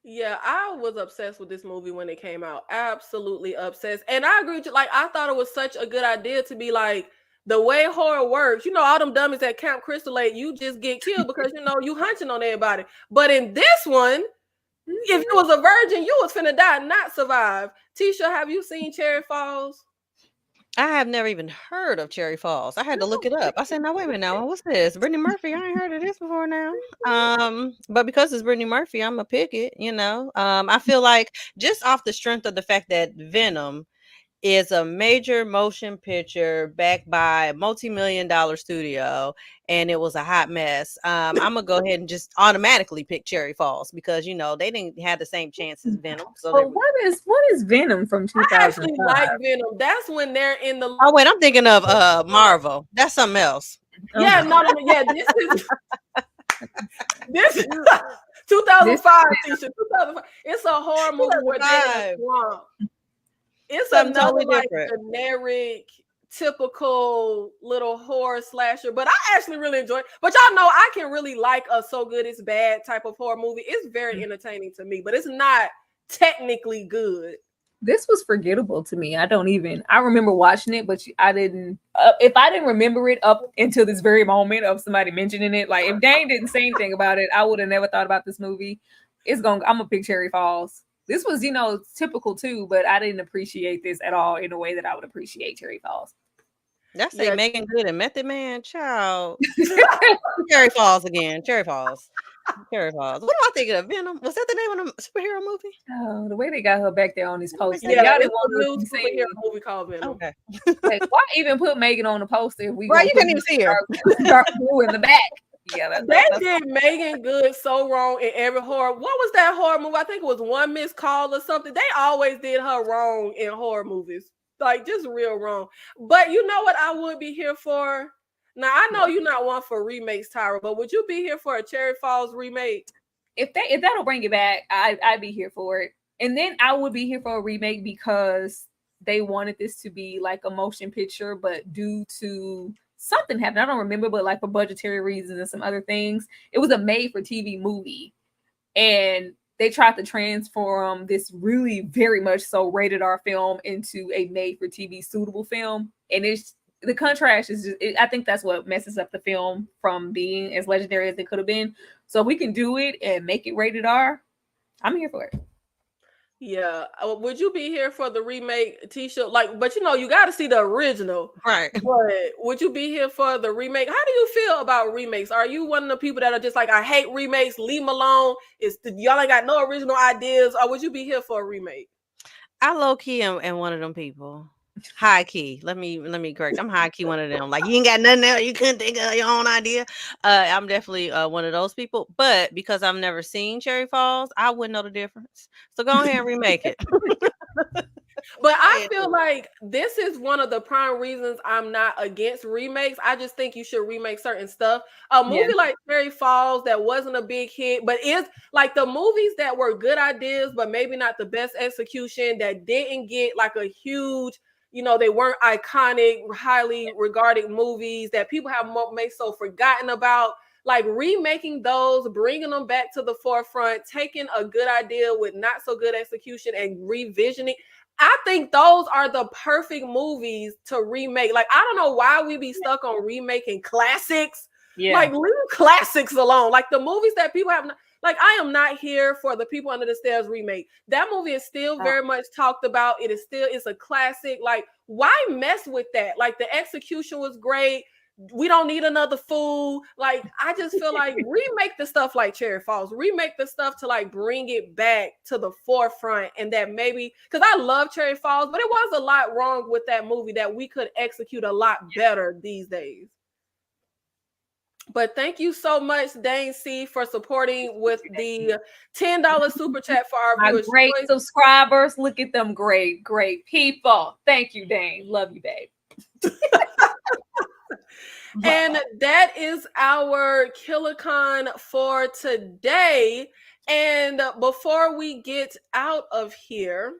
Yeah, I was obsessed with this movie when it came out. Absolutely obsessed. And I agree with you. Like, I thought it was such a good idea to be like, the way horror works, all them dummies at Camp Crystal Lake, you just get killed because, you hunching on everybody. But in this one, if you was a virgin, you was finna die, not survive. Tisha, have you seen Cherry Falls? I have never even heard of Cherry Falls. I had to look it up. I said, "No, wait a minute now. What's this? Brittany Murphy? I ain't heard of this before now." But because it's Brittany Murphy, I'm a pick it. I feel like just off the strength of the fact that Venom is a major motion picture backed by a multi-million-dollar studio, and it was a hot mess. I'm gonna go ahead and just automatically pick Cherry Falls because they didn't have the same chance as Venom. So what is Venom from 2005? I actually like Venom. That's when they're in the. Oh wait, I'm thinking of Marvel. That's something else. Yeah, no. Yeah, this is 2005. Tisha, 2005. It's a horror movie where they're in a swamp. It's something another totally like different. generic, typical little horror slasher, but I actually really enjoy it. But y'all know I can really like a so good it's bad type of horror movie. It's very entertaining to me, but it's not technically good. This was forgettable to me. I remember watching it, but I didn't. If I didn't remember it up until this very moment of somebody mentioning it, like if Dane didn't say anything about it, I would have never thought about this movie. I'm gonna pick Cherry Falls. This was, typical too, but I didn't appreciate this at all in a way that I would appreciate Cherry Falls. That's Megan Good and Method Man, child. Cherry Falls again. Cherry Falls. Cherry Falls. What am I thinking of? Venom? Was that the name of the superhero movie? Oh, the way they got her back there on this poster. Yeah, it's a new superhero movie called Venom. Okay. Like, why even put Megan on the poster if we right, you can't even see her. Dark blue in the back. Yeah, they did Megan Good so wrong in every horror. What was that horror movie? I think it was One Missed Call or something. They always did her wrong in horror movies. Like, just real wrong. But you know what I would be here for? Now, I know you're not one for remakes, Tyra, but would you be here for a Cherry Falls remake? If that'll bring it back, I'd be here for it. And then I would be here for a remake because they wanted this to be like a motion picture, but due to something happened, I don't remember, but like for budgetary reasons and some other things, it was a made-for-TV movie. And they tried to transform this really very much so rated R film into a made-for-TV suitable film. And the contrast is just, I think that's what messes up the film from being as legendary as it could have been. So if we can do it and make it rated R, I'm here for it. Yeah. Would you be here for the remake, Tisha? Like, but you got to see the original. Right. But would you be here for the remake? How do you feel about remakes? Are you one of the people that are just like, I hate remakes, leave them alone? Y'all ain't got no original ideas? Or would you be here for a remake? I low key am one of them people. High key. Let me correct. I'm high key one of them. Like, you ain't got nothing else. You couldn't think of your own idea. I'm definitely one of those people. But because I've never seen Cherry Falls, I wouldn't know the difference. So go ahead and remake it. But I feel like this is one of the prime reasons I'm not against remakes. I just think you should remake certain stuff. A movie like Cherry Falls that wasn't a big hit, but is like the movies that were good ideas, but maybe not the best execution, that didn't get like a huge, they weren't iconic, highly regarded movies that people have made so forgotten about. Like remaking those, bringing them back to the forefront, taking a good idea with not so good execution and revisioning. I think those are the perfect movies to remake. Like, I don't know why we be stuck on remaking classics. Yeah. Like, leave classics alone. Like the movies that people have, Like, I am not here for the People Under the Stairs remake. That movie is still very much talked about. It's a classic. Like, why mess with that? Like, the execution was great. We don't need another fool. Like, I just feel like remake the stuff like Cherry Falls. Remake the stuff to like bring it back to the forefront, and that maybe, because I love Cherry Falls, but it was a lot wrong with that movie that we could execute a lot better these days. But thank you so much, Dane C, for supporting with the $10 super chat for our My viewers. great subscribers. Look at them, great people. Thank you, Dane. Love you, babe. And that is our KillerCon for today. And before we get out of here,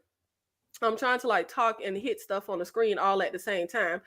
I'm trying to like talk and hit stuff on the screen all at the same time.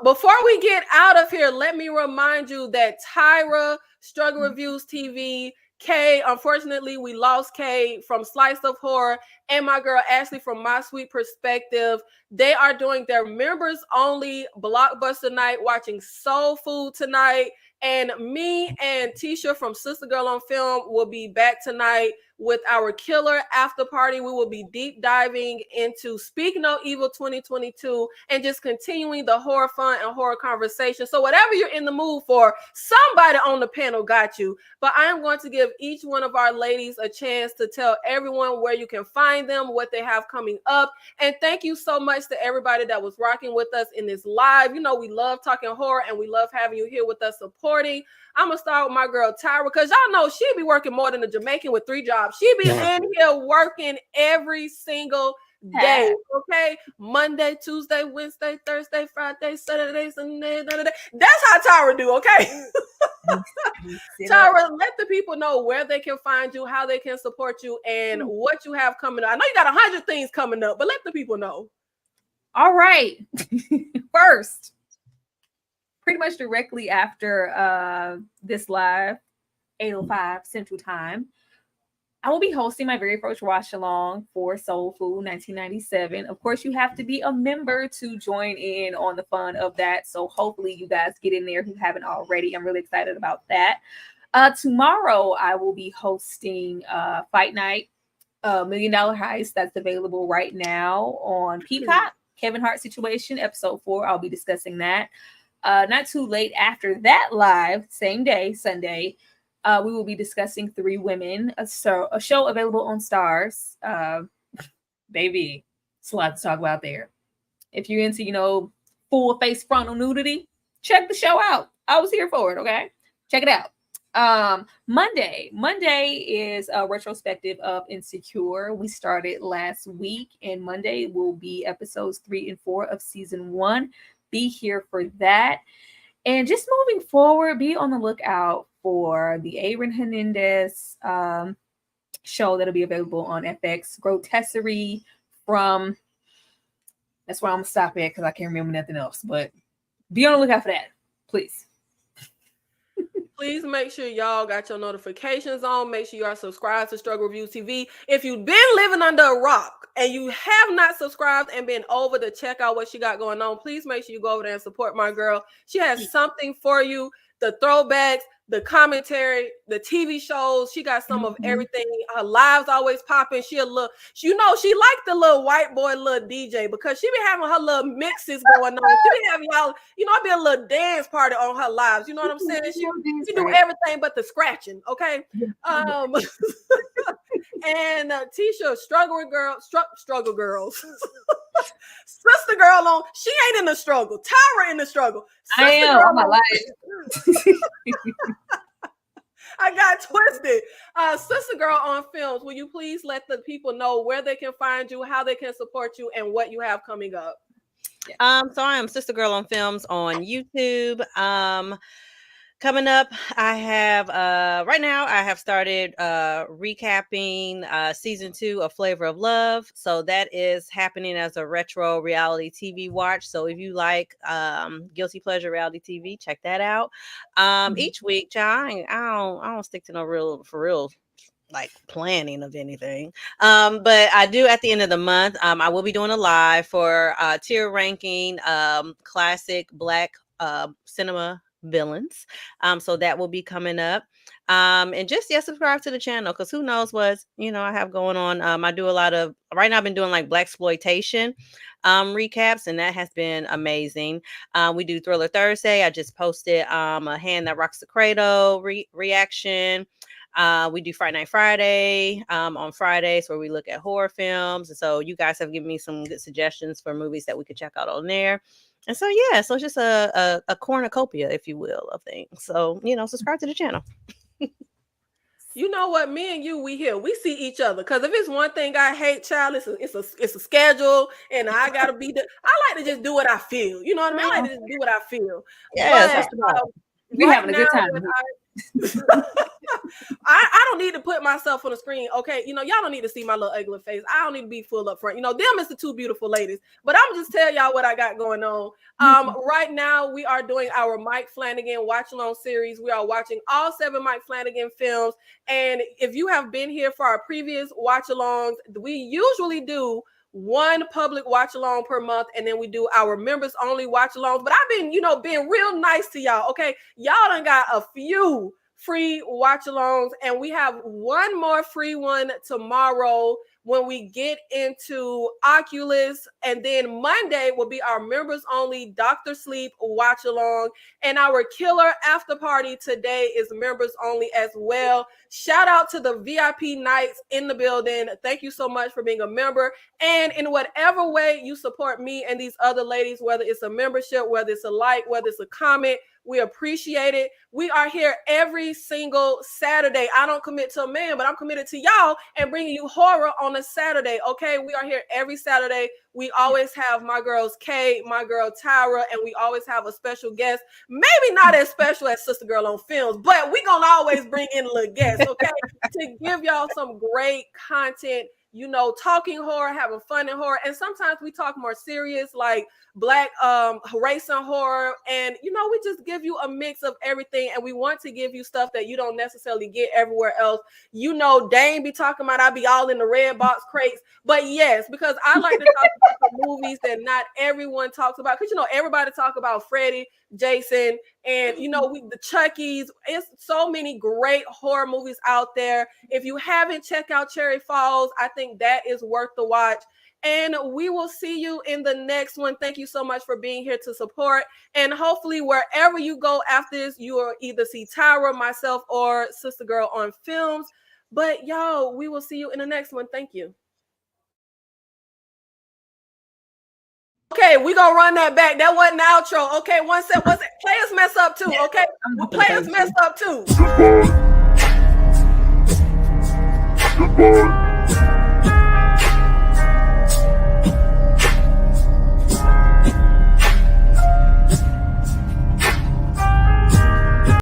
Before we get out of here, let me remind you that Tyra, Struggle Reviews TV, Kay, unfortunately, we lost Kay from Slice of Horror, and my girl Ashley from My Sweet Perspective. They are doing their members only blockbuster night, watching Soul Food tonight. And me and Tisha from Sister Girl on Film will be back tonight with our killer after party. We will be deep diving into Speak No Evil 2022 and just continuing the horror fun and horror conversation. So whatever you're in the mood for, somebody on the panel got you. But I am going to give each one of our ladies a chance to tell everyone where you can find them, what they have coming up. And thank you so much to everybody that was rocking with us in this live. You know, we love talking horror and we love having you here with us supporting. I'm going to start with my girl Tyra, because y'all know she be working more than a Jamaican with 3 jobs. She be in here working every single day, okay? Monday, Tuesday, Wednesday, Thursday, Friday, Saturday, Sunday. That's how Tyra do, okay? Tyra, let the people know where they can find you, how they can support you, and what you have coming up. I know you got 100 things coming up, but let the people know. All right. First, pretty much directly after this live, 8:05 Central Time, I will be hosting my very first watch along for Soul Food 1997. Of course, you have to be a member to join in on the fun of that. So hopefully you guys get in there who haven't already. I'm really excited about that. Tomorrow, I will be hosting Fight Night, $1 Million Heist. That's available right now on Peacock. Kevin Hart Situation, episode 4. I'll be discussing that. Not too late after that live, same day, Sunday, we will be discussing 3 Women, a show available on Stars. Baby, it's a lot to talk about there. If you're into, full face frontal nudity, check the show out. I was here for it, okay? Check it out. Monday is a retrospective of Insecure. We started last week, and Monday will be episodes 3 and 4 of season 1. Be here for that. And just moving forward, be on the lookout for the Aaron Hernandez show that'll be available on FX. Grotesserie from, that's where I'm gonna stop at because I can't remember nothing else. But be on the lookout for that, please. Please make sure y'all got your notifications on. Make sure you are subscribed to Struggle Reviews TV. If you've been living under a rock and you have not subscribed and been over to check out what she got going on, please make sure you go over there and support my girl. She has something for you. The throwbacks, the commentary, the TV shows. She got some of everything. Her lives always popping. She like the little white boy, little DJ, because she be having her little mixes going on. She be having y'all, I be a little dance party on her lives. You know what I'm saying? She do everything but the scratching. Okay. And Tisha, struggle girls. Sister girl on. She ain't in the struggle. Tyra in the struggle. Sister I am. On my life. I got twisted. Sister Girl on Films, will you please let the people know where they can find you, how they can support you, and what you have coming up? So I am Sister Girl on Films on YouTube. Coming up, I have right now I have started recapping season 2 of Flavor of Love. So that is happening as a retro reality TV watch. So if you like guilty pleasure reality TV, check that out. Each week, child, I don't stick to no real like planning of anything. But I do at the end of the month. I will be doing a live for tier ranking classic Black cinema villains. So that will be coming up. And just subscribe to the channel, because who knows what I have going on. I do a lot of right now. I've been doing like blaxploitation recaps, and that has been amazing. We do Thriller Thursday. I just posted a Hand That Rocks the Cradle reaction. We do Friday Night Friday on Fridays, where we look at horror films. And so you guys have given me some good suggestions for movies that we could check out on there. And so so it's just a cornucopia, if you will, of things. So subscribe to the channel. You know what? Me and you, we see each other. Because if it's one thing I hate, child, it's a schedule, and I gotta be. I like to just do what I feel. You know what I mean? I like to just do what I feel. Yes, We're having a good time. I don't need to put myself on the screen. Okay, y'all don't need to see my little ugly face. I don't need to be full up front. Them is the two beautiful ladies. But I'm just tell y'all what I got going on. Right now we are doing our Mike Flanagan watch along series. We are watching all 7 Mike Flanagan films. And if you have been here for our previous watch alongs, we usually do one public watch along per month, and then we do our members only watch alongs. But I've been, being real nice to y'all. Okay, y'all done got a few free watch alongs, and we have one more free one tomorrow when we get into Oculus. And then Monday will be our members only Dr. Sleep watch along, and our killer after party today is members only as well. Shout out to the VIP Knights in the building. Thank you so much for being a member, and in whatever way you support me and these other ladies, whether it's a membership, whether it's a like, whether it's a comment, we appreciate it. We are here every single Saturday. I don't commit to a man, but I'm committed to y'all and bringing you horror on a Saturday. Okay, we are here every Saturday. We always have my girls Kay, my girl Tyra, and we always have a special guest. Maybe not as special as Sister Girl on Films, but we gonna always bring in a little guest, okay, to give y'all some great content. Talking horror, having fun in horror, and sometimes we talk more serious, like Black racing horror, and we just give you a mix of everything, and we want to give you stuff that you don't necessarily get everywhere else. Dane be talking about I be all in the red box crates, but yes, because I like to talk about the movies that not everyone talks about, because everybody talk about Freddy, Jason, and the Chuckies. It's so many great horror movies out there. If you haven't checked out Cherry Falls, I think that is worth the watch. And we will see you in the next one. Thank you so much for being here to support. And hopefully wherever you go after this, you will either see Tyra, myself, or Sister Girl on Films. But y'all, we will see you in the next one. Thank you. Okay, we gonna run that back. That wasn't the outro. Okay, one set. Players mess up too. Okay, players mess up too. Goodbye.